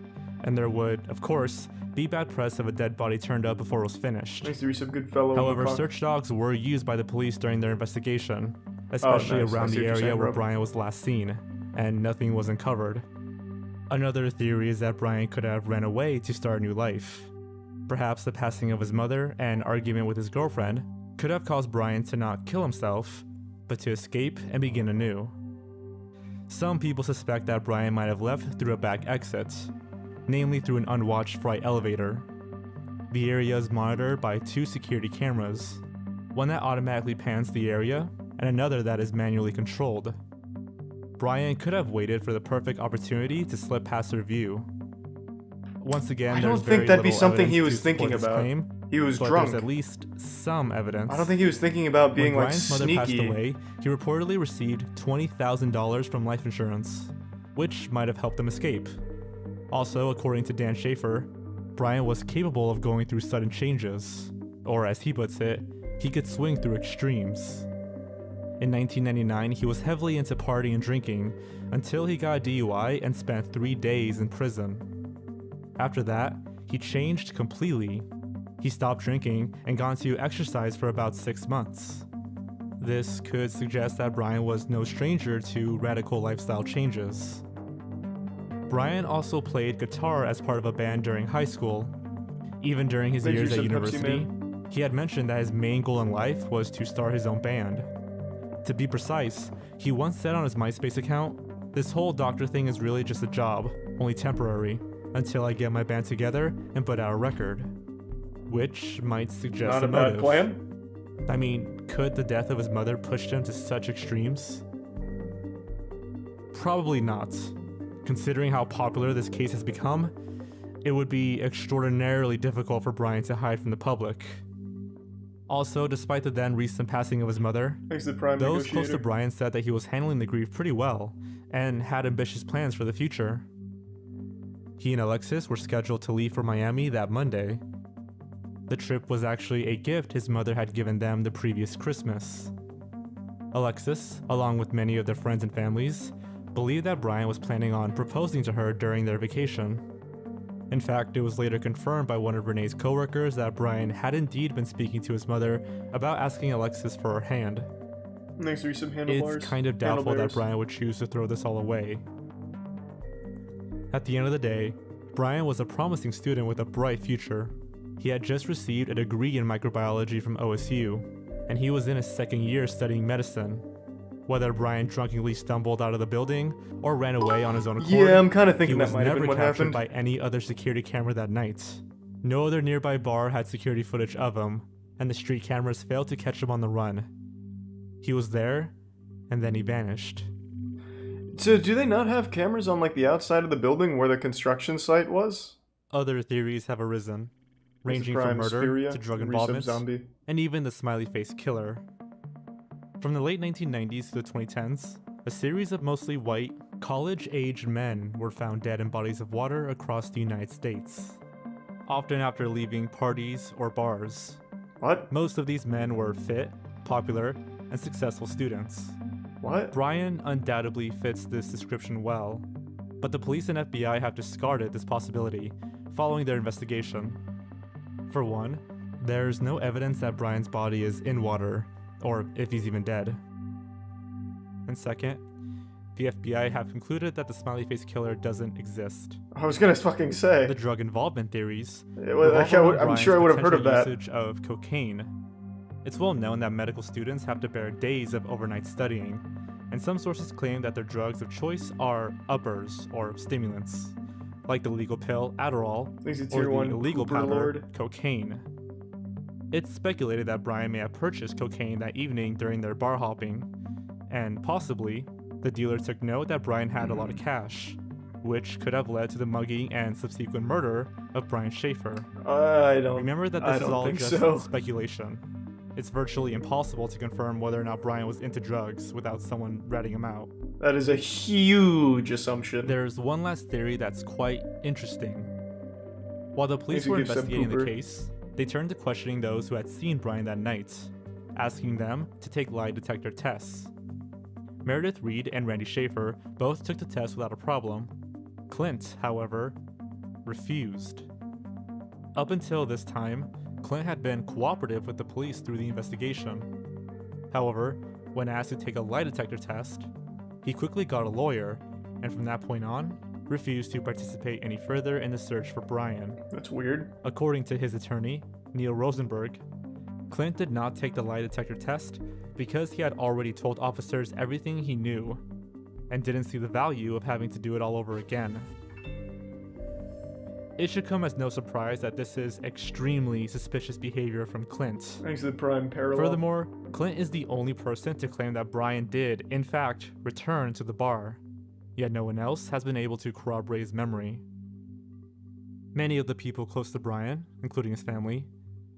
Speaker 10: and there would, of course, be bad press if a dead body turned up before it was finished.
Speaker 1: Nice to be some good fellow.
Speaker 10: However, search dogs were used by the police during their investigation, especially around the area where Brian was last seen, and nothing was uncovered. Another theory is that Brian could have ran away to start a new life. Perhaps the passing of his mother and argument with his girlfriend could have caused Brian to not kill himself, but to escape and begin anew. Some people suspect that Brian might have left through a back exit, namely through an unwatched freight elevator. The area is monitored by 2 security cameras, one that automatically pans the area and another that is manually controlled. Brian could have waited for the perfect opportunity to slip past their view. Once again,
Speaker 1: I
Speaker 10: there's
Speaker 1: don't think
Speaker 10: very
Speaker 1: that'd be
Speaker 10: little
Speaker 1: something
Speaker 10: evidence
Speaker 1: he
Speaker 10: to
Speaker 1: was thinking
Speaker 10: support this
Speaker 1: about.
Speaker 10: claim,
Speaker 1: He was
Speaker 10: but
Speaker 1: drunk.
Speaker 10: There's at least some evidence.
Speaker 1: I don't think he was thinking about being
Speaker 10: when
Speaker 1: like
Speaker 10: Brian's
Speaker 1: sneaky.
Speaker 10: mother passed away, he reportedly received $20,000 from life insurance, which might have helped him escape. Also, according to Dan Shaffer, Brian was capable of going through sudden changes, or as he puts it, he could swing through extremes. In 1999, he was heavily into partying and drinking until he got a DUI and spent 3 days in prison. After that, he changed completely. He stopped drinking and got into exercise for about 6 months. This could suggest that Brian was no stranger to radical lifestyle changes. Brian also played guitar as part of a band during high school. Even during his years at university, he had mentioned that his main goal in life was to start his own band. To be precise, he once said on his MySpace account, "This whole doctor thing is really just a job, only temporary, until I get my band together and put out a record." Which might suggest
Speaker 1: Not
Speaker 10: a
Speaker 1: a bad
Speaker 10: motive.
Speaker 1: plan.
Speaker 10: I mean, could the death of his mother push him to such extremes? Probably not. Considering how popular this case has become, it would be extraordinarily difficult for Brian to hide from the public. Also, despite the then recent passing of his mother, those close to Brian said that he was handling the grief pretty well and had ambitious plans for the future. He and Alexis were scheduled to leave for Miami that Monday. The trip was actually a gift his mother had given them the previous Christmas. Alexis, along with many of their friends and families, believed that Brian was planning on proposing to her during their vacation. In fact, it was later confirmed by one of Renee's coworkers that Brian had indeed been speaking to his mother about asking Alexis for her hand.
Speaker 1: Next to be some handlebars.
Speaker 10: It's kind of doubtful that Brian would choose to throw this all away. At the end of the day, Brian was a promising student with a bright future. He had just received a degree in microbiology from OSU, and he was in his second year studying medicine. Whether Brian drunkenly stumbled out of the building or ran away on his own accord,
Speaker 1: yeah, I'm kind of thinking
Speaker 10: he
Speaker 1: that
Speaker 10: was
Speaker 1: might have
Speaker 10: never
Speaker 1: been what
Speaker 10: captured
Speaker 1: happened.
Speaker 10: by any other security camera that night. No other nearby bar had security footage of him, and the street cameras failed to catch him on the run. He was there, and then he vanished.
Speaker 1: So do they not have cameras on like the outside of the building where the construction site was?
Speaker 10: Other theories have arisen, ranging from murder to drug involvement, and even the smiley face killer. From the late 1990s to the 2010s, a series of mostly white, college-aged men were found dead in bodies of water across the United States, often after leaving parties or bars.
Speaker 1: What?
Speaker 10: Most of these men were fit, popular, and successful students.
Speaker 1: What?
Speaker 10: Brian undoubtedly fits this description well, but the police and FBI have discarded this possibility following their investigation. For one, there's no evidence that Brian's body is in water, or if he's even dead. And second, the FBI have concluded that the smiley face killer doesn't exist.
Speaker 1: I was gonna fucking say.
Speaker 10: The drug involvement theories.
Speaker 1: I'm sure I would have heard of that.
Speaker 10: Usage of cocaine. It's well known that medical students have to bear days of overnight studying, and some sources claim that their drugs of choice are uppers or stimulants, like the legal pill Adderall or the illegal powder cocaine. It's speculated that Brian may have purchased cocaine that evening during their bar hopping, and possibly, the dealer took note that Brian had a lot of cash, which could have led to the mugging and subsequent murder of Brian Shaffer.
Speaker 1: I don't
Speaker 10: Remember that this is all just speculation. it's virtually impossible to confirm whether or not Brian was into drugs without someone ratting him out.
Speaker 1: That is a huge assumption.
Speaker 10: There's one last theory that's quite interesting. While the police were investigating the case, they turned to questioning those who had seen Brian that night, asking them to take lie detector tests. Meredith Reed and Randy Shaffer both took the test without a problem. Clint, however, refused. Up until this time, Clint had been cooperative with the police through the investigation. However, when asked to take a lie detector test, he quickly got a lawyer, and from that point on, refused to participate any further in the search for Brian.
Speaker 1: That's weird.
Speaker 10: According to his attorney, Neil Rosenberg, Clint did not take the lie detector test because he had already told officers everything he knew, and didn't see the value of having to do it all over again. It should come as no surprise that this is extremely suspicious behavior from Clint.
Speaker 1: Thanks to the prime parallel.
Speaker 10: Furthermore, Clint is the only person to claim that Brian did, in fact, return to the bar, yet no one else has been able to corroborate his memory. Many of the people close to Brian, including his family,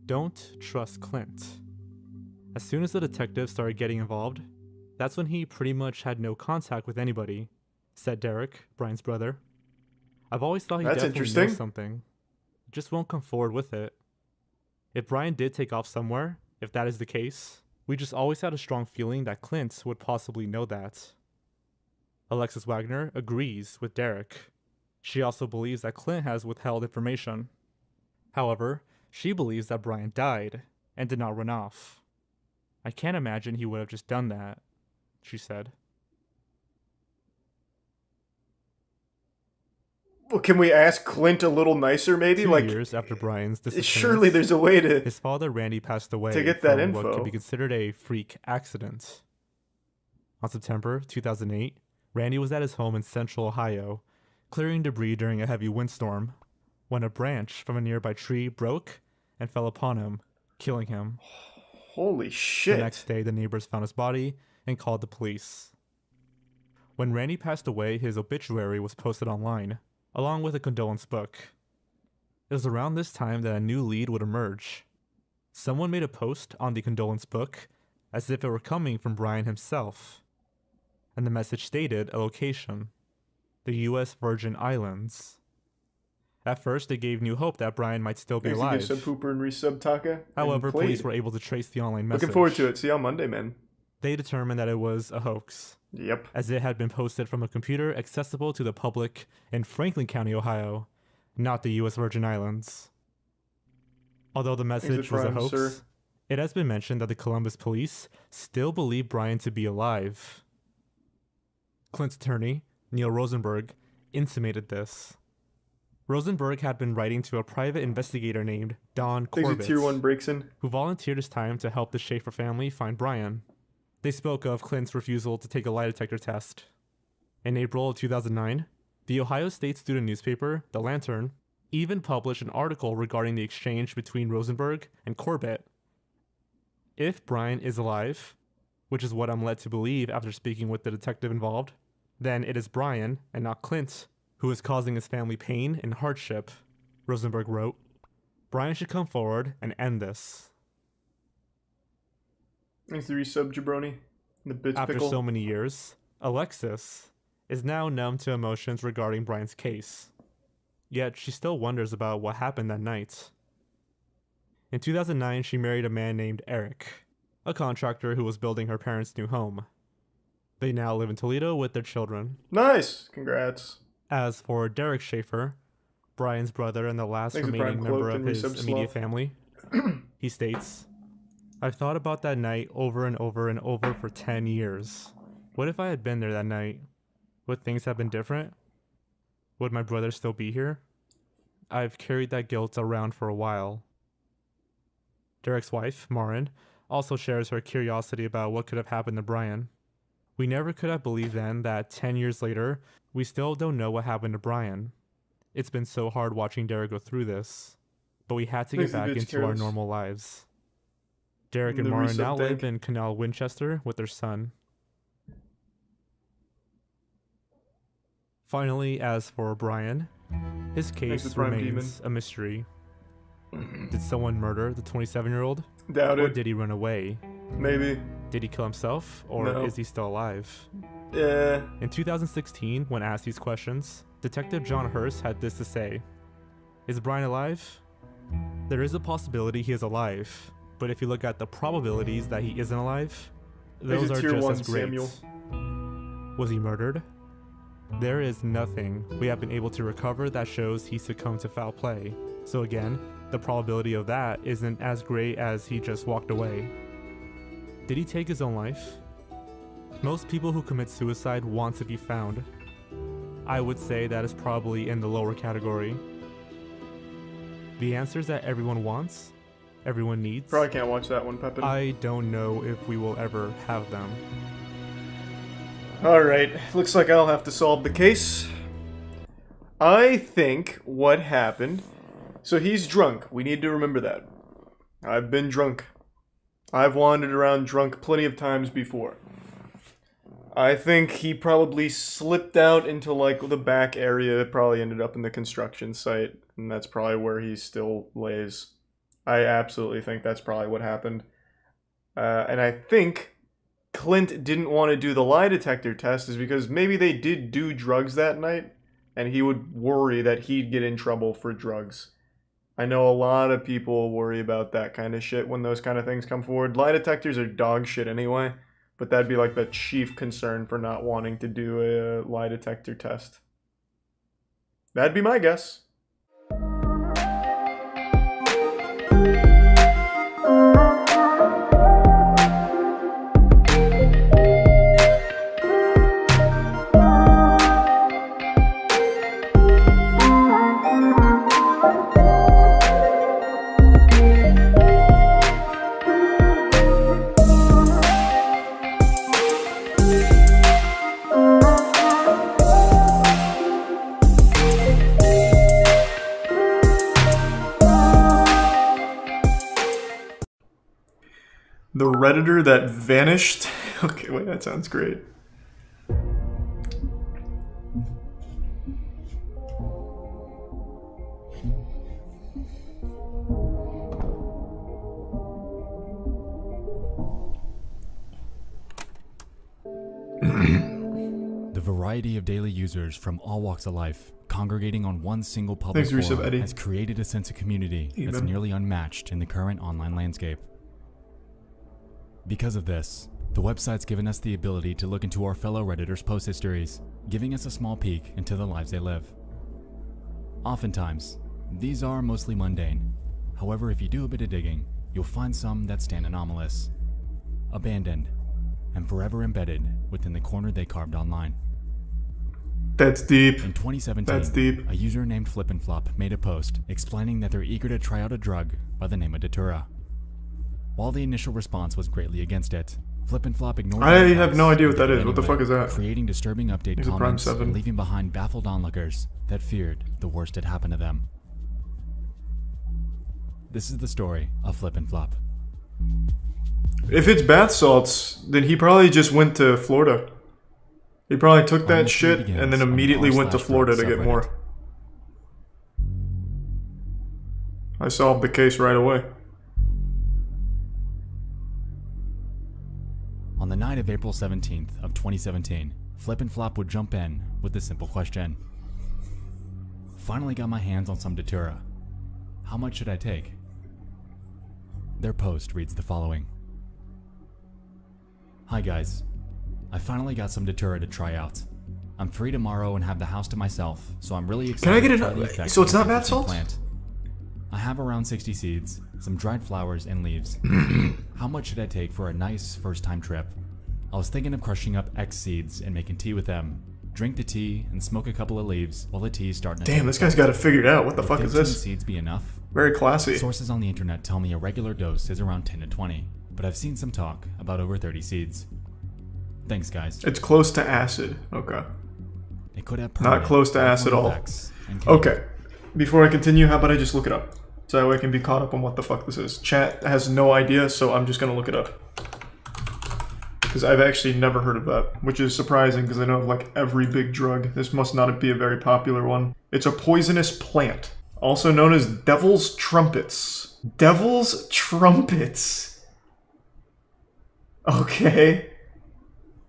Speaker 10: don't trust Clint. As soon as the detectives started getting involved, that's when he pretty much had no contact with anybody, said Derek, Brian's brother. I've always thought he definitely knows something. Just won't come forward with it. If Brian did take off somewhere, if that is the case, we just always had a strong feeling that Clint would possibly know that. Alexis Wagner agrees with Derek. She also believes that Clint has withheld information. However, she believes that Brian died and did not run off. I can't imagine he would have just done that, she said.
Speaker 1: Well, can we ask Clint a little nicer, maybe?
Speaker 10: 2 years after Brian's disappearance,
Speaker 1: surely there's a way to...
Speaker 10: His father, Randy, passed away
Speaker 1: to get that
Speaker 10: from
Speaker 1: info.
Speaker 10: what could be considered a freak accident. On September 2008, Randy was at his home in central Ohio, clearing debris during a heavy windstorm, when a branch from a nearby tree broke and fell upon him, killing him.
Speaker 1: Holy shit.
Speaker 10: The next day, the neighbors found his body and called the police. When Randy passed away, his obituary was posted online, along with a condolence book. It was around this time that a new lead would emerge. Someone made a post on the condolence book as if it were coming from Brian himself, and the message stated a location, the U.S. Virgin Islands. At first, it gave new hope that Brian might still be alive.
Speaker 1: Sub Pooper and Resub Taka.
Speaker 10: However, police were able to trace the online message.
Speaker 1: Looking forward to it. See you on Monday, man.
Speaker 10: They determined that it was a hoax.
Speaker 1: Yep.
Speaker 10: As it had been posted from a computer accessible to the public in Franklin County, Ohio, not the U.S. Virgin Islands. Although the message was a hoax, it has been mentioned that the Columbus police still believe Brian to be alive. Clint's attorney, Neil Rosenberg, intimated this. Rosenberg had been writing to a private investigator named Don Corbett,
Speaker 1: Tier 1 breaks in,
Speaker 10: who volunteered his time to help the Shaffer family find Brian. They spoke of Clint's refusal to take a lie detector test. In April of 2009, the Ohio State student newspaper, The Lantern, even published an article regarding the exchange between Rosenberg and Corbett. If Brian is alive, which is what I'm led to believe after speaking with the detective involved, then it is Brian, and not Clint, who is causing his family pain and hardship, Rosenberg wrote. Brian should come forward and end this.
Speaker 1: Thanks to Resub Jabroni. The bits
Speaker 10: After
Speaker 1: pickle.
Speaker 10: so many years, Alexis is now numb to emotions regarding Brian's case. Yet she still wonders about what happened that night. In 2009, she married a man named Eric, a contractor who was building her parents' new home. They now live in Toledo with their children.
Speaker 1: Nice! Congrats.
Speaker 10: As for Derek Shaffer, Brian's brother and the last remaining member of his immediate family, he states, I've thought about that night over and over and over for 10 years. What if I had been there that night? Would things have been different? Would my brother still be here? I've carried that guilt around for a while. Derek's wife, Marin, also shares her curiosity about what could have happened to Brian. We never could have believed then that 10 years later, we still don't know what happened to Brian. It's been so hard watching Derek go through this, but we had to get back into our normal lives. Derek and Marin now live in Canal Winchester with their son. Finally, as for Brian, his case remains a mystery. Did someone murder the 27-year-old?
Speaker 1: Doubt
Speaker 10: Or
Speaker 1: it.
Speaker 10: did he run away?
Speaker 1: Maybe.
Speaker 10: Did he kill himself? Or
Speaker 1: No.
Speaker 10: is he still alive?
Speaker 1: Yeah.
Speaker 10: In 2016, when asked these questions, Detective John Hurst had this to say. Is Brian alive? There is a possibility he is alive, but if you look at the probabilities that he isn't alive, those are just as great.
Speaker 1: Samuel.
Speaker 10: Was he murdered? There is nothing we have been able to recover that shows he succumbed to foul play. So again, the probability of that isn't as great as he just walked away. Did he take his own life? Most people who commit suicide want to be found. I would say that is probably in the lower category. The answers that everyone wants, everyone needs.
Speaker 1: Probably can't watch that one, Pepin.
Speaker 10: I don't know if we will ever have them.
Speaker 1: Alright, looks like I'll have to solve the case. I think what happened... So he's drunk. We need to remember that. I've been drunk. I've wandered around drunk plenty of times before. I think he probably slipped out into, like, the back area that probably ended up in the construction site. And that's probably where he still lays. I absolutely think that's probably what happened. And I think Clint didn't want to do the lie detector test is because maybe they did do drugs that night. And he would worry that he'd get in trouble for drugs. I know a lot of people worry about that kind of shit when those kind of things come forward. Lie detectors are dog shit anyway. But that'd be like the chief concern for not wanting to do a lie detector test. That'd be my guess. The Redditor that vanished? Okay, wait, that sounds great.
Speaker 4: The variety of daily users from all walks of life congregating on one single public forum has created a sense of community that's nearly unmatched in the current online landscape. Because of this, the website's given us the ability to look into our fellow Redditors' post histories, giving us a small peek into the lives they live. Oftentimes, these are mostly mundane. However, if you do a bit of digging, you'll find some that stand anomalous, abandoned, and forever embedded within the corner they carved online.
Speaker 1: That's deep.
Speaker 4: In 2017,
Speaker 1: That's deep.
Speaker 4: a user named Flip&Flop made a post explaining that they're eager to try out a drug by the name of Datura. While the initial response was greatly against it, Flip&Flop ignored
Speaker 1: I have no idea what that is.
Speaker 4: anyway,
Speaker 1: What the fuck is that?
Speaker 4: creating disturbing update
Speaker 1: Here's a Prime
Speaker 4: comments
Speaker 1: 7.
Speaker 4: and leaving behind baffled onlookers that feared the worst had happened to them. This is the story of Flip&Flop.
Speaker 1: If it's bath salts, then he probably just went to Florida. He probably took that shit and then immediately went to Florida to get more. I solved the case right away.
Speaker 4: On the night of April 17th of 2017, Flip&Flop would jump in with a simple question. Finally got my hands on some Datura. How much should I take? Their post reads the following. Hi guys. I finally got some Datura to try out. I'm free tomorrow and have the house to myself, so I'm really excited
Speaker 1: to
Speaker 4: try the
Speaker 1: get it?
Speaker 4: effects
Speaker 1: So it's
Speaker 4: of
Speaker 1: not
Speaker 4: this
Speaker 1: bath salts?
Speaker 4: plant. I have around 60 seeds, some dried flowers and leaves. How much should I take for a nice first-time trip? I was thinking of crushing up X seeds and making tea with them. Drink the tea and smoke a couple of leaves while the tea is starting to
Speaker 1: Damn, this guy's got it figured out. What the fuck is
Speaker 4: 15
Speaker 1: this?
Speaker 4: seeds be enough?
Speaker 1: Very classy.
Speaker 4: Sources on the internet tell me a regular dose is around 10 to 20, but I've seen some talk about over 30 seeds. Thanks, guys.
Speaker 1: It's close to acid. Okay.
Speaker 4: It could have
Speaker 1: Not close to acid at all.
Speaker 4: effects and can
Speaker 1: Okay. Before I continue, how about I just look it up? So that way I can be caught up on what the fuck this is. Chat has no idea, so I'm just gonna look it up. Because I've actually never heard of that, which is surprising because I know of like every big drug. This must not be a very popular one. It's a poisonous plant. Also known as Devil's Trumpets. Devil's Trumpets. Okay.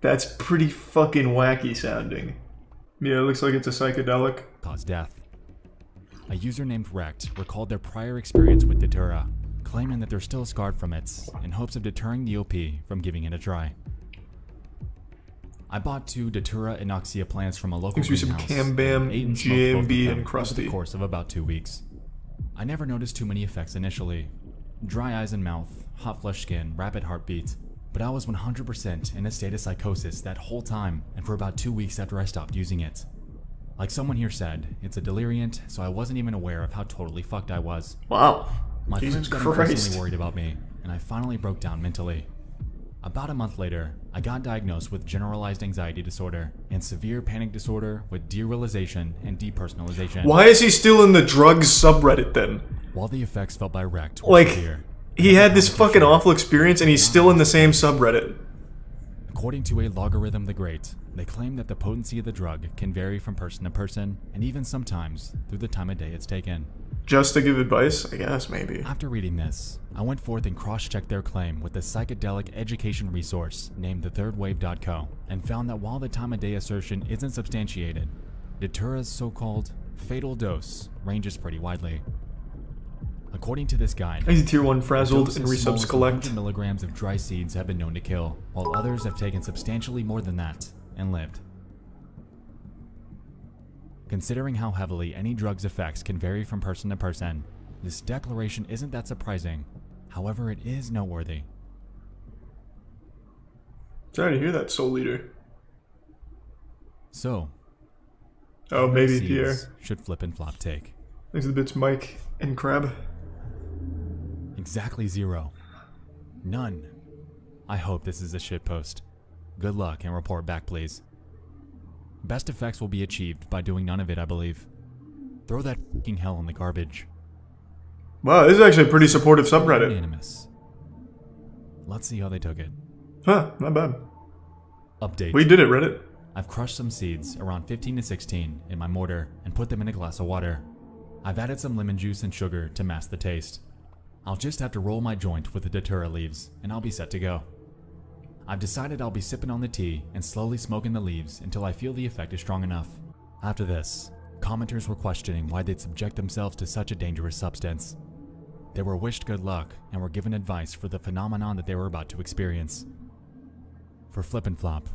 Speaker 1: That's pretty fucking wacky sounding. Yeah, it looks like it's a psychedelic.
Speaker 4: Cause death. A user named Rect recalled their prior experience with Datura, claiming that they're still scarred from it, in hopes of deterring the OP from giving it a try. I bought 2 Datura Inoxia plants from a local greenhouse.
Speaker 1: Some Cam-Bam, GMB, and Krusty.
Speaker 4: Over the course of about 2 weeks. I never noticed too many effects initially. Dry eyes and mouth, hot flush skin, rapid heartbeat. But I was 100% in a state of psychosis that whole time and for about 2 weeks after I stopped using it. Like someone here said, it's a deliriant, so I wasn't even aware of how totally fucked I was.
Speaker 1: Wow.
Speaker 4: My
Speaker 1: Jesus
Speaker 4: friends got increasingly worried about me, and I finally broke down mentally. About a month later, I got diagnosed with generalized anxiety disorder and severe panic disorder with derealization and depersonalization.
Speaker 1: Why is he still in the drugs subreddit then?
Speaker 4: While the effects felt by Rect were severe,
Speaker 1: he had this fucking awful experience and he's still in the same subreddit.
Speaker 4: According to a Logarithm the Great, they claim that the potency of the drug can vary from person to person, and even sometimes through the time of day it's taken.
Speaker 1: Just to give advice? I guess, maybe.
Speaker 4: After reading this, I went forth and cross-checked their claim with a psychedelic education resource named thethirdwave.co, and found that while the time of day assertion isn't substantiated, Datura's so-called fatal dose ranges pretty widely. According to this guide,
Speaker 1: he's a tier 1 frazzled and resubs collect.
Speaker 4: 100 milligrams of dry seeds have been known to kill, while others have taken substantially more than that and lived. Considering how heavily any drug's effects can vary from person to person, this declaration isn't that surprising. However, it is noteworthy.
Speaker 1: Sorry to hear that, Soul Leader.
Speaker 4: So,
Speaker 1: oh, maybe Pierre
Speaker 4: should flip and flop take.
Speaker 1: Thanks for the bits, Mike and Crab.
Speaker 4: Exactly 0. None. I hope this is a shitpost. Good luck and report back, please. Best effects will be achieved by doing none of it, I believe. Throw that fucking hell in the garbage.
Speaker 1: Wow, this is actually a pretty supportive subreddit.
Speaker 4: Unanimous. Let's see how they took it.
Speaker 1: Huh, not bad.
Speaker 4: Update.
Speaker 1: We did it, Reddit.
Speaker 4: I've crushed some seeds, around 15 to 16, in my mortar and put them in a glass of water. I've added some lemon juice and sugar to mask the taste. I'll just have to roll my joint with the Datura leaves, and I'll be set to go. I've decided I'll be sipping on the tea and slowly smoking the leaves until I feel the effect is strong enough. After this, commenters were questioning why they'd subject themselves to such a dangerous substance. They were wished good luck and were given advice for the phenomenon that they were about to experience. For Flip and Flop,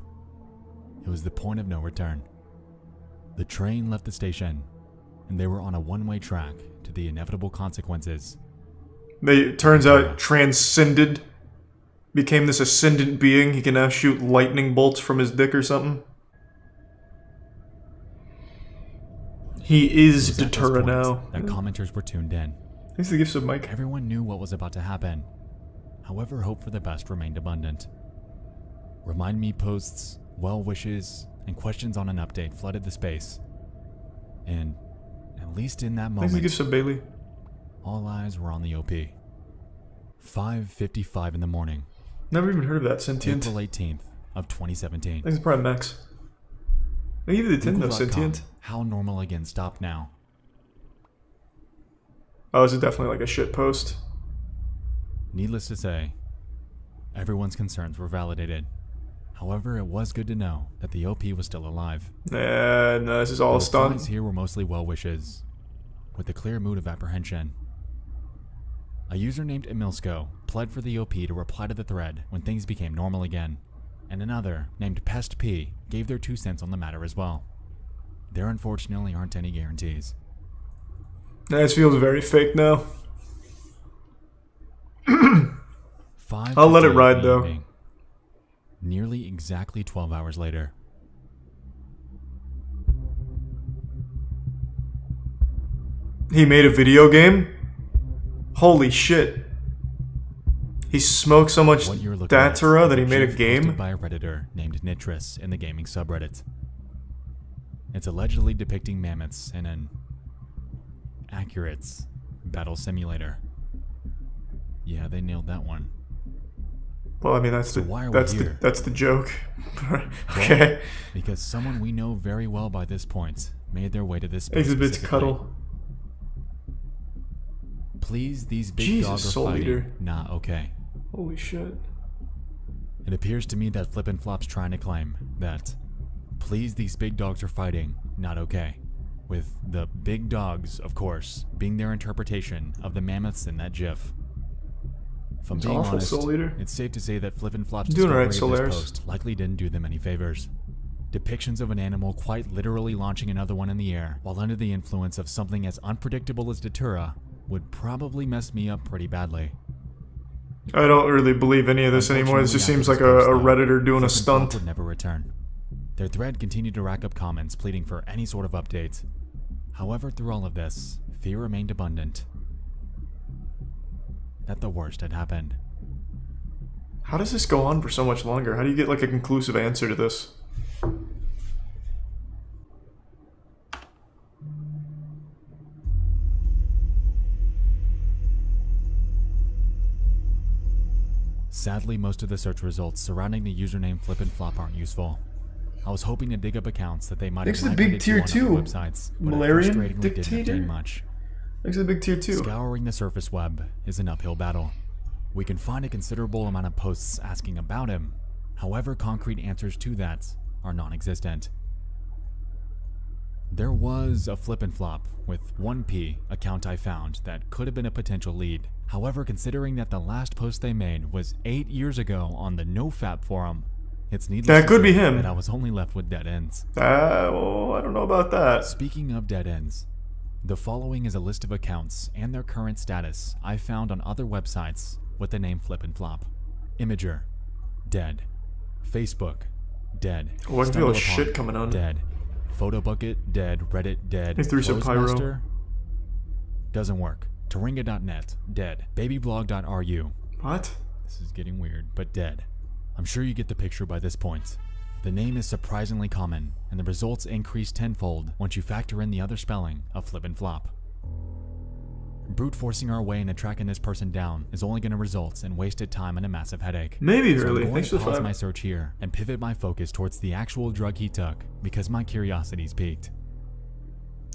Speaker 4: it was the point of no return. The train left the station, and they were on a one-way track to the inevitable consequences.
Speaker 1: It turns out transcended. Became this ascendant being. He can now shoot lightning bolts from his dick or something. He is Datura now.
Speaker 4: That commenters were tuned in.
Speaker 1: Thanks for the gifts of Mike.
Speaker 4: Everyone knew what was about to happen. However, hope for the best remained abundant. Remind me posts, well wishes, and questions on an update flooded the space. And, at least in that moment,
Speaker 1: thanks for the gifts of Bailey.
Speaker 4: All eyes were on the OP. 5:55 in the morning.
Speaker 1: Never even heard of that, Sentient.
Speaker 4: April 18th of 2017.
Speaker 1: Thanks for Prime Max. I give you the 10 though, Sentient.
Speaker 4: How normal again stopped now.
Speaker 1: Oh, this is definitely like a shit post.
Speaker 4: Needless to say, everyone's concerns were validated. However, it was good to know that the OP was still alive.
Speaker 1: No, this is all a stunt.
Speaker 4: The replies here were mostly well wishes, with a clear mood of apprehension. A user named Emilsko pled for the OP to reply to the thread when things became normal again, and another named Pest P gave their 2 cents on the matter as well. There unfortunately aren't any guarantees.
Speaker 1: This feels very fake now. I'll let it ride though.
Speaker 4: Nearly exactly 12 hours later.
Speaker 1: He made a video game? Holy shit. He smoked so much Datura that he made a game?
Speaker 4: By a Redditor named Nitris in the gaming subreddit. It's allegedly depicting mammoths in an accurate battle simulator. Yeah, they nailed that one.
Speaker 1: Well, I mean that's
Speaker 4: so
Speaker 1: that's the joke. Okay.
Speaker 4: Well, because someone we know very well by this point made their way to this space.
Speaker 1: Exhibits cuddle.
Speaker 4: Please, these big
Speaker 1: Jesus,
Speaker 4: dogs are
Speaker 1: Soul
Speaker 4: fighting.
Speaker 1: Eater.
Speaker 4: Nah, okay.
Speaker 1: Holy shit.
Speaker 4: It appears to me that Flippin' Flop's trying to claim that, please, these big dogs are fighting, not okay. With the big dogs, of course, being their interpretation of the mammoths in that gif. If I'm
Speaker 1: It's
Speaker 4: being
Speaker 1: awful,
Speaker 4: honest,
Speaker 1: Soul Eater.
Speaker 4: it's safe to say that Flippin' Flop's
Speaker 1: Doing
Speaker 4: discovery
Speaker 1: alright,
Speaker 4: of this
Speaker 1: Solaris.
Speaker 4: post likely didn't do them any favors. Depictions of an animal quite literally launching another one in the air while under the influence of something as unpredictable as Datura would probably mess me up pretty badly.
Speaker 1: I don't really believe any of this anymore. This just seems like a Redditor doing a stunt.
Speaker 4: Would never return. Their thread continued to rack up comments pleading for any sort of update. However, through all of this, fear remained abundant that the worst had happened.
Speaker 1: How does this go on for so much longer? How do you get like a conclusive answer to this?
Speaker 4: Sadly, most of the search results surrounding the username Flippin' Flop aren't useful. I was hoping to dig up accounts that they might have
Speaker 1: Thanks to the big
Speaker 4: migrated to
Speaker 1: tier
Speaker 4: on other
Speaker 1: 2
Speaker 4: websites, but it
Speaker 1: Malarian
Speaker 4: frustratingly didn't
Speaker 1: dictator?
Speaker 4: obtain much.
Speaker 1: Thanks to the big tier 2.
Speaker 4: Scouring the surface web is an uphill battle. We can find a considerable amount of posts asking about him. However, concrete answers to that are non-existent. There was a Flippin' Flop with 1P account I found that could have been a potential lead. However, considering that the last post they made was 8 years ago on the NoFap forum, it's needless
Speaker 1: That
Speaker 4: to
Speaker 1: could be
Speaker 4: say
Speaker 1: him.
Speaker 4: that I was only left with dead ends.
Speaker 1: Well, I don't know about that.
Speaker 4: Speaking of dead ends, the following is a list of accounts and their current status I found on other websites with the name Flippin' Flop. Imager, dead. Facebook, dead.
Speaker 1: Oh, I can feel
Speaker 4: Stumble
Speaker 1: shit
Speaker 4: Upon,
Speaker 1: coming on.
Speaker 4: Dead. Photo Bucket, dead. Reddit, dead.
Speaker 1: He threw some pyro.
Speaker 4: Closemaster, doesn't work. Taringa.net, dead. Babyblog.ru.
Speaker 1: What?
Speaker 4: This is getting weird, but dead. I'm sure you get the picture by this point. The name is surprisingly common, and the results increase tenfold once you factor in the other spelling of Flippin' Flop. Brute forcing our way into tracking this person down is only going to result in wasted time and a massive headache.
Speaker 1: Maybe,
Speaker 4: So
Speaker 1: really.
Speaker 4: I'm going
Speaker 1: Thanks
Speaker 4: to
Speaker 1: for
Speaker 4: pause
Speaker 1: the
Speaker 4: my search here and pivot my focus towards the actual drug he took because my curiosity's peaked.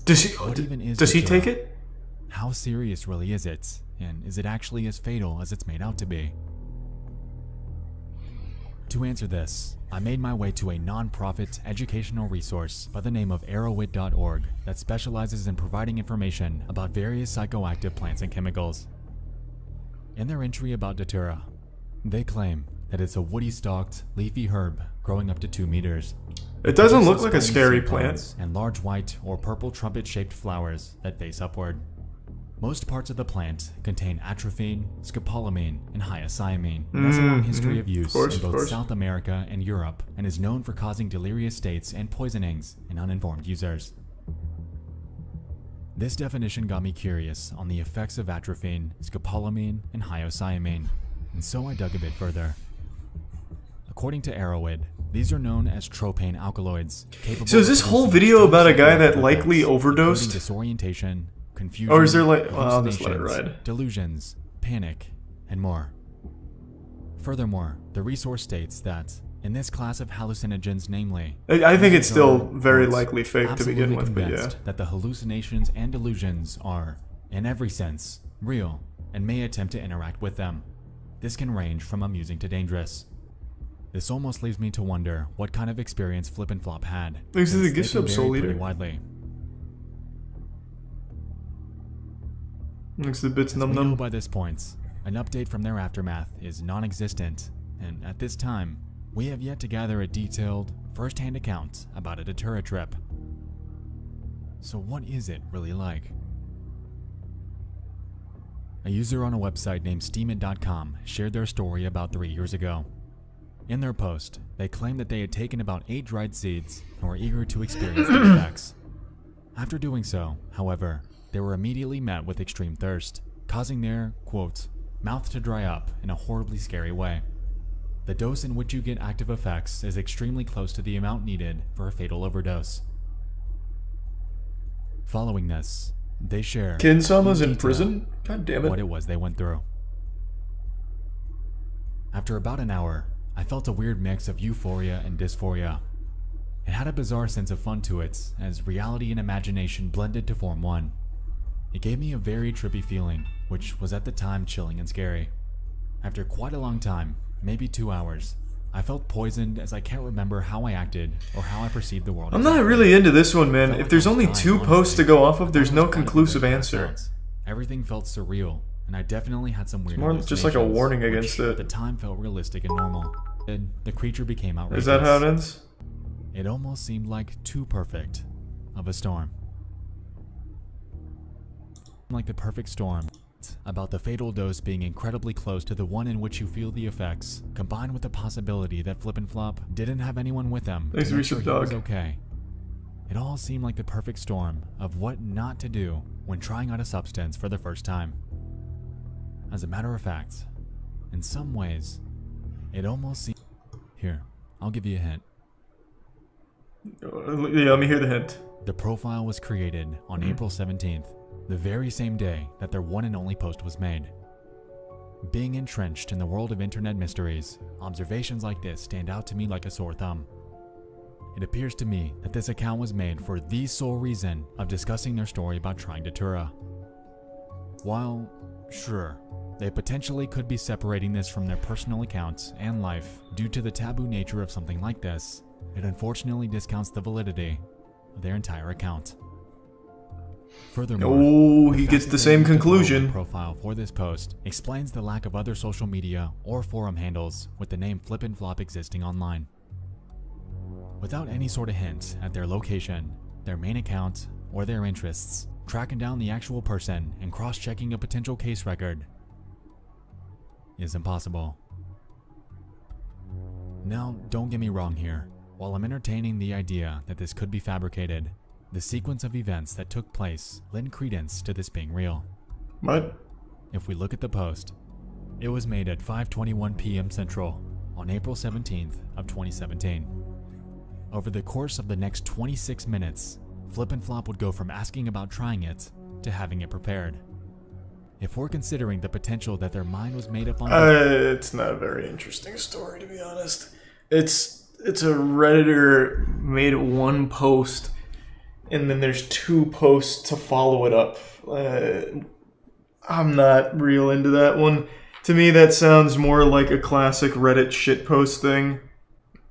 Speaker 1: Does he?
Speaker 4: What even is
Speaker 1: Does he
Speaker 4: Datura?
Speaker 1: take it?
Speaker 4: How serious really is it? And is it actually as fatal as it's made out to be? To answer this, I made my way to a non-profit educational resource by the name of arrowit.org that specializes in providing information about various psychoactive plants and chemicals. In their entry about Datura, they claim that it's a woody-stalked, leafy herb growing up to 2 meters.
Speaker 1: It doesn't look
Speaker 4: produces
Speaker 1: like a
Speaker 4: spiny
Speaker 1: scary
Speaker 4: seed
Speaker 1: plant.
Speaker 4: pods and large white or purple trumpet-shaped flowers that face upward. Most parts of the plant contain atropine, scopolamine, and hyoscyamine. It has a long history of use in both South America and Europe, and is known for causing delirious states and poisonings in uninformed users. This definition got me curious on the effects of atropine, scopolamine, and hyoscyamine, and so I dug a bit further. According to Arrowid, these are known as tropane alkaloids.
Speaker 1: So is this whole video about a guy that likely
Speaker 4: including
Speaker 1: overdosed?
Speaker 4: disorientation, confusion,
Speaker 1: Or is there like... I'll just let it
Speaker 4: hallucinations,
Speaker 1: ride.
Speaker 4: delusions, panic, and more. Furthermore, the resource states that in this class of hallucinogens, namely,
Speaker 1: I think it's still
Speaker 4: are,
Speaker 1: very
Speaker 4: quote,
Speaker 1: likely fake to begin
Speaker 4: absolutely
Speaker 1: with, but yeah.
Speaker 4: convinced that the hallucinations and delusions are, in every sense, real, and may attempt to interact with them. This can range from amusing to dangerous. This almost leaves me to wonder what kind of experience Flippin' Flop had.
Speaker 1: Thanks to the
Speaker 4: since
Speaker 1: gift
Speaker 4: they can
Speaker 1: sub, Soul
Speaker 4: vary pretty
Speaker 1: Eater.
Speaker 4: widely.
Speaker 1: Thanks to the bits
Speaker 4: As
Speaker 1: num
Speaker 4: we know
Speaker 1: num.
Speaker 4: by this point, an update from their aftermath is non-existent, and at this time, we have yet to gather a detailed, first-hand account about a Datura trip. So what is it really like? A user on a website named steamit.com shared their story about 3 years ago. In their post, they claimed that they had taken about 8 dried seeds and were eager to experience the effects. After doing so, however, they were immediately met with extreme thirst, causing their, quote, mouth to dry up in a horribly scary way. The dose in which you get active effects is extremely close to the amount needed for a fatal overdose. Following this, they share
Speaker 1: Kinsama's in
Speaker 4: detail
Speaker 1: prison? God damn it.
Speaker 4: what it was they went through. After about an hour, I felt a weird mix of euphoria and dysphoria. It had a bizarre sense of fun to it, as reality and imagination blended to form one. It gave me a very trippy feeling, which was at the time chilling and scary. After quite a long time, maybe 2 hours, I felt poisoned as I can't remember how I acted or how I perceived the world.
Speaker 1: I'm not really into this one, man. If there's only 2 posts to go off of, there's no conclusive answer.
Speaker 4: Everything felt surreal, and I definitely had some weird
Speaker 1: It's more just like a warning against it.
Speaker 4: At the time felt realistic and normal. And the creature became outrageous.
Speaker 1: Is that how it ends?
Speaker 4: It almost seemed like too perfect of a storm. Like the perfect storm. About the fatal dose being incredibly close to the one in which you feel the effects, combined with the possibility that Flip and Flop didn't have anyone with them to make sure he was okay. It all seemed like the perfect storm of what not to do when trying out a substance for the first time. As a matter of fact, in some ways, it almost seemed... Here, I'll give you a hint.
Speaker 1: Yeah, let me hear the hint.
Speaker 4: The profile was created on April 17th, the very same day that their one and only post was made. Being entrenched in the world of internet mysteries, observations like this stand out to me like a sore thumb. It appears to me that this account was made for the sole reason of discussing their story about trying Datura. While, sure, they potentially could be separating this from their personal accounts and life due to the taboo nature of something like this, it unfortunately discounts the validity of their entire account. Furthermore,
Speaker 1: he gets the same conclusion.
Speaker 4: The profile for this post explains the lack of other social media or forum handles with the name Flip and Flop existing online. Without any sort of hint at their location, their main account, or their interests, tracking down the actual person and cross-checking a potential case record is impossible. Now, don't get me wrong here. While I'm entertaining the idea that this could be fabricated, the sequence of events that took place lend credence to this being real.
Speaker 1: What?
Speaker 4: If we look at the post, it was made at 5:21 p.m. Central on April 17th of 2017. Over the course of the next 26 minutes, Flip and Flop would go from asking about trying it to having it prepared. If we're considering the potential that their mind was made up on...
Speaker 1: it's not a very interesting story, to be honest. It's a Redditor made one post, and then there's 2 posts to follow it up. I'm not real into that one. To me, that sounds more like a classic Reddit shitpost thing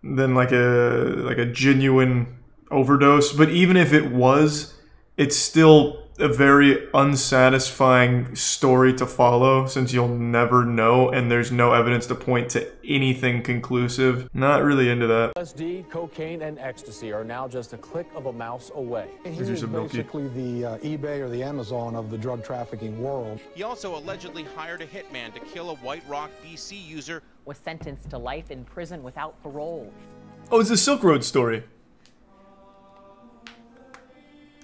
Speaker 1: than like a genuine overdose. But even if it was, it's still a very unsatisfying story to follow, since you'll never know and there's no evidence to point to anything conclusive. Not really into that.
Speaker 14: LSD, cocaine, and ecstasy are now just a click of a mouse away.
Speaker 11: He's basically the eBay or the Amazon of the drug trafficking world.
Speaker 15: He also allegedly hired a hitman to kill a White Rock, D.C. user.
Speaker 16: Was sentenced to life in prison without parole.
Speaker 1: Oh, it's a Silk Road story.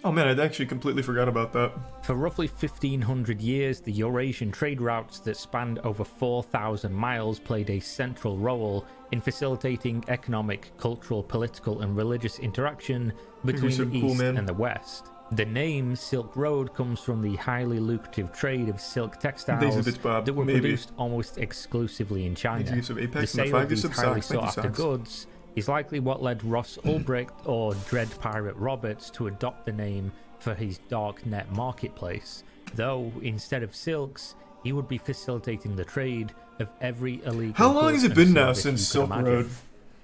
Speaker 1: Oh man, I'd actually completely forgot about that.
Speaker 17: For roughly 1,500 years, the Eurasian trade routes that spanned over 4,000 miles played a central role in facilitating economic, cultural, political, and religious interaction between the East and the West. The name Silk Road comes from the highly lucrative trade of silk textiles that were produced almost exclusively in China. The sale of these highly sought-after goods is likely what led Ross Ulbricht or Dread Pirate Roberts to adopt the name for his darknet marketplace, though instead of silks, he would be facilitating the trade of every illegal.
Speaker 1: How long has it been now since Silk Road?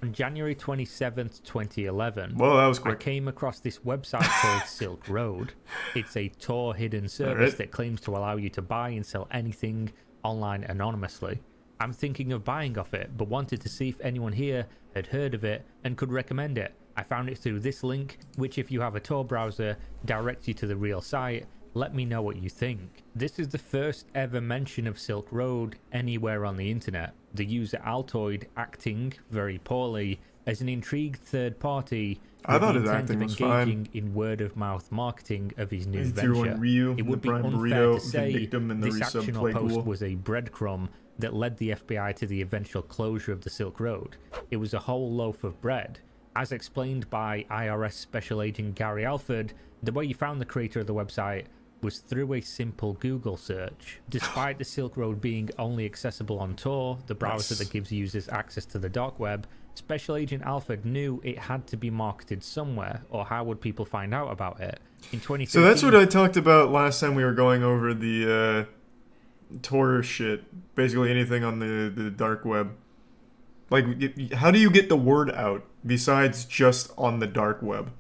Speaker 17: On January 27th, 2011,
Speaker 1: well, that was quick.
Speaker 17: I came across this website called Silk Road. It's a Tor hidden service that claims to allow you to buy and sell anything online anonymously. I'm thinking of buying off it, but wanted to see if anyone here had heard of it and could recommend it. I found it through this link, which if you have a Tor browser, directs you to the real site. Let me know what you think. This is the first ever mention of Silk Road anywhere on the internet. The user Altoid acting very poorly as an intrigued third party with the intent of engaging in word-of-mouth marketing of his new venture. It would be unfair to say this actional post was a breadcrumb that led the FBI to the eventual closure of the Silk Road. It was a whole loaf of bread. As explained by IRS Special Agent Gary Alford, the way you found the creator of the website was through a simple Google search. Despite the Silk Road being only accessible on Tor, the browser that gives users access to the dark web, Special Agent Alfred knew it had to be marketed somewhere, or how would people find out about it? In 2013,
Speaker 1: so that's what I talked about last time we were going over the Tor shit. Basically anything on the dark web. Like, how do you get the word out besides just on the dark web?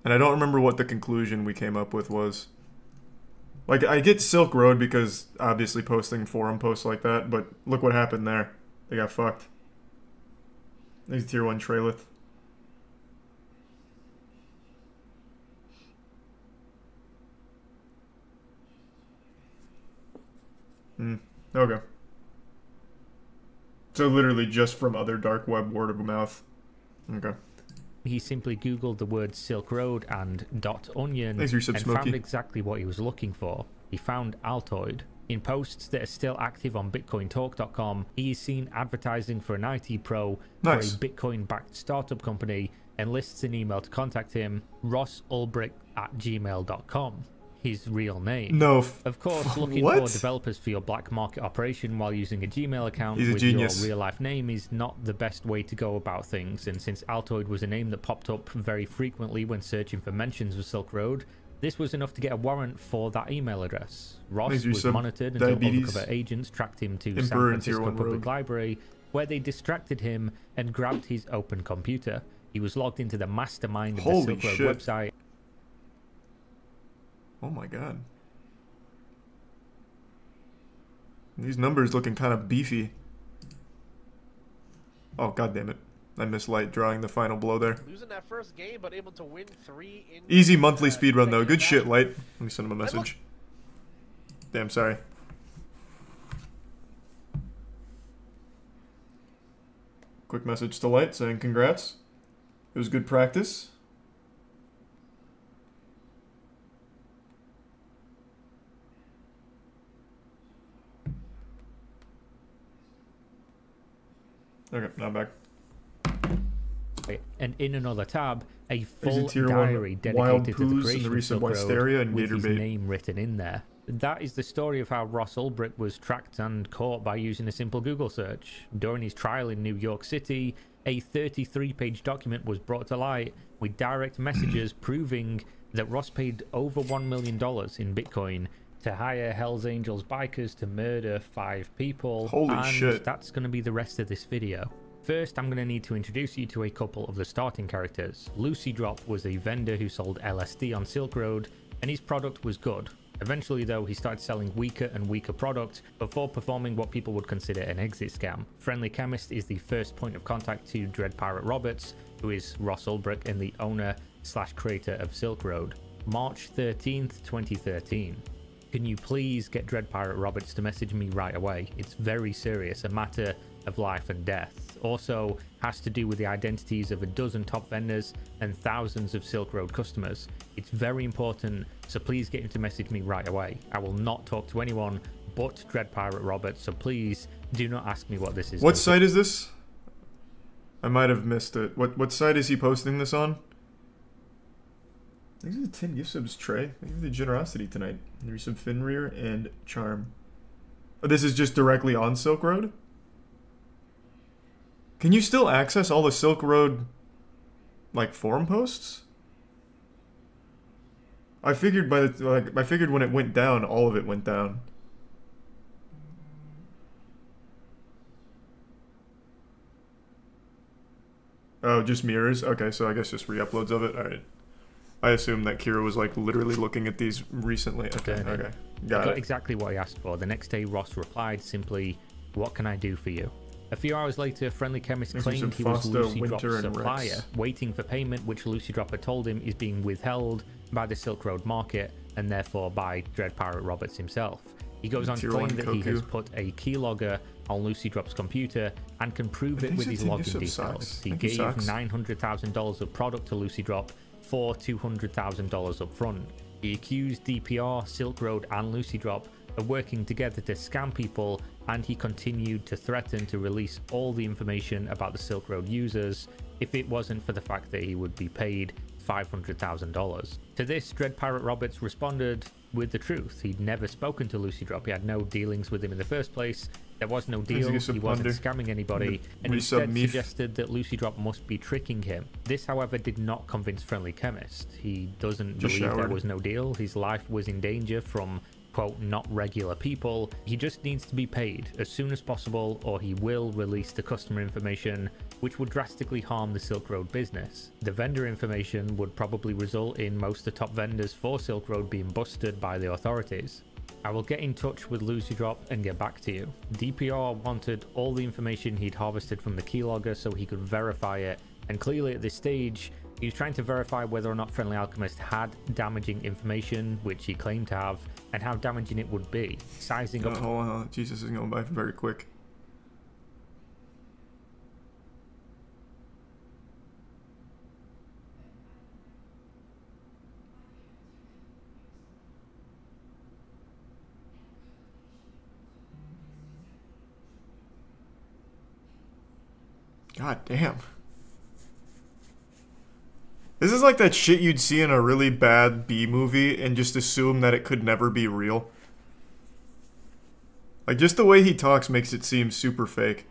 Speaker 1: And I don't remember what the conclusion we came up with was. Like, I get Silk Road because obviously posting forum posts like that, but look what happened there. They got fucked. There's tier 1 Trailith. Okay. So literally just from other dark web word of mouth. Okay.
Speaker 17: He simply Googled the word Silk Road and .onion
Speaker 1: Thanks for your sub,
Speaker 17: and
Speaker 1: Smokey.
Speaker 17: found exactly what he was looking for. He found Altoid. In posts that are still active on BitcoinTalk.com, he is seen advertising for an IT pro for a Bitcoin-backed startup company and lists an email to contact him, rsalbrick@gmail.com. His real name.
Speaker 1: No.
Speaker 17: Of course, looking for developers for your black market operation while using a Gmail account with your real-life name is not the best way to go about things, and since Altoid was a name that popped up very frequently when searching for mentions of Silk Road, this was enough to get a warrant for that email address. Ross was monitored until undercover agents tracked him to San Francisco Public Library, where they distracted him and grabbed his open computer. He was logged into the mastermind of the Silk Road website.
Speaker 1: Oh my god. These numbers looking kind of beefy. Oh god damn it. I missed Light drawing the final blow there.
Speaker 18: Losing that first game, but able to win 3 in
Speaker 1: easy monthly speedrun though. Good shit, Light. Let me send him a message. Damn, sorry. Quick message to Light saying congrats. It was good practice. Okay, now I'm back.
Speaker 17: And in another tab, a full diary dedicated to the creation of Silk Road with his name written in there. That is the story of how Ross Ulbricht was tracked and caught by using a simple Google search. During his trial in New York City, a 33-page document was brought to light with direct messages proving that Ross paid over $1 million in Bitcoin to hire Hells Angels bikers to murder 5 people.
Speaker 1: Holy shit.
Speaker 17: That's going to be the rest of this video. First, I'm going to need to introduce you to a couple of the starting characters. Lucy Drop was a vendor who sold LSD on Silk Road, and his product was good. Eventually, though, he started selling weaker and weaker product before performing what people would consider an exit scam. Friendly Chemist is the first point of contact to Dread Pirate Roberts, who is Ross Ulbricht and the owner/creator of Silk Road. March 13th, 2013. Can you please get Dread Pirate Roberts to message me right away? It's very serious, a matter of life and death. Also has to do with the identities of a dozen top vendors and thousands of Silk Road customers. It's very important, so please get him to message me right away. I will not talk to anyone but Dread Pirate Roberts, so please do not ask me what this is.
Speaker 1: What site is this? I might have missed it. What site is he posting this on? These are the 10 gift subs, Trey. Thank you for the generosity tonight. There's some Finrear and Charm. Oh, this is just directly on Silk Road? Can you still access all the Silk Road, like, forum posts? I figured I figured when it went down, all of it went down. Oh, just mirrors? Okay, so I guess just re-uploads of it. Alright. I assume that Kira was like literally looking at these recently. Okay. Got
Speaker 17: exactly what he asked for. The next day, Ross replied simply, "What can I do for you?" A few hours later, Friendly Chemist claimed he was Lucy Drop's supplier, waiting for payment, which Lucy Drop had told him is being withheld by the Silk Road market and therefore by Dread Pirate Roberts himself. He goes on to claim that he has put a keylogger on Lucy Drop's computer and can prove it with his login details. He gave $900,000 of product to Lucy Drop for $200,000 up front. He accused DPR, Silk Road and Lucy Drop of working together to scam people, and he continued to threaten to release all the information about the Silk Road users if it wasn't for the fact that he would be paid $500,000. To this, Dread Pirate Roberts responded with the truth. He'd never spoken to Lucy Drop. He had no dealings with him in the first place. There was no deal. He wasn't scamming anybody, and instead suggested that Lucy Drop must be tricking him. This, however, did not convince Friendly Chemist. He doesn't believe there was no deal. His life was in danger from, quote, not regular people. He just needs to be paid as soon as possible, or he will release the customer information, which would drastically harm the Silk Road business. The vendor information would probably result in most of the top vendors for Silk Road being busted by the authorities. I will get in touch with Lucy Drop and get back to you. DPR wanted all the information he'd harvested from the keylogger so he could verify it, and clearly at this stage, he was trying to verify whether or not Friendly Alchemist had damaging information, which he claimed to have, and how damaging it would be. Sizing up...
Speaker 1: Hold on. Jesus is going by very quick. God damn. This is like that shit you'd see in a really bad B movie and just assume that it could never be real. Like, just the way he talks makes it seem super fake.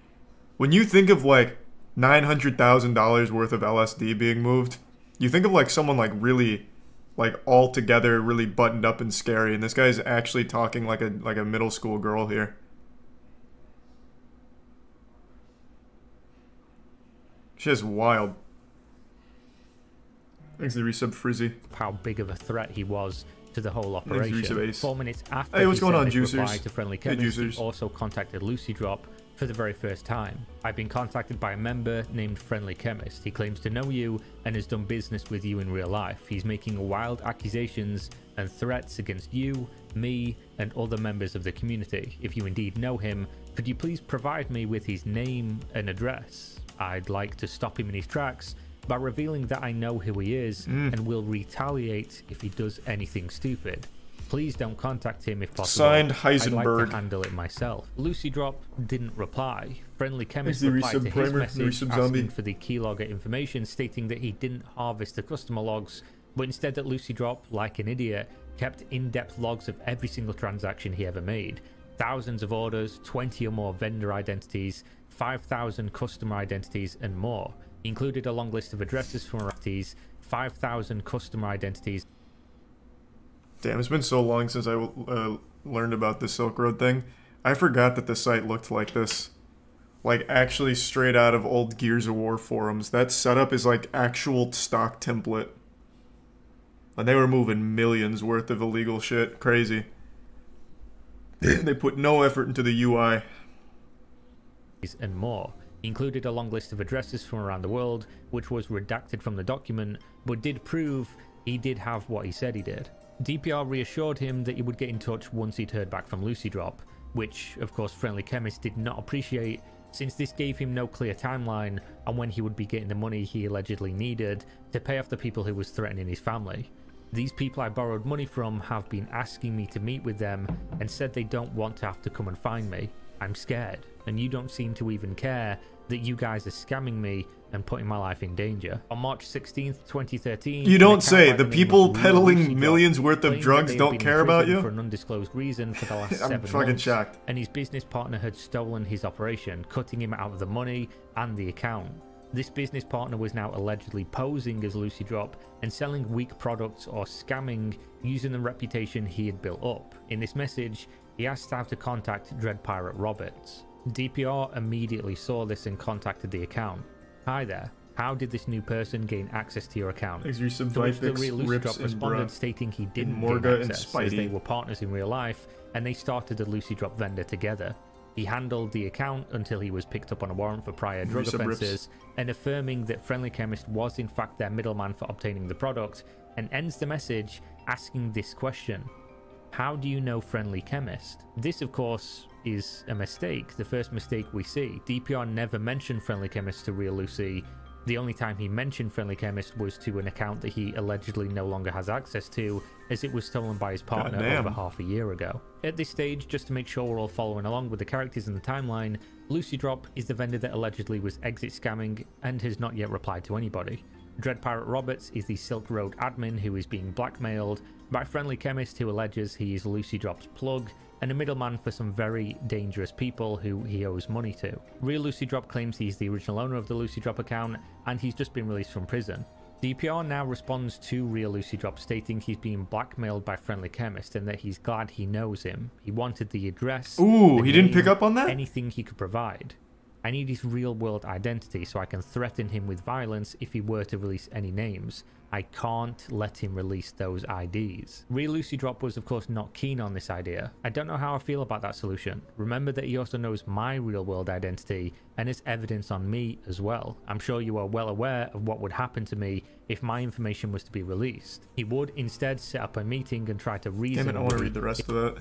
Speaker 1: When you think of like $900,000 worth of LSD being moved, you think of like someone like really, like all together, really buttoned up and scary, and this guy's actually talking like a middle school girl here. Just wild. Thanks to resub Frizzy.
Speaker 17: How big of a threat he was to the whole operation. 4 minutes after
Speaker 1: hey, what's going on,
Speaker 17: Juicers?
Speaker 1: Juicers?
Speaker 17: To Friendly Chemist, he also contacted Lucy Drop for the very first time. I've been contacted by a member named Friendly Chemist. He claims to know you and has done business with you in real life. He's making wild accusations and threats against you, me, and other members of the community. If you indeed know him, could you please provide me with his name and address? I'd like to stop him in his tracks by revealing that I know who he is and will retaliate if he does anything stupid. Please don't contact him if possible.
Speaker 1: Signed, Heisenberg.
Speaker 17: I'd like to handle it myself. Lucy Drop didn't reply. Friendly Chemist replied to his message asking for the keylogger information, stating that he didn't harvest the customer logs, but instead that Lucy Drop, like an idiot, kept in-depth logs of every single transaction he ever made. Thousands of orders, 20 or more vendor identities, 5,000 customer identities, and more. He included a long list of addresses from identities, 5,000 customer identities.
Speaker 1: Damn, it's been so long since I learned about the Silk Road thing. I forgot that the site looked like this. Like, actually straight out of old Gears of War forums. That setup is like actual stock template. And they were moving millions worth of illegal shit. Crazy. They put no effort into the UI.
Speaker 17: And more. He included a long list of addresses from around the world, which was redacted from the document, but did prove he did have what he said he did. DPR reassured him that he would get in touch once he'd heard back from Lucy Drop, which, of course, Friendly Chemist did not appreciate, since this gave him no clear timeline on when he would be getting the money he allegedly needed to pay off the people who was threatening his family. These people I borrowed money from have been asking me to meet with them and said they don't want to have to come and find me. I'm scared, and you don't seem to even care that you guys are scamming me and putting my life in danger. On March 16th, 2013...
Speaker 1: You don't say. The people peddling millions worth of drugs don't care about you?
Speaker 17: For an undisclosed reason for the last 7 months.
Speaker 1: I'm fucking shocked.
Speaker 17: And his business partner had stolen his operation, cutting him out of the money and the account. This business partner was now allegedly posing as Lucy Drop and selling weak products or scamming using the reputation he had built up. In this message, he asked how to contact Dread Pirate Roberts. DPR immediately saw this and contacted the account. Hi there. How did this new person gain access to your account? To which the real Lucy Drop responded stating he didn't gain access as they were partners in real life and they started a Lucy Drop vendor together. He handled the account until he was picked up on a warrant for prior drug offences and affirming that Friendly Chemist was in fact their middleman for obtaining the product, and ends the message asking this question: how do you know Friendly Chemist? This, of course, is a mistake, the first mistake we see. DPR never mentioned Friendly Chemist to real Lucy. The only time he mentioned Friendly Chemist was to an account that he allegedly no longer has access to, as it was stolen by his partner over half a year ago. At this stage, just to make sure we're all following along with the characters in the timeline, Lucy Drop is the vendor that allegedly was exit scamming and has not yet replied to anybody. Dread Pirate Roberts is the Silk Road admin who is being blackmailed by Friendly Chemist, who alleges he is Lucy Drop's plug and a middleman for some very dangerous people who he owes money to. Real Lucy Drop claims he's the original owner of the Lucy Drop account and he's just been released from prison. DPR now responds to Real Lucy Drop, stating he's being blackmailed by Friendly Chemist and that he's glad he knows him. He wanted the address.
Speaker 1: Ooh, he didn't pick up on that?
Speaker 17: Anything he could provide. I need his real world identity so I can threaten him with violence if he were to release any names. I can't let him release those IDs. Real Lucy Drop was of course not keen on this idea. I don't know how I feel about that solution. Remember that he also knows my real world identity and has evidence on me as well. I'm sure you are well aware of what would happen to me if my information was to be released. He would instead set up a meeting and try to reason.
Speaker 1: Damn it, I want to read the rest of that.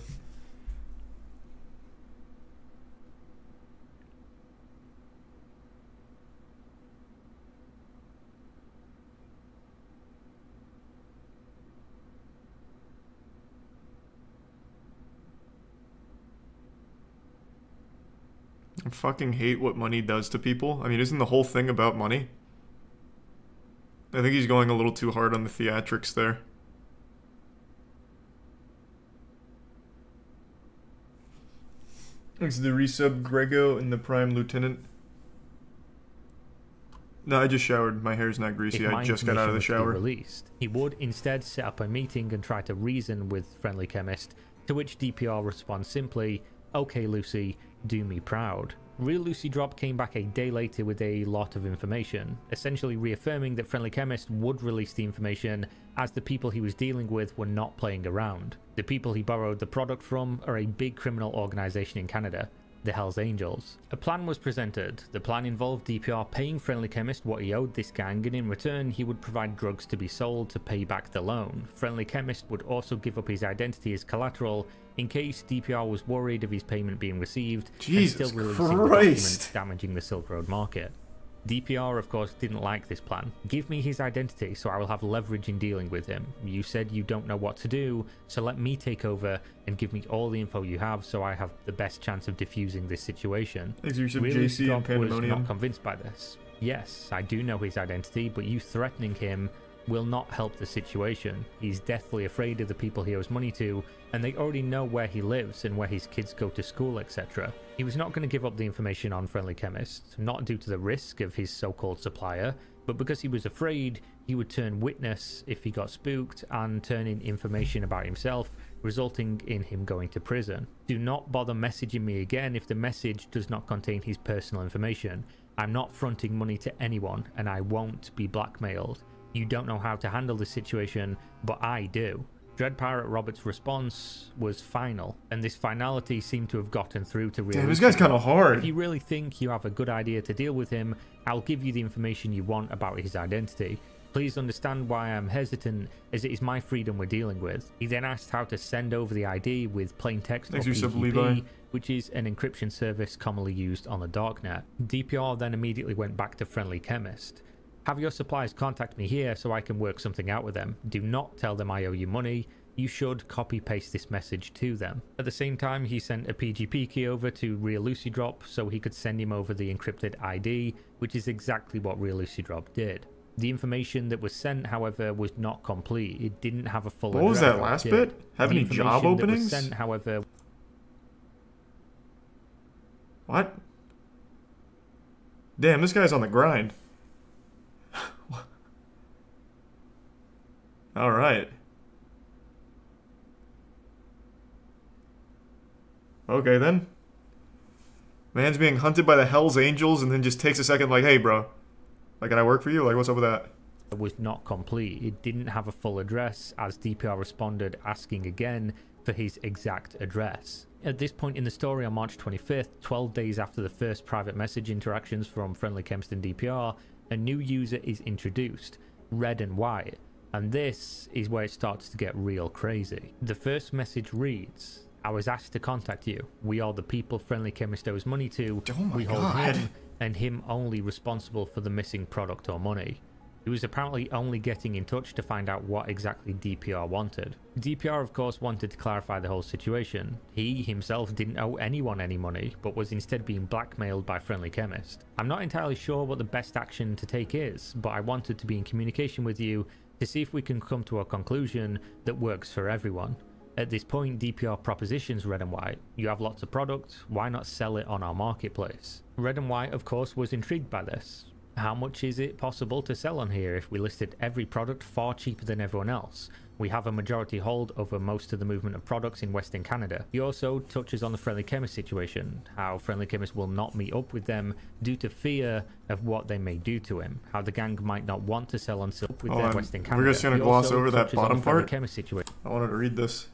Speaker 1: I fucking hate what money does to people. I mean, isn't the whole thing about money? I think he's going a little too hard on the theatrics there. Thanks to the resub Grego and the Prime Lieutenant. No, I just showered. My hair's not greasy. I just got out of the shower.
Speaker 17: Released. He would instead set up a meeting and try to reason with Friendly Chemist, to which DPR responds simply, "Okay, Lucy, do me proud." Real Lucy Drop came back a day later with a lot of information, essentially reaffirming that Friendly Chemist would release the information as the people he was dealing with were not playing around. The people he borrowed the product from are a big criminal organization in Canada, the Hells Angels. A plan was presented. The plan involved DPR paying Friendly Chemist what he owed this gang, and in return he would provide drugs to be sold to pay back the loan. Friendly Chemist would also give up his identity as collateral in case DPR was worried of his payment being received and still releasing the documents damaging the Silk Road market. DPR of course didn't like this plan. Give me his identity so I will have leverage in dealing with him. You said you don't know what to do, so let me take over and give me all the info you have so I have the best chance of diffusing this situation. Really, Drop was not convinced by this. Yes, I do know his identity, but you threatening him will not help the situation. He's deathly afraid of the people he owes money to, and they already know where he lives and where his kids go to school, etc. He was not going to give up the information on Friendly Chemist, not due to the risk of his so-called supplier, but because he was afraid he would turn witness if he got spooked and turn in information about himself, resulting in him going to prison. Do not bother messaging me again if the message does not contain his personal information. I'm not fronting money to anyone, and I won't be blackmailed. You don't know how to handle this situation, but I do. Dread Pirate Roberts' response was final, and this finality seemed to have gotten through to Real.
Speaker 1: Damn, this guy's kind of hard.
Speaker 17: If you really think you have a good idea to deal with him, I'll give you the information you want about his identity. Please understand why I'm hesitant, as it is my freedom we're dealing with. He then asked how to send over the ID with plain text or PGP, which is an encryption service commonly used on the darknet. DPR then immediately went back to Friendly Chemist. Have your suppliers contact me here so I can work something out with them. Do not tell them I owe you money. You should copy paste this message to them. At the same time, he sent a PGP key over to Real Lucy Drop so he could send him over the encrypted ID, which is exactly what Real Lucy Drop did. The information that was sent, however, was not complete. It didn't have a full address.
Speaker 1: What was that last bit? Have any job openings?
Speaker 17: That was sent, however...
Speaker 1: What? Damn, this guy's on the grind. All right. Okay, then. Man's being hunted by the Hells Angels and then just takes a second like, hey, bro. Like, can I work for you? Like, what's up with that?
Speaker 17: It was not complete. It didn't have a full address, as DPR responded asking again for his exact address. At this point in the story, on March 25th, 12 days after the first private message interactions from Friendly Chemist and DPR, a new user is introduced, Red and White. And this is where it starts to get real crazy. The first message reads, I was asked to contact you. We are the people Friendly Chemist owes money to. We hold him and him only responsible for the missing product or money. He was apparently only getting in touch to find out what exactly DPR wanted. DPR of course wanted to clarify the whole situation. He himself didn't owe anyone any money, but was instead being blackmailed by Friendly Chemist. I'm not entirely sure what the best action to take is, but I wanted to be in communication with you to see if we can come to a conclusion that works for everyone. At this point, DPR propositions Red and White. You have lots of product, why not sell it on our marketplace? Red and White of course was intrigued by this. How much is it possible to sell on here if we listed every product far cheaper than everyone else? We have a majority hold over most of the movement of products in Western Canada. He also touches on the Friendly Chemist situation, how Friendly Chemist will not meet up with them due to fear of what they may do to him, how the gang might not want to sell on silk with them Western Canada.
Speaker 1: We're just going to gloss over that bottom part.
Speaker 17: Chemist situation.
Speaker 1: I wanted to read this.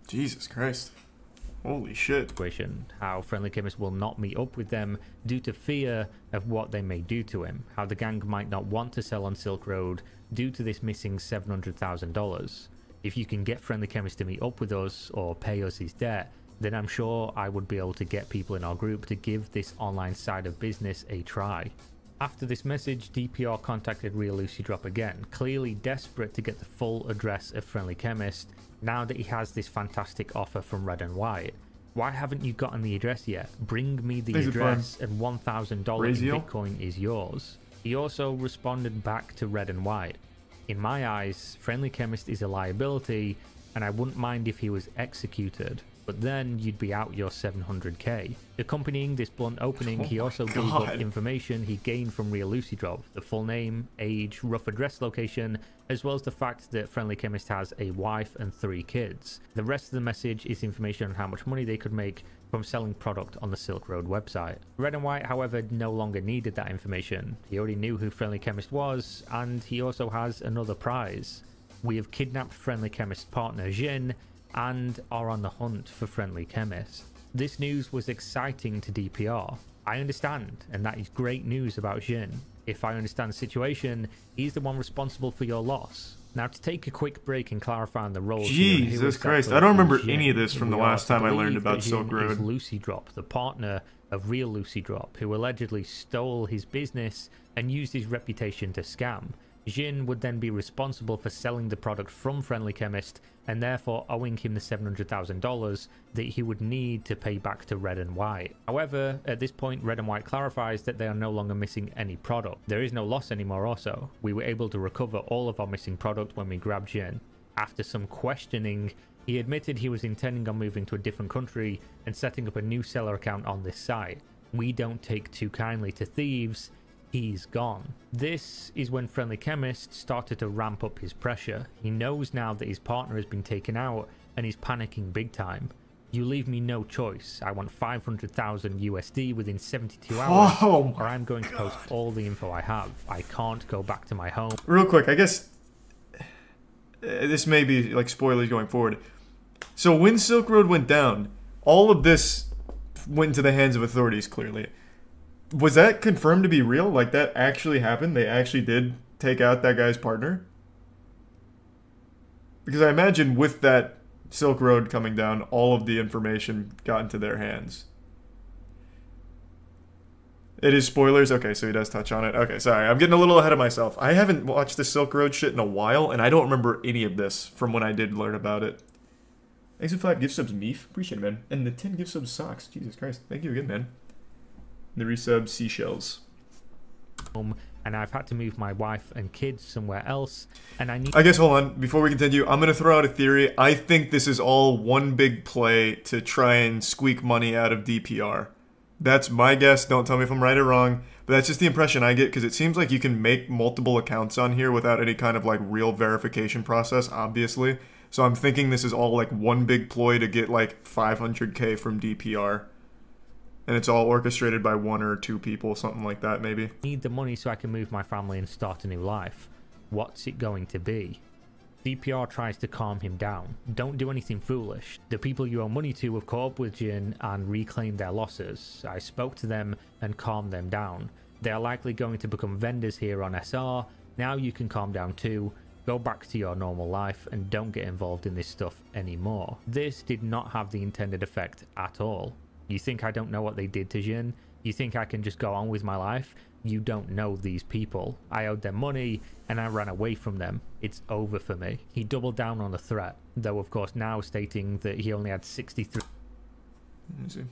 Speaker 1: Jesus Christ. Holy shit.
Speaker 17: How Friendly Chemist will not meet up with them due to fear of what they may do to him. How the gang might not want to sell on Silk Road due to this missing $700,000. If you can get Friendly Chemist to meet up with us or pay us his debt, then I'm sure I would be able to get people in our group to give this online side of business a try. After this message, DPR contacted Real Lucy Drop again, clearly desperate to get the full address of Friendly Chemist now that he has this fantastic offer from Red and White. Why haven't you gotten the address yet? Bring me the address and $1,000 in Bitcoin is yours. He also responded back to Red and White. In my eyes, Friendly Chemist is a liability and I wouldn't mind if he was executed, but then you'd be out your 700k. Accompanying this blunt opening, he also gave up information he gained from Real Lucy Drop, the full name, age, rough address location, as well as the fact that Friendly Chemist has a wife and 3 kids. The rest of the message is information on how much money they could make from selling product on the Silk Road website. Red and White, however, no longer needed that information. He already knew who Friendly Chemist was, and he also has another prize. We have kidnapped Friendly Chemist's partner Jin, and are on the hunt for Friendly Chemist. This news was exciting to DPR. I understand, and that is great news about Jin. If I understand the situation, he's the one responsible for your loss. Now, to take a quick break and clarify on the roles.
Speaker 1: Jesus Christ, I don't remember any of this from the last time I learned about Silk Road.
Speaker 17: Lucy Drop, the partner of Real Lucy Drop, who allegedly stole his business and used his reputation to scam. Jin would then be responsible for selling the product from Friendly Chemist and therefore owing him the $700,000 that he would need to pay back to Red and White. However, at this point, Red and White clarifies that they are no longer missing any product. There is no loss anymore also. We were able to recover all of our missing product when we grabbed Jin. After some questioning, he admitted he was intending on moving to a different country and setting up a new seller account on this site. We don't take too kindly to thieves. He's gone. This is when Friendly Chemist started to ramp up his pressure. He knows now that his partner has been taken out and he's panicking big time. You leave me no choice. I want 500,000 USD within 72 hours or I'm going to post all the info I have. I can't go back to my home.
Speaker 1: Real quick, I guess this may be like spoilers going forward. So when Silk Road went down, all of this went into the hands of authorities clearly. Was that confirmed to be real? Like, that actually happened? They actually did take out that guy's partner? Because I imagine with that Silk Road coming down, all of the information got into their hands. It is spoilers? Okay, so he does touch on it. Okay, sorry. I'm getting a little ahead of myself. I haven't watched the Silk Road shit in a while, and I don't remember any of this from when I did learn about it. Thanks for 5 gift subs, Meef. Appreciate it, man. And the 10 gift subs socks. Jesus Christ. Thank you again, man. The resub seashells.
Speaker 17: And I've had to move my wife and kids somewhere else, and I need.
Speaker 1: I guess hold on before we continue. I'm gonna throw out a theory. I think this is all one big play to try and squeak money out of DPR. That's my guess. Don't tell me if I'm right or wrong, but that's just the impression I get because it seems like you can make multiple accounts on here without any kind of like real verification process, obviously. So I'm thinking this is all like one big ploy to get like 500k from DPR. And it's all orchestrated by 1 or 2 people, something like that, maybe.
Speaker 17: Need the money so I can move my family and start a new life. What's it going to be? DPR tries to calm him down. Don't do anything foolish. The people you owe money to have caught up with Jin and reclaimed their losses. I spoke to them and calmed them down. They are likely going to become vendors here on SR. Now you can calm down too. Go back to your normal life and don't get involved in this stuff anymore. This did not have the intended effect at all. You think I don't know what they did to Jin? You think I can just go on with my life? You don't know these people. I owed them money and I ran away from them. It's over for me. He doubled down on the threat, though of course now stating that he only had 63.
Speaker 1: Let me see.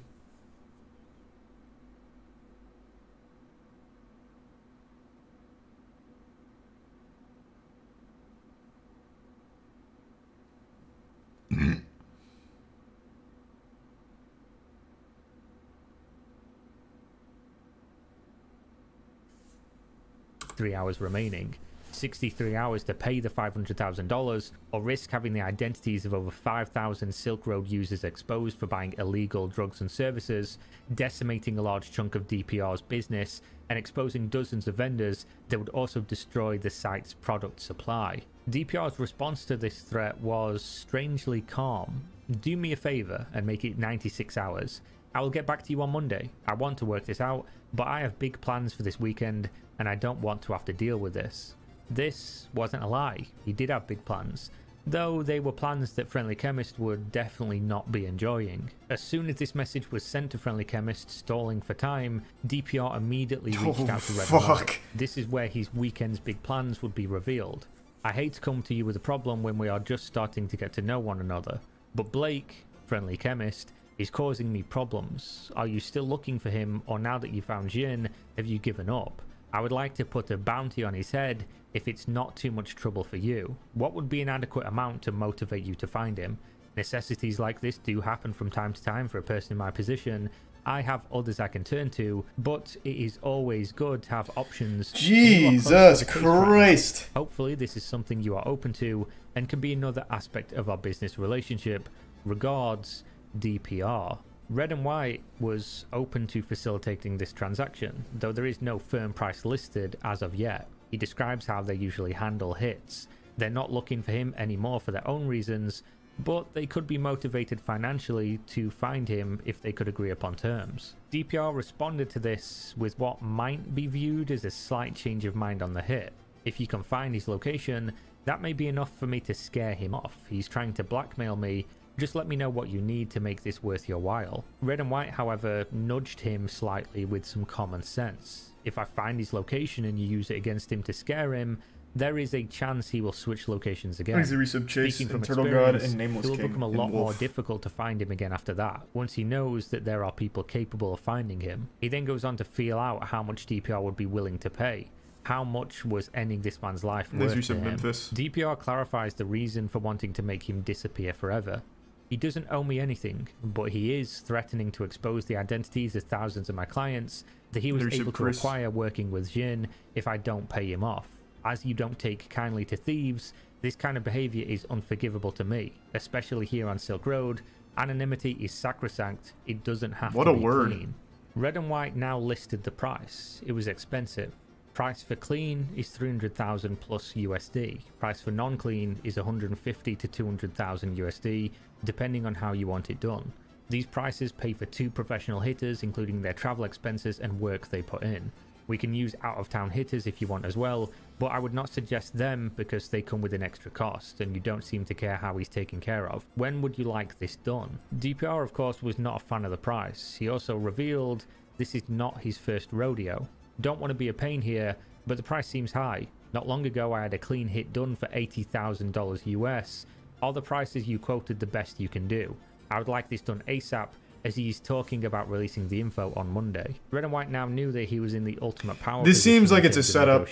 Speaker 17: Hours remaining. 63 hours to pay the $500,000 or risk having the identities of over 5,000 Silk Road users exposed for buying illegal drugs and services, decimating a large chunk of DPR's business, and exposing dozens of vendors that would also destroy the site's product supply. DPR's response to this threat was strangely calm. Do me a favor and make it 96 hours. I will get back to you on Monday. I want to work this out, but I have big plans for this weekend and I don't want to have to deal with this. This wasn't a lie. He did have big plans, though they were plans that Friendly Chemist would definitely not be enjoying. As soon as this message was sent to Friendly Chemist, stalling for time, DPR immediately reached out to Redditor. This is where his weekend's big plans would be revealed. I hate to come to you with a problem when we are just starting to get to know one another, but Blake, Friendly Chemist, is causing me problems. Are you still looking for him, or now that you found Jin, have you given up? I would like to put a bounty on his head if it's not too much trouble for you. What would be an adequate amount to motivate you to find him? Necessities like this do happen from time to time for a person in my position. I have others I can turn to, but it is always good to have options.
Speaker 1: Jesus Christ!
Speaker 17: Hopefully this is something you are open to and can be another aspect of our business relationship. Regards, DPR. Red and White was open to facilitating this transaction, though there is no firm price listed as of yet. He describes how they usually handle hits. They're not looking for him anymore for their own reasons, but they could be motivated financially to find him if they could agree upon terms. DPR responded to this with what might be viewed as a slight change of mind on the hit. If you can find his location, that may be enough for me to scare him off. He's trying to blackmail me. Just let me know what you need to make this worth your while. Red and White, however, nudged him slightly with some common sense. If I find his location and you use it against him to scare him, there is a chance he will switch locations again.
Speaker 1: Speaking from Turtle God and Nameless
Speaker 17: it will
Speaker 1: King
Speaker 17: become a
Speaker 1: and
Speaker 17: lot more
Speaker 1: Wolf.
Speaker 17: difficult to find him again after that, once he knows that there are people capable of finding him. He then goes on to feel out how much DPR would be willing to pay. How much was ending this man's life worth to him? DPR clarifies the reason for wanting to make him disappear forever. He doesn't owe me anything, but he is threatening to expose the identities of thousands of my clients that he was able to acquire working with Jin if I don't pay him off. As you don't take kindly to thieves, this kind of behavior is unforgivable to me, especially here on Silk Road. Anonymity is sacrosanct. It doesn't have to be clean. Red and White now listed the price. It was expensive. Price for clean is 300,000 plus USD. Price for non-clean is 150 to 200,000 USD, depending on how you want it done. These prices pay for 2 professional hitters, including their travel expenses and work they put in. We can use out-of-town hitters if you want as well, but I would not suggest them because they come with an extra cost, and you don't seem to care how he's taken care of. When would you like this done? DPR, of course, was not a fan of the price. He also revealed this is not his first rodeo. Don't want to be a pain here, but the price seems high. Not long ago I had a clean hit done for $80,000 US. Are the prices you quoted the best you can do? I would like this done ASAP, as he's talking about releasing the info on Monday. Red and White now knew that he was in the ultimate power.
Speaker 1: This seems like it's a setup.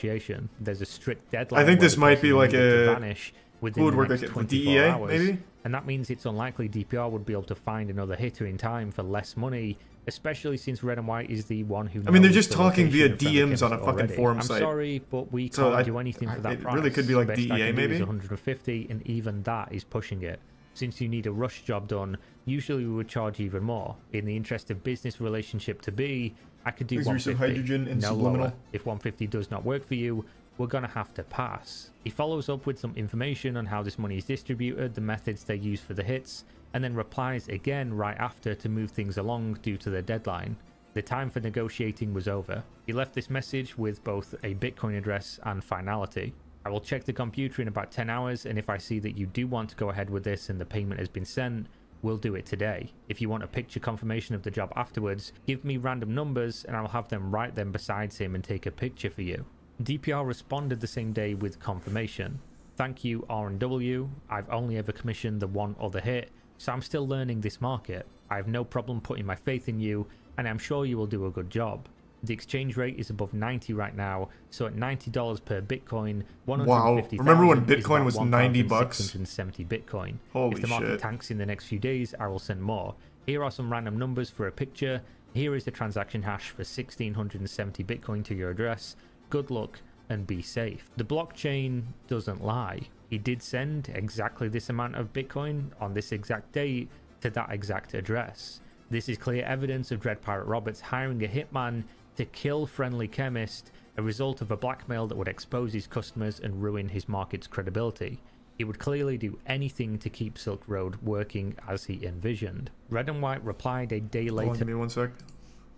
Speaker 17: There's a strict deadline.
Speaker 1: I think this might be like a
Speaker 17: vanish
Speaker 1: who would work like a DEA
Speaker 17: hours,
Speaker 1: maybe,
Speaker 17: and that means it's unlikely DPR would be able to find another hitter in time for less money, especially since Red and White is the one who.
Speaker 1: I mean, they're just talking via DMs on a fucking forum site.
Speaker 17: I'm sorry, but we can't do anything for that price.
Speaker 1: It really could be like
Speaker 17: Best
Speaker 1: DEA maybe.
Speaker 17: 150, and even that is pushing it. Since you need a rush job done, usually we would charge even more. In the interest of business relationship to be, I could do 150,
Speaker 1: hydrogen and
Speaker 17: no
Speaker 1: subliminal.
Speaker 17: lower. If 150 does not work for you, we're gonna have to pass. He follows up with some information on how this money is distributed, the methods they use for the hits, and then replies again right after to move things along due to the deadline. The time for negotiating was over. He left this message with both a Bitcoin address and finality. I will check the computer in about 10 hours, and if I see that you do want to go ahead with this and the payment has been sent, we'll do it today. If you want a picture confirmation of the job afterwards, give me random numbers and I'll have them write them besides him and take a picture for you. DPR responded the same day with confirmation. Thank you R&W, I've only ever commissioned the one other hit, so I'm still learning this market. I have no problem putting my faith in you, and I'm sure you will do a good job. The exchange rate is above 90 right now, so at $90 per Bitcoin, 150,000
Speaker 1: wow. Remember when Bitcoin was 90 bucks?
Speaker 17: 670 Bitcoin.
Speaker 1: Holy
Speaker 17: if the market
Speaker 1: shit.
Speaker 17: tanks in the next few days, I will send more. Here are some random numbers for a picture. Here is the transaction hash for 1670 Bitcoin to your address. Good luck and be safe. The blockchain doesn't lie. He did send exactly this amount of Bitcoin on this exact date to that exact address. This is clear evidence of Dread Pirate Roberts hiring a hitman to kill Friendly Chemist, a result of a blackmail that would expose his customers and ruin his market's credibility. He would clearly do anything to keep Silk Road working as he envisioned. Red and White replied a day later.
Speaker 1: Give me one sec.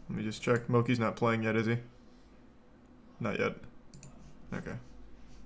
Speaker 1: Let me just check. Moki's not playing yet, is he? Not yet. Okay.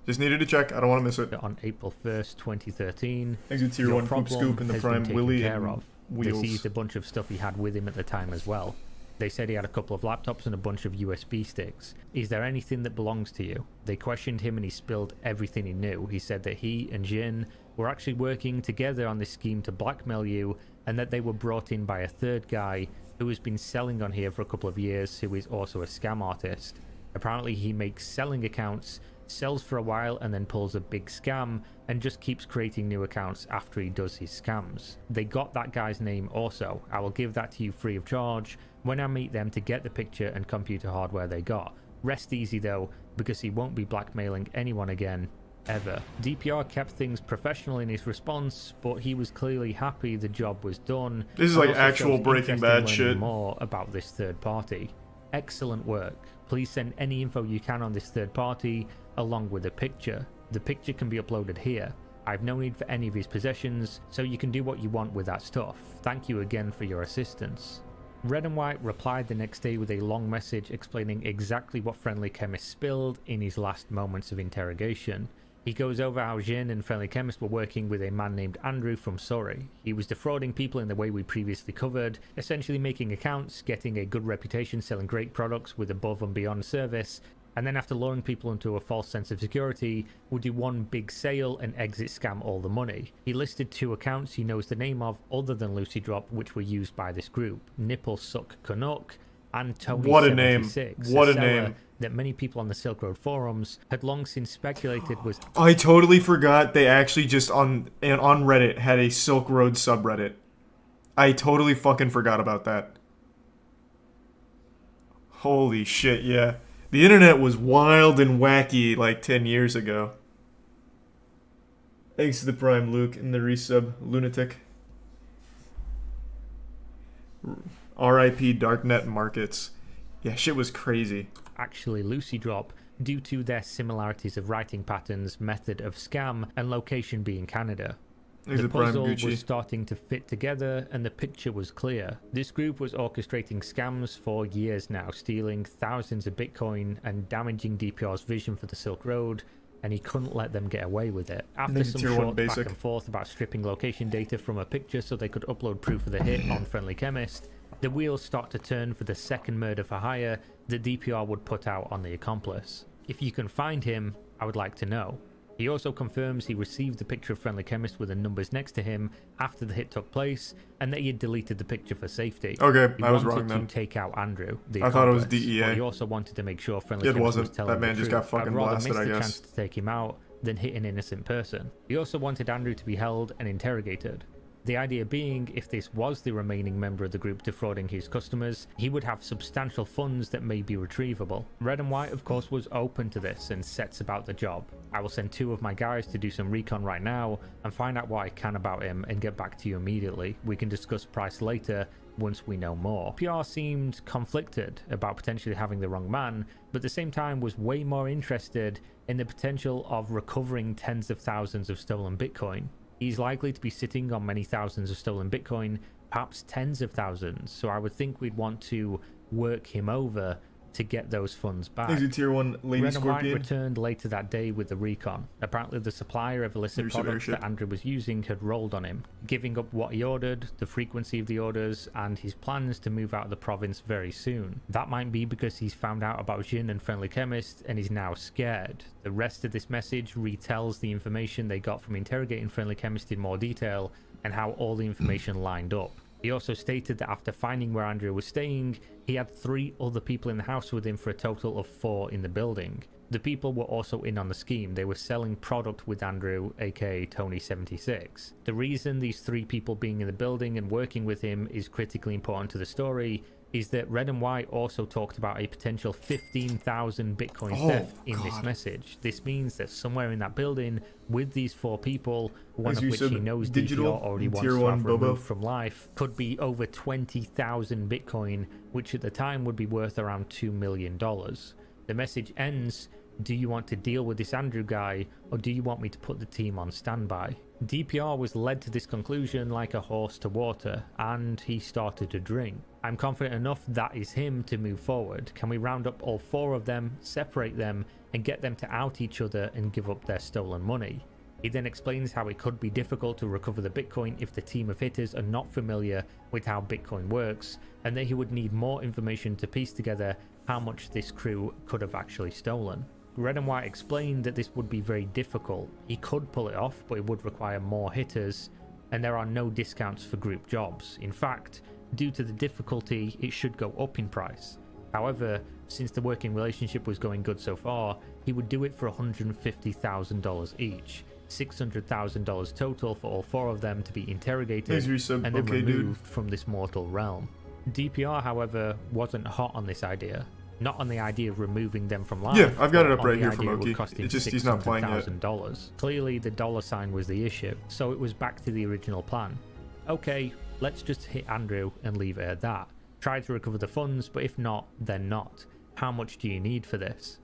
Speaker 1: Just needed to check. I don't want to miss it.
Speaker 17: On April 1st, 2013.
Speaker 1: Thanks to Tier 1 Poop Scoop and the Prime Willie and Wheels.
Speaker 17: They seized a bunch of stuff he had with him at the time as well. They said he had a couple of laptops and a bunch of USB sticks. Is there anything that belongs to you? They questioned him and he spilled everything he knew. He said that he and Jin were actually working together on this scheme to blackmail you, and that they were brought in by a third guy who has been selling on here for a couple of years, who is also a scam artist. Apparently he makes selling accounts, sells for a while and then pulls a big scam and just keeps creating new accounts after he does his scams. They got that guy's name also. I will give that to you free of charge when I meet them to get the picture and computer hardware they got. Rest easy though, because he won't be blackmailing anyone again, ever. DPR kept things professional in his response, but he was clearly happy the job was done.
Speaker 1: This is like actual Breaking Bad shit.
Speaker 17: More about this third party. Excellent work. Please send any info you can on this third party, along with a picture. The picture can be uploaded here. I have no need for any of his possessions, so you can do what you want with that stuff. Thank you again for your assistance. Red and White replied the next day with a long message explaining exactly what Friendly Chemist spilled in his last moments of interrogation. He goes over how Jin and Friendly Chemist were working with a man named Andrew from Surrey. He was defrauding people in the way we previously covered, essentially making accounts, getting a good reputation, selling great products with above and beyond service, and then after luring people into a false sense of security, would do one big sale and exit scam all the money. He listed 2 accounts he knows the name of other than Lucy Drop, which were used by this group: Nipple Suck Canuck and Tony
Speaker 1: What a name.
Speaker 17: 76,
Speaker 1: What a
Speaker 17: seller
Speaker 1: name.
Speaker 17: that many people on the Silk Road forums had long since speculated was...
Speaker 1: I totally forgot they actually just on Reddit had a Silk Road subreddit. I totally fucking forgot about that. Holy shit, yeah. The internet was wild and wacky like 10 years ago. Thanks to the Prime Luke and the resub Lunatic. RIP Darknet Markets. Yeah, shit was crazy.
Speaker 17: Actually Lucy Drop, due to their similarities of writing patterns, method of scam, and location being Canada. The puzzle was starting to fit together and the picture was clear. This group was orchestrating scams for years now, stealing thousands of Bitcoin and damaging DPR's vision for the Silk Road, and he couldn't let them get away with it. After some short back and forth about stripping location data from a picture so they could upload proof of the hit on Friendly Chemist, the wheels start to turn for the second murder for hire that DPR would put out on the accomplice. If you can find him, I would like to know. He also confirms he received the picture of Friendly Chemist with the numbers next to him after the hit took place, and that he had deleted the picture for safety.
Speaker 1: Okay,
Speaker 17: he
Speaker 1: I was wrong
Speaker 17: wanted
Speaker 1: then.
Speaker 17: to take out Andrew, the
Speaker 1: I thought it was
Speaker 17: accomplice,
Speaker 1: DEA.
Speaker 17: but he also wanted to make sure Friendly
Speaker 1: It
Speaker 17: Chemist
Speaker 1: wasn't.
Speaker 17: was telling
Speaker 1: That man
Speaker 17: the
Speaker 1: just
Speaker 17: truth.
Speaker 1: got fucking
Speaker 17: I'd rather
Speaker 1: blasted,
Speaker 17: miss
Speaker 1: I
Speaker 17: the
Speaker 1: guess.
Speaker 17: chance to take him out than hit an innocent person. He also wanted Andrew to be held and interrogated. The idea being, if this was the remaining member of the group defrauding his customers, he would have substantial funds that may be retrievable. Red and White, of course, was open to this and sets about the job. I will send 2 of my guys to do some recon right now and find out what I can about him and get back to you immediately. We can discuss price later once we know more. PR seemed conflicted about potentially having the wrong man, but at the same time was way more interested in the potential of recovering tens of thousands of stolen Bitcoin. He's likely to be sitting on many thousands of stolen Bitcoin, perhaps tens of thousands, so I would think we'd want to work him over to get those funds back.
Speaker 1: Thanks, Tier 1 Lady
Speaker 17: Red and White
Speaker 1: Scorpion.
Speaker 17: returned later that day with the recon. Apparently the supplier of illicit products that Andrew was using had rolled on him, giving up what he ordered, the frequency of the orders, and his plans to move out of the province very soon. That might be because he's found out about Jin and Friendly Chemist and is now scared. The rest of this message retells the information they got from interrogating Friendly Chemist in more detail and how all the information lined up. He also stated that after finding where Andrew was staying, he had 3 other people in the house with him for a total of 4 in the building. The people were also in on the scheme. They were selling product with Andrew, aka Tony76. The reason these 3 people being in the building and working with him is critically important to the story is that Red and White also talked about a potential 15,000 Bitcoin theft in this message. This means that somewhere in that building with these 4 people, one of which he knows DPR already wants to have removed from life, could be over 20,000 Bitcoin, which at the time would be worth around $2 million. The message ends, do you want to deal with this Andrew guy, or do you want me to put the team on standby? DPR was led to this conclusion like a horse to water, and he started to drink. I'm confident enough that is him to move forward. Can we round up all 4 of them, separate them, and get them to out each other and give up their stolen money? He then explains how it could be difficult to recover the Bitcoin if the team of hitters are not familiar with how Bitcoin works, and that he would need more information to piece together how much this crew could have actually stolen. Red and White explained that this would be very difficult. He could pull it off, but it would require more hitters, and there are no discounts for group jobs. In fact, due to the difficulty, it should go up in price. However, since the working relationship was going good so far, he would do it for $150,000 each. $600,000 total for all 4 of them to be interrogated and then removed from this mortal realm. DPR, however, wasn't hot on this idea. Not on the idea of removing them from life.
Speaker 1: Yeah, I've got it up right here from Oki. It's just he's not playing it.
Speaker 17: Clearly the dollar sign was the issue, so it was back to the original plan. Okay, let's just hit Andrew and leave it at that. Try to recover the funds, but if not, then not. How much do you need for this?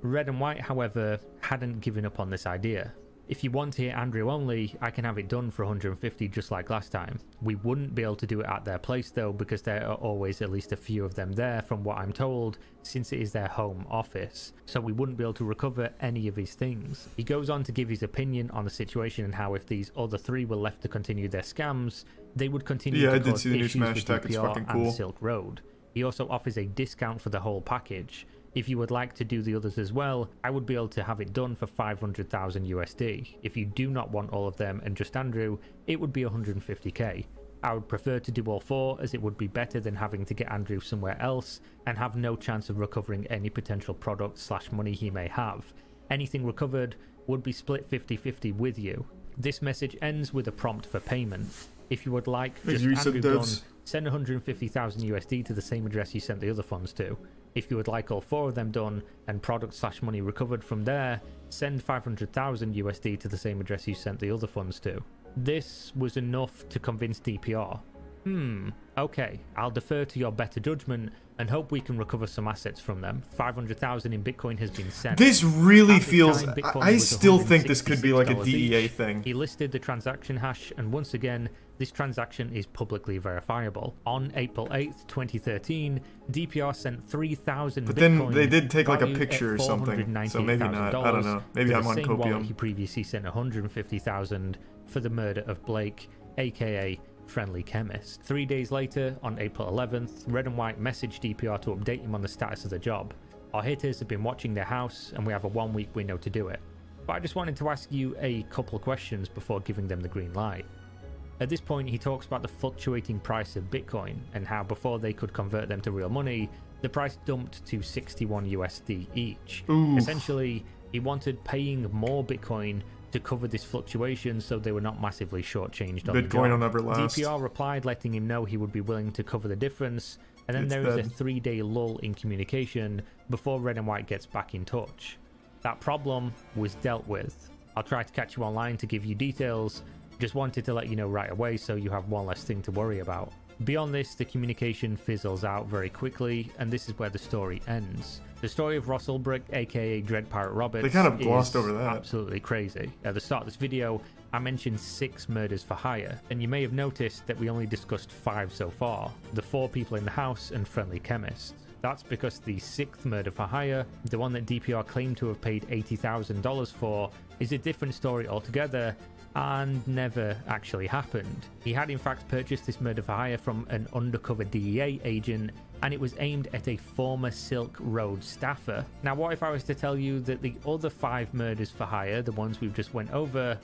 Speaker 17: Red and White, however, hadn't given up on this idea. If you want to hit Andrew only, I can have it done for 150 just like last time. We wouldn't be able to do it at their place though, because there are always at least a few of them there from what I'm told, since it is their home office. So we wouldn't be able to recover any of his things. He goes on to give his opinion on the situation and how if these other 3 were left to continue their scams, they would continue to cause issues with DPR and Silk Road. He also offers a discount for the whole package. If you would like to do the others as well, I would be able to have it done for 500,000 USD. If you do not want all of them and just Andrew, it would be 150k. I would prefer to do all 4 as it would be better than having to get Andrew somewhere else and have no chance of recovering any potential product / money he may have. Anything recovered would be split 50-50 with you. This message ends with a prompt for payment. If you would like just Andrew done, send 150,000 USD to the same address you sent the other funds to. If you would like all 4 of them done and product / money recovered from there, send 500,000 USD to the same address you sent the other funds to. This was enough to convince DPR. Okay, I'll defer to your better judgment and hope we can recover some assets from them. 500,000 in Bitcoin has been sent.
Speaker 1: This really feels... I still think this could be like a DEA thing.
Speaker 17: He listed the transaction hash, and once again, this transaction is publicly verifiable. On April 8th, 2013, DPR sent 3,000 Bitcoin.
Speaker 1: But then they did take like a picture or something, so maybe not. I don't know. Maybe I'm on copium.
Speaker 17: He previously sent 150,000 for the murder of Blake, aka Friendly Chemist. 3 days later, on April 11th, Red and White messaged DPR to update him on the status of the job. Our hitters have been watching their house, and we have a 1-week window to do it. But I just wanted to ask you a couple questions before giving them the green light. At this point, he talks about the fluctuating price of Bitcoin, and how before they could convert them to real money, the price dumped to 61 USD each. Essentially, he wanted paying more Bitcoin to cover this fluctuation so they were not massively shortchanged on the job.
Speaker 1: Bitcoin will never last.
Speaker 17: DPR replied letting him know he would be willing to cover the difference, and then there is a 3-day lull in communication before Red and White gets back in touch. That problem was dealt with. I'll try to catch you online to give you details, just wanted to let you know right away so you have one less thing to worry about. Beyond this, the communication fizzles out very quickly, and this is where the story ends. The story of Rslash, aka Dread Pirate Roberts,
Speaker 1: they kind of glossed over that.
Speaker 17: Absolutely crazy. At the start of this video, I mentioned 6 murders for hire, and you may have noticed that we only discussed 5 so far. The 4 people in the house and friendly chemists. That's because the 6th murder for hire, the one that DPR claimed to have paid $80,000 for, is a different story altogether and never actually happened. He had in fact purchased this murder for hire from an undercover DEA agent, and it was aimed at a former Silk Road staffer. Now what if I was to tell you that the other 5 murders for hire, the ones we've just went over,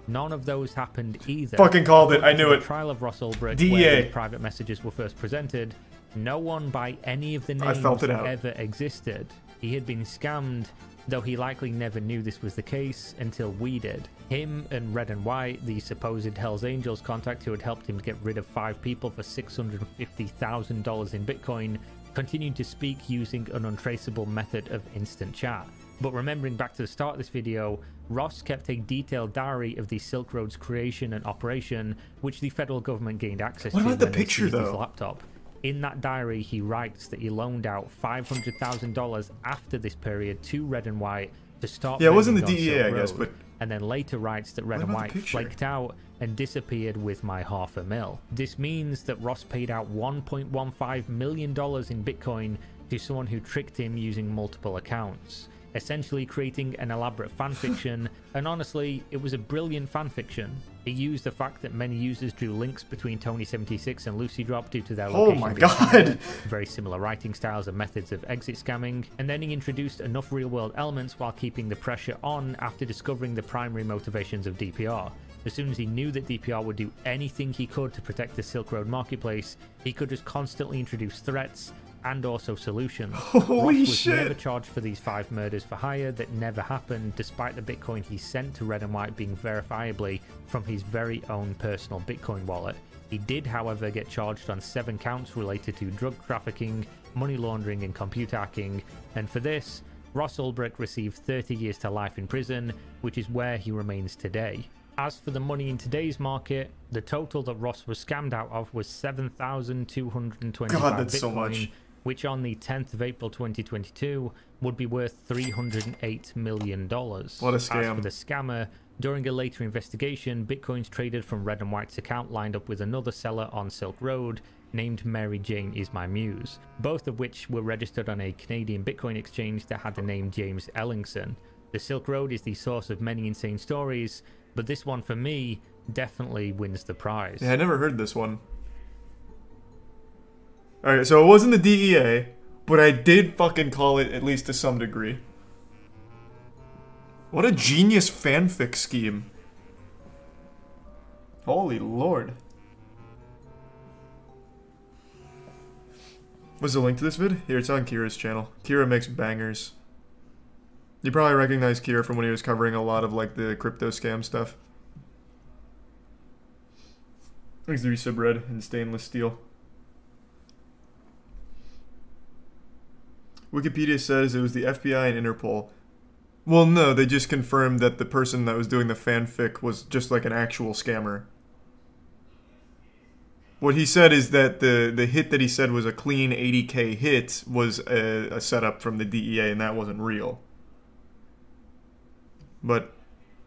Speaker 17: none of those happened either?
Speaker 1: Fucking called it, I knew it.
Speaker 17: The trial of Rslash,
Speaker 1: DEA.
Speaker 17: where these private messages were first presented, no one by any of the names ever existed. He had been scammed, though he likely never knew this was the case until we did. Him and Red and White, the supposed Hells Angels contact who had helped him get rid of 5 people for $650,000 in Bitcoin, continued to speak using an untraceable method of instant chat. But remembering back to the start of this video, Ross kept a detailed diary of the Silk Road's creation and operation, which the federal government gained access to when they seized his laptop. In that diary, he writes that he loaned out $500,000 after this period to Red and White to start.
Speaker 1: Yeah, it wasn't the DEA, I guess, but.
Speaker 17: And then later writes that Red and White flaked out and disappeared with my $500,000. This means that Ross paid out $1.15 million in Bitcoin to someone who tricked him using multiple accounts, essentially creating an elaborate fanfiction, and honestly, it was a brilliant fanfiction. It used the fact that many users drew links between Tony76 and Lucy Drop due to their location.
Speaker 1: Oh my god!
Speaker 17: Very similar writing styles and methods of exit scamming, and then he introduced enough real-world elements while keeping the pressure on after discovering the primary motivations of DPR. As soon as he knew that DPR would do anything he could to protect the Silk Road marketplace, he could just constantly introduce threats and also solutions.
Speaker 1: Holy
Speaker 17: Ross was
Speaker 1: shit!
Speaker 17: never charged for these 5 murders for hire that never happened, despite the Bitcoin he sent to Red and White being verifiably from his very own personal Bitcoin wallet. He did, however, get charged on 7 counts related to drug trafficking, money laundering and computer hacking, and for this, Rslash received 30 years to life in prison, which is where he remains today. As for the money in today's market, the total that Ross was scammed out of was 7,225
Speaker 1: God, that's
Speaker 17: Bitcoin,
Speaker 1: so much.
Speaker 17: Which on the 10th of April 2022 would be worth $308 million.
Speaker 1: What a scam.
Speaker 17: As for the scammer, during a later investigation, Bitcoins traded from Red and White's account lined up with another seller on Silk Road named Mary Jane Is My Muse, both of which were registered on a Canadian Bitcoin exchange that had the name James Ellingson. The Silk Road is the source of many insane stories, but this one for me definitely wins the prize.
Speaker 1: Yeah, I never heard this one. Alright, so it wasn't the DEA, but I did fucking call it, at least to some degree. What a genius fanfic scheme. Holy lord. What's the link to this vid? Here, it's on Kira's channel. Kira makes bangers. You probably recognize Kira from when he was covering a lot of, like, the crypto scam stuff. Thanks to Resubred and Stainless Steel. Wikipedia says it was the FBI and Interpol. Well, no, they just confirmed that the person that was doing the fanfic was just like an actual scammer. What he said is that the hit that he said was a clean 80k hit was a setup from the DEA, and that wasn't real. But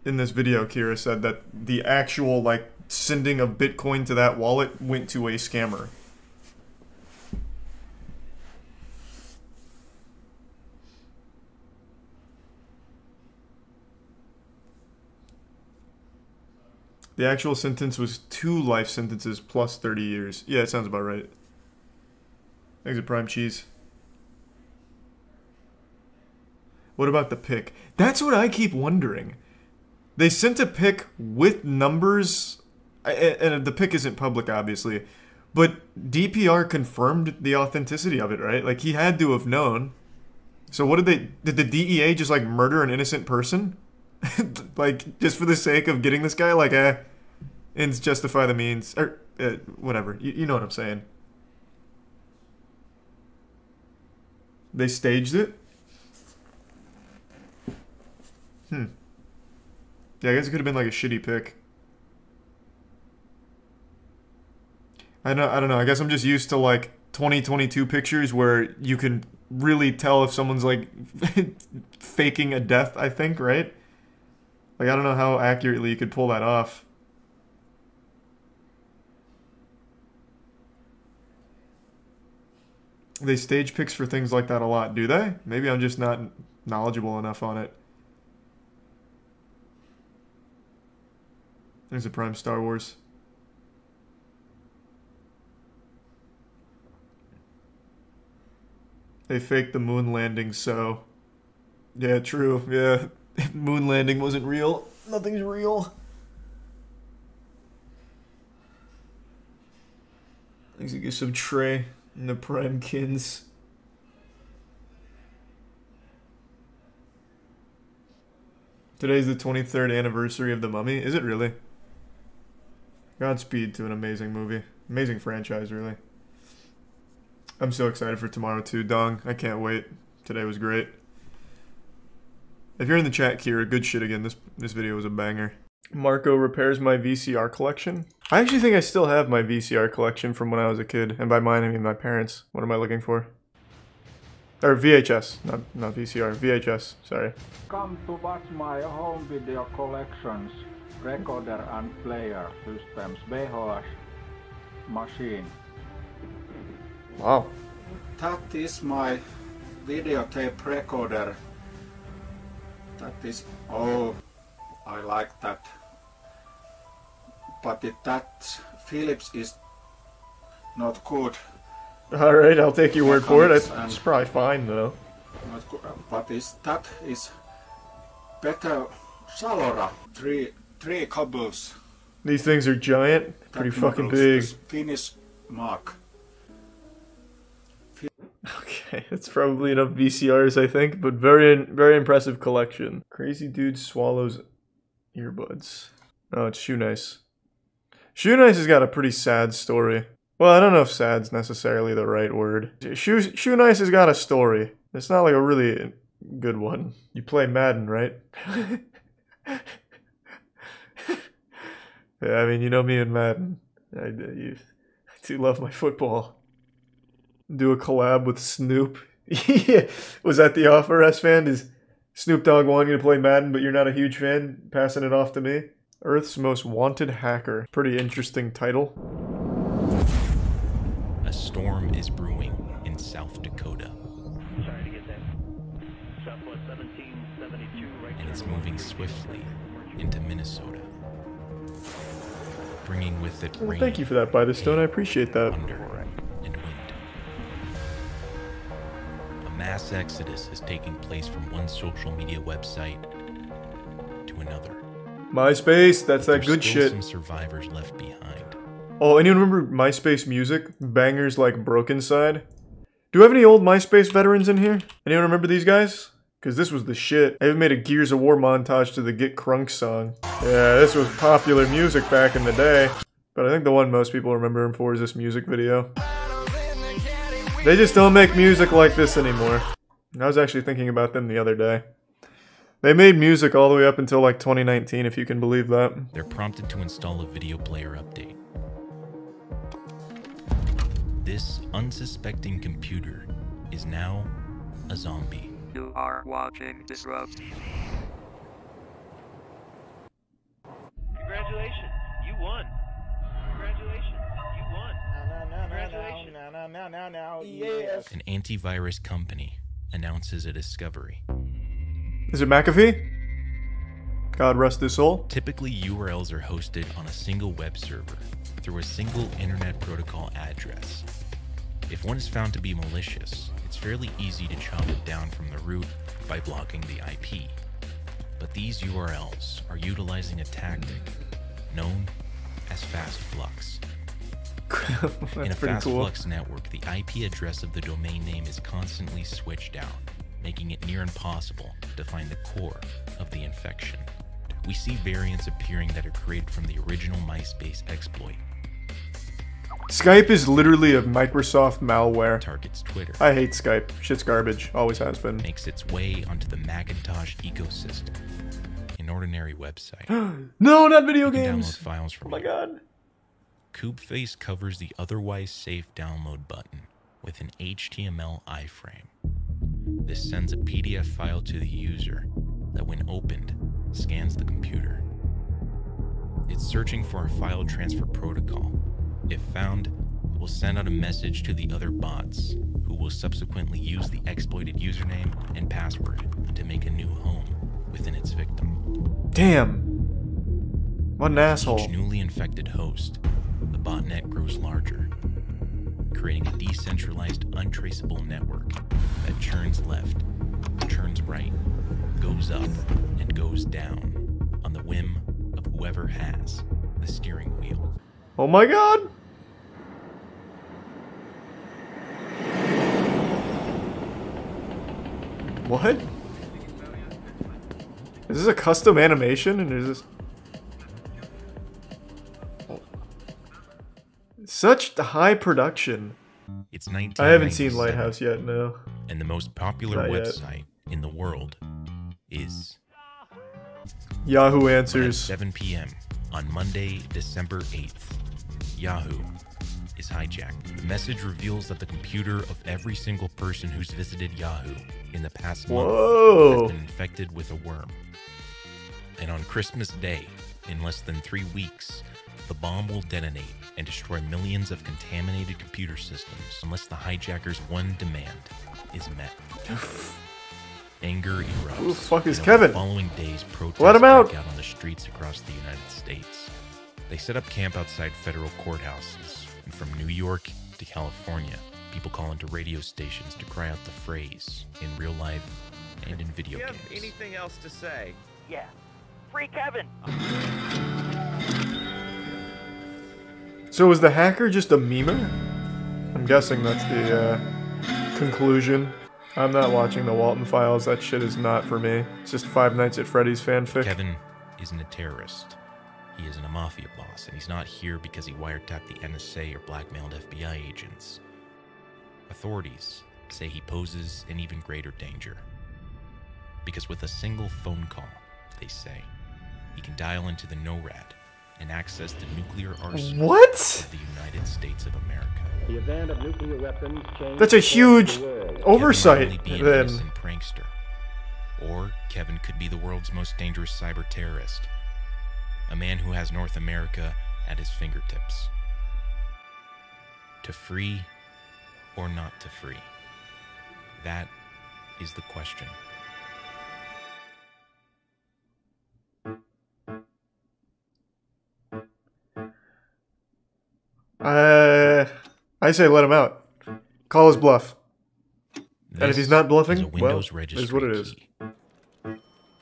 Speaker 1: in this video, Kira said that the actual, like, sending of Bitcoin to that wallet went to a scammer. The actual sentence was 2 life sentences plus 30 years. Yeah, it sounds about right. Thanks to Prime Cheese. What about the pic? That's what I keep wondering. They sent a pic with numbers, and the pic isn't public, obviously, but DPR confirmed the authenticity of it, right? Like, he had to have known. So what did the DEA just, like, murder an innocent person? Like, just for the sake of getting this guy, like, ends justify the means, or, whatever, you know what I'm saying. They staged it? Yeah, I guess it could have been, like, a shitty pick. I don't know. I guess I'm just used to like 2022 pictures where you can really tell if someone's like faking a death, I think, right? Like, I don't know how accurately you could pull that off. They stage pics for things like that a lot, do they? Maybe I'm just not knowledgeable enough on it. There's a Prime Star Wars. They faked the moon landing, so... Yeah, true. Yeah. Moon landing wasn't real. Nothing's real. Thanks to get some Trey and the Primekins. Today's the 23rd anniversary of The Mummy. Is it really? Godspeed to an amazing movie. Amazing franchise, really. I'm so excited for tomorrow too, Dong. I can't wait. Today was great. If you're in the chat, Kira, good shit again. This video was a banger. Marco repairs my VCR collection. I actually think I still have my VCR collection from when I was a kid. And by mine, I mean my parents. What am I looking for? Or VHS, not VCR. VHS, sorry.
Speaker 19: Come to watch my home video collections, recorder and player systems, VHS machine.
Speaker 1: Wow.
Speaker 19: That is my videotape recorder. That is, oh, I like that. But that Philips is not good.
Speaker 1: Alright, I'll take your word for it. It's probably fine though.
Speaker 19: Not good, but that is better. Salora, three cobbles.
Speaker 1: These things are giant, pretty fucking big.
Speaker 19: Finnish mark.
Speaker 1: Okay, that's probably enough VCRs, I think, but very impressive collection. Crazy dude swallows earbuds. Oh, it's Shoe Nice. Shoe Nice has got a pretty sad story. Well, I don't know if sad's necessarily the right word. Shoe Nice has got a story. It's not like a really good one. You play Madden, right? Yeah, I mean, you know me and Madden. I do love my football. Do a collab with Snoop. Yeah. Was that the offer, S-Fan? Is Snoop Dogg wanting you to play Madden, but you're not a huge fan? Passing it off to me? Earth's Most Wanted Hacker. Pretty interesting title.
Speaker 20: A storm is brewing in South Dakota.
Speaker 21: Sorry to get that. Southwest 1772 right.
Speaker 20: And it's moving swiftly into Minnesota, bringing with it rain.
Speaker 1: Thank you for that, By the Stone. I appreciate that.
Speaker 20: Thunder, and wind. A mass exodus is taking place from one social media website to another.
Speaker 1: MySpace, that's that good shit.
Speaker 20: Some survivors left behind.
Speaker 1: Oh, anyone remember MySpace music? Bangers like Broken Side? Do we have any old MySpace veterans in here? Anyone remember these guys? Because this was the shit. I even made a Gears of War montage to the Get Crunk song. Yeah, this was popular music back in the day. But I think the one most people remember him for is this music video. They just don't make music like this anymore. I was actually thinking about them the other day. They made music all the way up until like 2019, if you can believe that.
Speaker 20: They're prompted to install a video player update. This unsuspecting computer is now a zombie.
Speaker 22: You are watching Disrupt TV.
Speaker 18: Congratulations, you won. Congratulations, you won. Congratulations.
Speaker 19: Yes.
Speaker 20: An antivirus company announces a discovery.
Speaker 1: Is it McAfee? God rest his soul.
Speaker 20: Typically, URLs are hosted on a single web server through a single internet protocol address. If one is found to be malicious, it's fairly easy to chop it down from the root by blocking the IP. But these URLs are utilizing a tactic known as fast flux. In a fast flux network, the IP address of the domain name is constantly switched out, making it near impossible to find the core of the infection. We see variants appearing that are created from the original MySpace exploit.
Speaker 1: Skype is literally a Microsoft malware.
Speaker 20: Targets Twitter.
Speaker 1: I hate Skype. Shit's garbage. Always has been.
Speaker 20: Makes its way onto the Macintosh ecosystem. An ordinary website.
Speaker 1: No, not video games.
Speaker 20: Download files from
Speaker 1: oh my god.
Speaker 20: Kubeface covers the otherwise safe download button with an HTML iframe. This sends a PDF file to the user that, when opened, scans the computer. It's searching for a file transfer protocol. If found, it will send out a message to the other bots, who will subsequently use the exploited username and password to make a new home within its victim.
Speaker 1: Damn. What an asshole.
Speaker 20: Each newly infected host, the botnet grows larger, creating a decentralized, untraceable network that churns left, churns right, goes up, and goes down on the whim of whoever has the steering wheel.
Speaker 1: Oh my god! What? Is this a custom animation? And is this... Such high production.
Speaker 20: It's 1997.
Speaker 1: I haven't seen Lighthouse yet, no.
Speaker 20: And the most popular
Speaker 1: Not yet.
Speaker 20: website in the world is
Speaker 1: Yahoo Answers.
Speaker 20: At 7 p.m. on Monday, December 8th, Yahoo is hijacked. The message reveals that the computer of every single person who's visited Yahoo in the past month has been infected with a worm. And on Christmas Day, in less than 3 weeks, the bomb will detonate and destroy millions of contaminated computer systems unless the hijackers' one demand is met. Anger erupts.
Speaker 1: Who the fuck is
Speaker 20: and
Speaker 1: Kevin?
Speaker 20: The following days, protests
Speaker 1: Let him out.
Speaker 20: break out on the streets across the United States. They set up camp outside federal courthouses, and from New York to California, people call into radio stations to cry out the phrase in real life and in video games.
Speaker 15: Anything else to say?
Speaker 18: Yeah. Free Kevin!
Speaker 1: So was the hacker just a memer? I'm guessing that's the conclusion. I'm not watching the Walton Files. That shit is not for me. It's just Five Nights at Freddy's fanfic.
Speaker 20: Kevin isn't a terrorist. He isn't a mafia boss, and he's not here because he wiretapped the NSA or blackmailed FBI agents. Authorities say he poses an even greater danger. Because with a single phone call, they say, he can dial into the NORAD and access the nuclear arsenal of the United States of America.
Speaker 2: The event of nuclear weapons changed.
Speaker 1: That's a huge oversight,
Speaker 20: Kevin might only be an
Speaker 1: then.
Speaker 20: innocent prankster. Or Kevin could be the world's most dangerous cyber terrorist. A man who has North America at his fingertips. To free or not to free? That is the question.
Speaker 1: I say let him out. Call his bluff. And if he's not
Speaker 20: Is a
Speaker 1: bluffing, well,
Speaker 20: Windows
Speaker 1: it
Speaker 20: registry
Speaker 1: is what it is.
Speaker 20: key.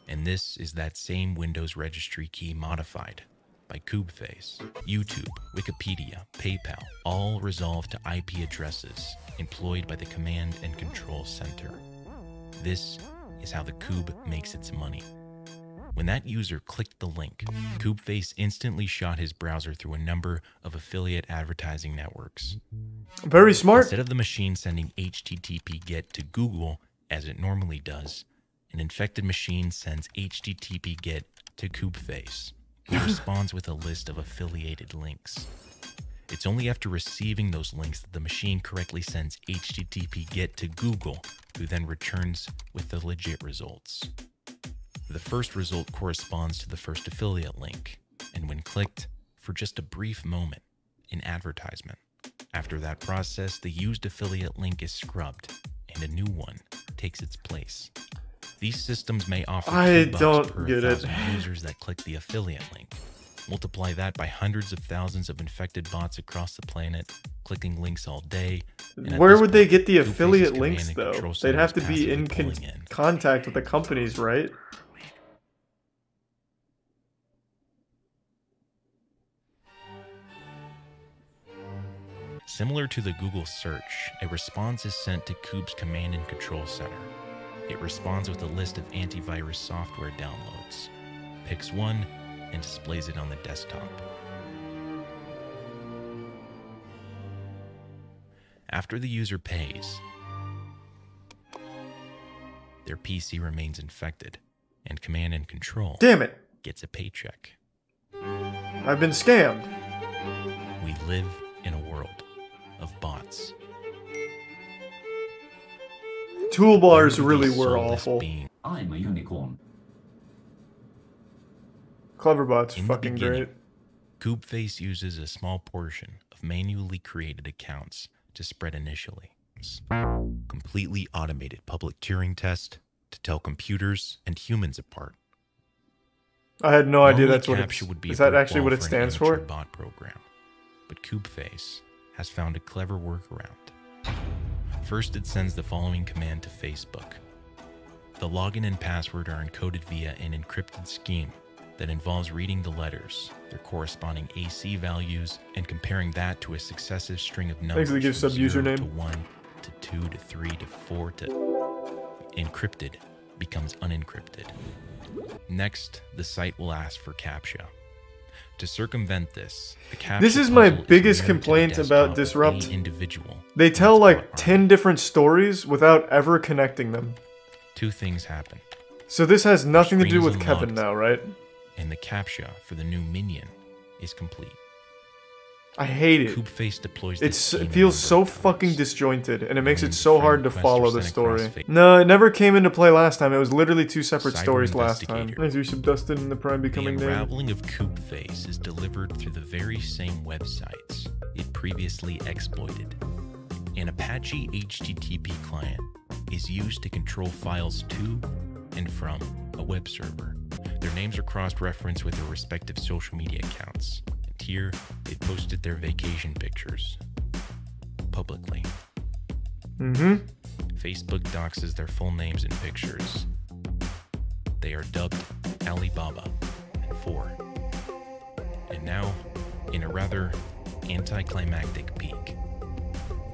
Speaker 20: And this is that same Windows registry key modified by Kubeface, YouTube, Wikipedia, PayPal, all resolved to IP addresses employed by the Command and Control Center. This is how the Kube makes its money. When that user clicked the link, Kubeface instantly shot his browser through a number of affiliate advertising networks.
Speaker 1: Very smart.
Speaker 20: Instead of the machine sending HTTP GET to Google, as it normally does, an infected machine sends HTTP GET to Kubeface, who responds with a list of affiliated links. It's only after receiving those links that the machine correctly sends HTTP GET to Google, who then returns with the legit results. The first result corresponds to the first affiliate link, and when clicked, for just a brief moment, an advertisement. After that process, the used affiliate link is scrubbed, and a new one takes its place. These systems may offer $2 per 1,000 users that click the affiliate link. Multiply that by hundreds of thousands of infected bots across the planet, clicking links all day.
Speaker 1: Where would they get the affiliate links, though? They'd have to be in contact with the companies, right?
Speaker 20: Similar to the Google search, a response is sent to Kube's Command and Control Center. It responds with a list of antivirus software downloads, picks one, and displays it on the desktop. After the user pays, their PC remains infected, and Command and Control
Speaker 1: Damn it.
Speaker 20: gets a paycheck.
Speaker 1: I've been scammed.
Speaker 20: We live in a world of bots.
Speaker 1: Toolbars really were awful.
Speaker 3: I'm a unicorn.
Speaker 1: Cleverbot's
Speaker 20: In the
Speaker 1: fucking
Speaker 20: beginning,
Speaker 1: great.
Speaker 20: Coopface uses a small portion of manually created accounts to spread initially. Completely automated public Turing test to tell computers and humans apart.
Speaker 1: I had no idea
Speaker 20: Normally,
Speaker 1: that's what
Speaker 20: CAPTCHA would be
Speaker 1: is
Speaker 20: a
Speaker 1: that
Speaker 20: brick
Speaker 1: actually
Speaker 20: wall
Speaker 1: what it
Speaker 20: for an
Speaker 1: stands
Speaker 20: amateur
Speaker 1: for?
Speaker 20: bot program, but Coopface has found a clever workaround. First, it sends the following command to Facebook. The login and password are encoded via an encrypted scheme that involves reading the letters, their corresponding AC values, and comparing that to a successive string of numbers
Speaker 1: Basically gives
Speaker 20: from
Speaker 1: sub
Speaker 20: 0
Speaker 1: username.
Speaker 20: to 1 to 2 to 3 to 4 to... Encrypted becomes unencrypted. Next, the site will ask for CAPTCHA. To circumvent this, the CAPTCHA
Speaker 1: This is my
Speaker 20: puzzle
Speaker 1: biggest
Speaker 20: mirrored to the
Speaker 1: complaint
Speaker 20: desktop
Speaker 1: about
Speaker 20: of
Speaker 1: Disrupt.
Speaker 20: any individual.
Speaker 1: They tell like 10 different stories without ever connecting them.
Speaker 20: Two things happen.
Speaker 1: So this has nothing to
Speaker 20: Screen
Speaker 1: do
Speaker 20: is
Speaker 1: with Kevin
Speaker 20: unlocked,
Speaker 1: now, right?
Speaker 20: And the CAPTCHA for the new minion is complete.
Speaker 1: I hate it.
Speaker 20: Coopface deploys this
Speaker 1: It feels so fucking disjointed, and it makes it so hard to
Speaker 20: requests
Speaker 1: follow
Speaker 20: are
Speaker 1: the
Speaker 20: sent
Speaker 1: story.
Speaker 20: across
Speaker 1: No, it never came into play last time. It was literally two separate
Speaker 20: Cyber
Speaker 1: stories last time.
Speaker 20: Investigator.
Speaker 1: As we sub Dustin and the Prime
Speaker 20: The
Speaker 1: becoming name.
Speaker 20: unraveling of Coopface is delivered through the very same websites it previously exploited. An Apache HTTP client is used to control files to and from a web server. Their names are cross-referenced with their respective social media accounts. And here, they posted their vacation pictures publicly.
Speaker 1: Mm-hmm.
Speaker 20: Facebook doxes their full names and pictures. They are dubbed Alibaba and 4. And now, in a rather anticlimactic peak,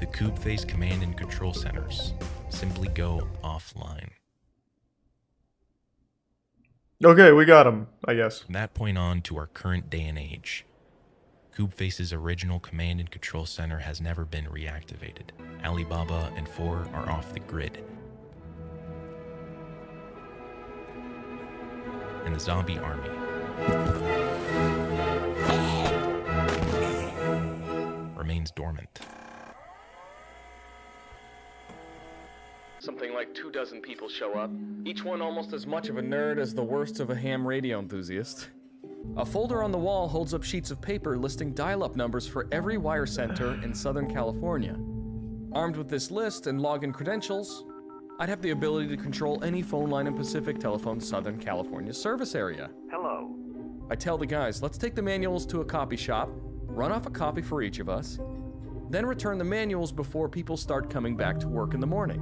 Speaker 20: the Coopface command and control centers simply go offline.
Speaker 1: Okay, we got him, I guess.
Speaker 20: From that point on to our current day and age, Coopface's original command and control center has never been reactivated. Alibaba and 4 are off the grid. And the zombie army remains dormant.
Speaker 5: Something like 24 people show up, each one almost as much of a nerd as the worst of a ham radio enthusiast. A folder on the wall holds up sheets of paper listing dial-up numbers for every wire center in Southern California. Armed with this list and login credentials, I'd have the ability to control any phone line in Pacific Telephone's Southern California service area.
Speaker 18: Hello.
Speaker 5: I tell the guys, let's take the manuals to a copy shop, run off a copy for each of us, then return the manuals before people start coming back to work in the morning.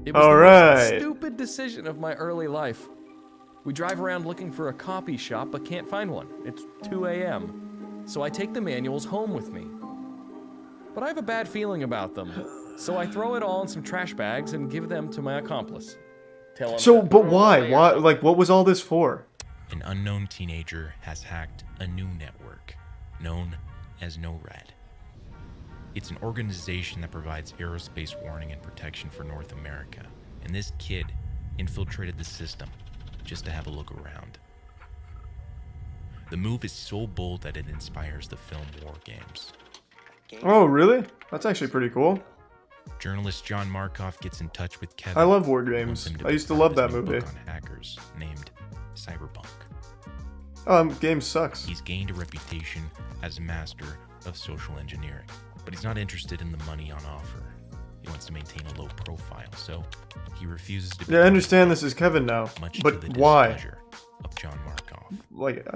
Speaker 5: It was the most stupid decision of my early life. We drive around looking for a copy shop but can't find one. It's 2 a.m. So I take the manuals home with me. But I have a bad feeling about them. So I throw it all in some trash bags and give them to my accomplice. Tell him
Speaker 1: So, but why? Why? Like, what was all this for?
Speaker 20: An unknown teenager has hacked a new network known as NORAD. It's an organization that provides aerospace warning and protection for North America, and this kid infiltrated the system just to have a look around. The move is so bold that it inspires the film War Games.
Speaker 1: Oh, really? That's actually pretty cool.
Speaker 20: Journalist John Markoff gets in touch with Kevin.
Speaker 1: I love War Games. I used to love that movie.
Speaker 20: On hackers named Cyberpunk.
Speaker 1: Game sucks.
Speaker 20: He's gained a reputation as a master of social engineering, but he's not interested in the money on offer. He wants to maintain a low profile, so he refuses to be.
Speaker 1: Yeah, I understand this is Kevin now, but why?
Speaker 20: Of John Markoff.
Speaker 1: Like,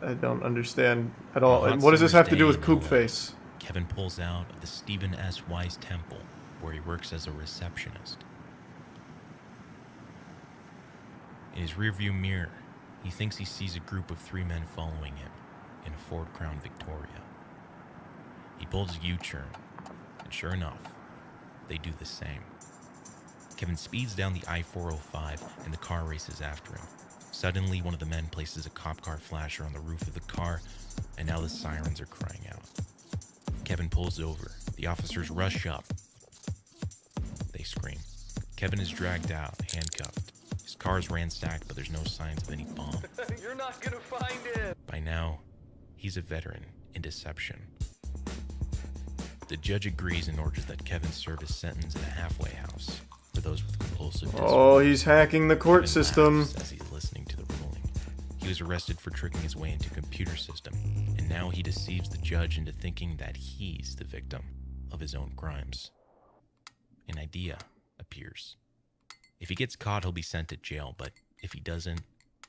Speaker 1: I don't understand at all. And what does this have to do with Coopface?
Speaker 20: Kevin pulls out of the Stephen S. Wise Temple, where he works as a receptionist. In his rearview mirror, he thinks he sees a group of 3 men following him in a Ford Crown Victoria. He pulls a U-turn, and sure enough, they do the same. Kevin speeds down the I-405, and the car races after him. Suddenly, one of the men places a cop car flasher on the roof of the car, and now the sirens are crying out. Kevin pulls over. The officers rush up. They scream. Kevin is dragged out, handcuffed. His car is ransacked, but there's no signs of any bomb.
Speaker 5: You're not gonna find it!
Speaker 20: By now, he's a veteran and deception. The judge agrees and orders that Kevin serve his sentence in a halfway house for those with compulsive disorder.
Speaker 1: Oh, he's hacking the court
Speaker 20: Kevin
Speaker 1: system.
Speaker 20: laughs as he's listening to the ruling. He was arrested for tricking his way into a computer system, and now he deceives the judge into thinking that he's the victim of his own crimes. An idea appears. If he gets caught, he'll be sent to jail, but if he doesn't,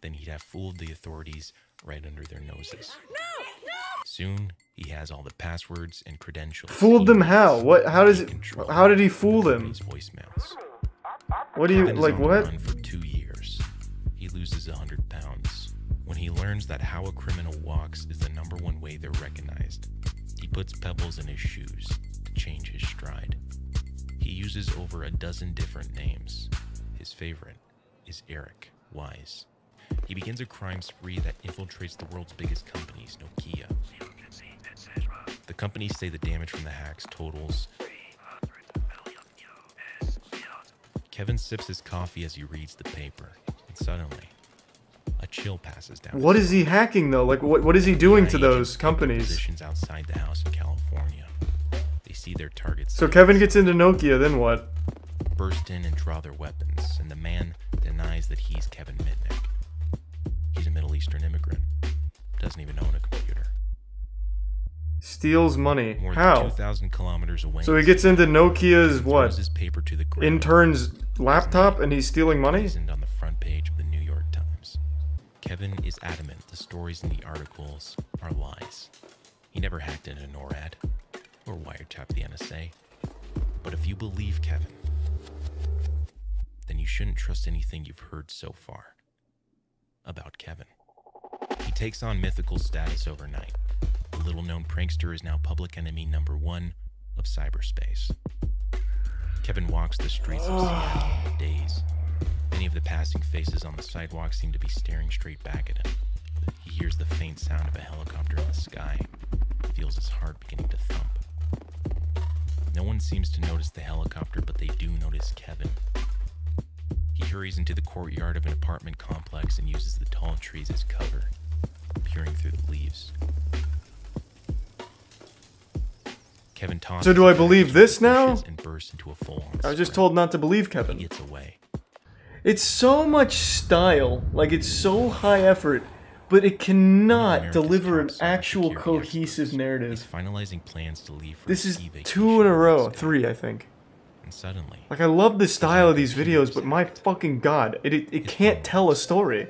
Speaker 20: then he'd have fooled the authorities right under their noses. Soon, he has all the passwords and credentials.
Speaker 1: Fooled them how? What? How does it? How did he fool them?
Speaker 20: Voicemails.
Speaker 1: What do you
Speaker 20: Kevin is
Speaker 1: like?
Speaker 20: on the
Speaker 1: What?
Speaker 20: run for 2 years. He loses 100 pounds. When he learns that how a criminal walks is the #1 way they're recognized, he puts pebbles in his shoes to change his stride. He uses over a dozen different names. His favorite is Eric Wise. He begins a crime spree that infiltrates the world's biggest companies, Nokia. The companies say the damage from the hacks totals. Kevin sips his coffee as he reads the paper, and suddenly, a chill passes down.
Speaker 1: What is he hacking though? Like, what is he doing to those companies?
Speaker 20: Positions outside the house in California. They see their targets.
Speaker 1: So Kevin gets into Nokia, then what?
Speaker 20: Burst in and draw their weapons, and the man denies that he's Kevin Mitnick. He's a Middle Eastern immigrant. Doesn't even own a computer.
Speaker 1: Steals money.
Speaker 20: More than
Speaker 1: How?
Speaker 20: 2,000 kilometers away.
Speaker 1: So he gets into Nokia's what?
Speaker 20: His paper to the ground.
Speaker 1: Intern's laptop, and he's stealing money?
Speaker 20: On the front page of the New York Times. Kevin is adamant the stories in the articles are lies. He never hacked into NORAD or wiretapped the NSA. But if you believe Kevin, then you shouldn't trust anything you've heard so far about Kevin. He takes on mythical status overnight. The little-known prankster is now public enemy #1 of cyberspace. Kevin walks the streets of Seattle in days. Many of the passing faces on the sidewalk seem to be staring straight back at him. He hears the faint sound of a helicopter in the sky, feels his heart beginning to thump. No one seems to notice the helicopter, but they do notice Kevin. He hurries into the courtyard of an apartment complex and uses the tall trees as cover, peering through the leaves. Kevin tosses.
Speaker 1: So do I believe this now?
Speaker 20: And bursts into a full-on
Speaker 1: I was just told not to believe Kevin.
Speaker 20: He gets away.
Speaker 1: It's so much style, like it's so high effort, but it cannot deliver an actual cohesive narrative.
Speaker 20: He's finalizing plans to leave for
Speaker 1: This is
Speaker 20: ski vacation
Speaker 1: 2 in a row, 3 I think.
Speaker 20: And suddenly,
Speaker 1: like I love the style of these videos, but my fucking god, it can't tell a story.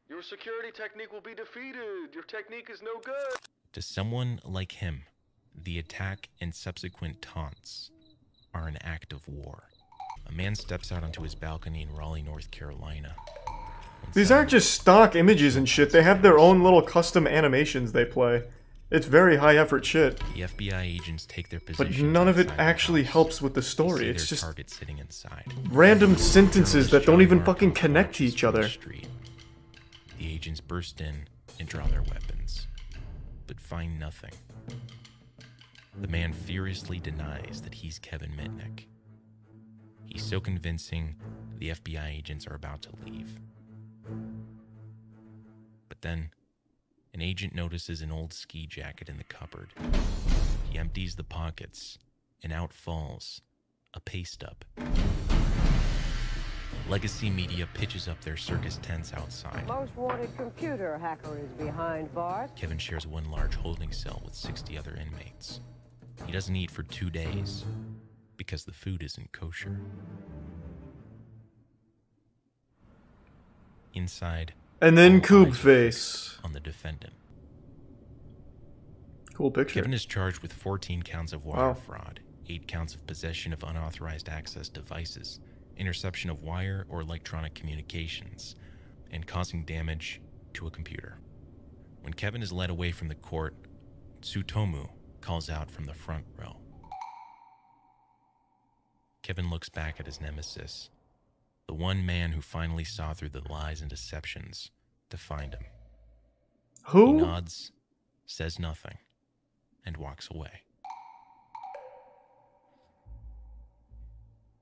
Speaker 12: Your security technique will be defeated. Your technique is no good.
Speaker 20: to someone like him, the attack and subsequent taunts are an act of war. A man steps out onto his balcony in Raleigh, North Carolina.
Speaker 1: These aren't just stock images and shit, they have their own little custom animations they play. It's very high effort shit.
Speaker 20: The FBI agents take their
Speaker 1: But
Speaker 20: positions.
Speaker 1: none of it actually helps with the story.
Speaker 20: See
Speaker 1: It's
Speaker 20: their
Speaker 1: just
Speaker 20: target sitting inside.
Speaker 1: random sentences that don't even fucking connect to each other.
Speaker 20: The agents burst in and draw their weapons, but find nothing. The man furiously denies that he's Kevin Mitnick. He's so convincing, the FBI agents are about to leave. But then, an agent notices an old ski jacket in the cupboard. He empties the pockets, and out falls a pay stub. Legacy Media pitches up their circus tents outside.
Speaker 3: Most wanted computer hacker is behind bars.
Speaker 20: Kevin shares one large holding cell with 60 other inmates. He doesn't eat for 2 days because the food isn't kosher. Inside,
Speaker 1: And then
Speaker 20: all
Speaker 1: Coob
Speaker 20: eyes are
Speaker 1: face.
Speaker 20: fixed on the defendant.
Speaker 1: Cool picture.
Speaker 20: Kevin is charged with 14 counts of wire
Speaker 1: Wow.
Speaker 20: fraud, 8 counts of possession of unauthorized access devices, interception of wire or electronic communications, and causing damage to a computer. When Kevin is led away from the court, Tsutomu calls out from the front row. Kevin looks back at his nemesis, the one man who finally saw through the lies and deceptions to find him.
Speaker 1: Who?
Speaker 20: He nods, says nothing, and walks away.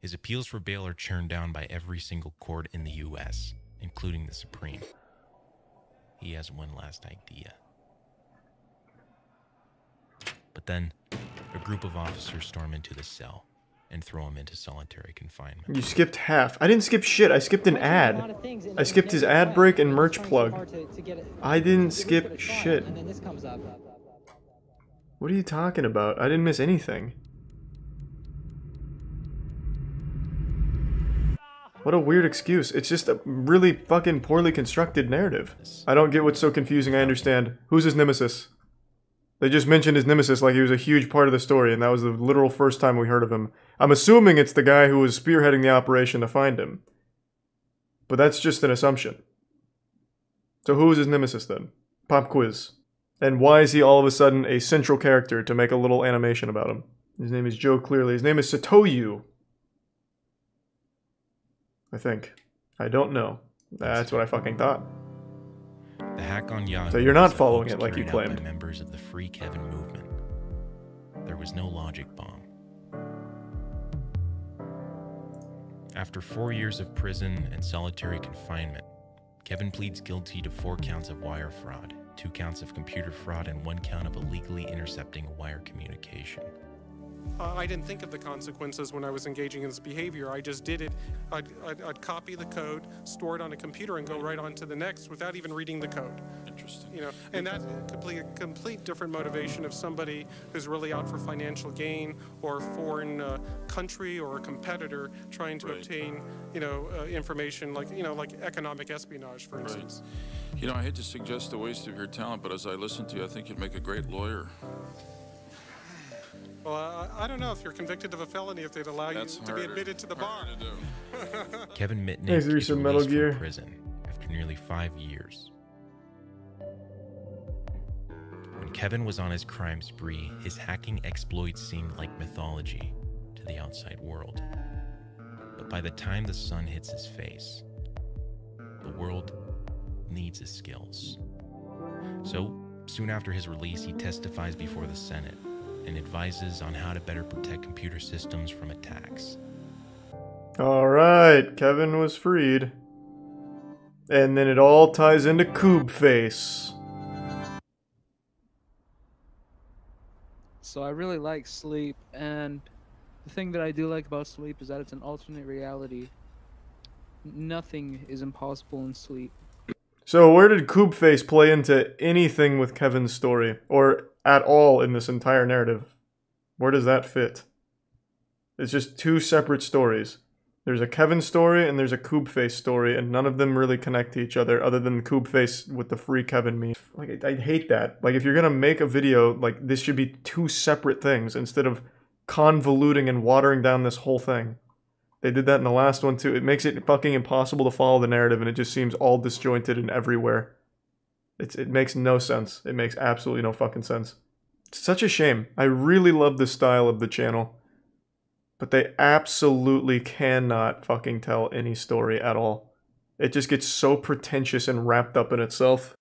Speaker 20: His appeals for bail are churned down by every single court in the U.S., including the Supreme. He has one last idea. But then, a group of officers storm into the cell and throw him into solitary confinement.
Speaker 1: You skipped half. I didn't skip shit. I skipped an ad. I skipped his ad break and merch plug. I didn't skip shit. What are you talking about? I didn't miss anything. What a weird excuse. It's just a really fucking poorly constructed narrative. I don't get what's so confusing. I understand. Who's his nemesis? They just mentioned his nemesis like he was a huge part of the story, and that was the literal first time we heard of him. I'm assuming it's the guy who was spearheading the operation to find him. But that's just an assumption. So who is his nemesis then? Pop quiz. And why is he all of a sudden a central character to make a little animation about him? His name is Joe Clearly. His name is Satoyu. I think. I don't know. That's what I fucking thought.
Speaker 20: The hack on Yahoo.
Speaker 1: So you're not following it like you claimed.
Speaker 20: By members of the Free Kevin movement. There was no logic bomb. After 4 years of prison and solitary confinement, Kevin pleads guilty to 4 counts of wire fraud, 2 counts of computer fraud, and 1 count of illegally intercepting a wire communication.
Speaker 6: I didn't think of the consequences when I was engaging in this behavior. I just did it. I'd copy the code, store it on a computer, and go right on to the next without even reading the code. Interesting. You know, and that's a complete different motivation of somebody who's really out for financial gain or a foreign country or a competitor trying to obtain, you know, information like, you know, like economic espionage, for instance.
Speaker 7: You know, I hate to suggest a waste of your talent, but as I listen to you, I think you'd make a great lawyer.
Speaker 6: Well, I don't know if you're convicted of a felony if they'd allow you to be admitted to the bar.
Speaker 20: Kevin Mitnick
Speaker 1: Hey,
Speaker 20: is released from prison after nearly 5 years. When Kevin was on his crime spree, his hacking exploits seemed like mythology to the outside world. But by the time the sun hits his face, the world needs his skills. So, soon after his release, he testifies before the Senate and advises on how to better protect computer systems from attacks.
Speaker 1: Alright, Kevin was freed. And then it all ties into Coobface.
Speaker 23: So I really like Sleep, and the thing that I do like about Sleep is that it's an alternate reality. Nothing is impossible in Sleep.
Speaker 1: So where did Coobface play into anything with Kevin's story? Or at all in this entire narrative? Where does that fit? It's just 2 separate stories. There's a Kevin story and there's a Coobface story, and none of them really connect to each other other than Coobface with the free Kevin meme. Like, I hate that. Like, if you're gonna make a video, like, this should be 2 separate things instead of convoluting and watering down this whole thing. They did that in the last one too. It makes it fucking impossible to follow the narrative, and it just seems all disjointed and everywhere. It makes no sense. It makes absolutely no fucking sense. It's such a shame. I really love the style of the channel. But they absolutely cannot fucking tell any story at all. It just gets so pretentious and wrapped up in itself.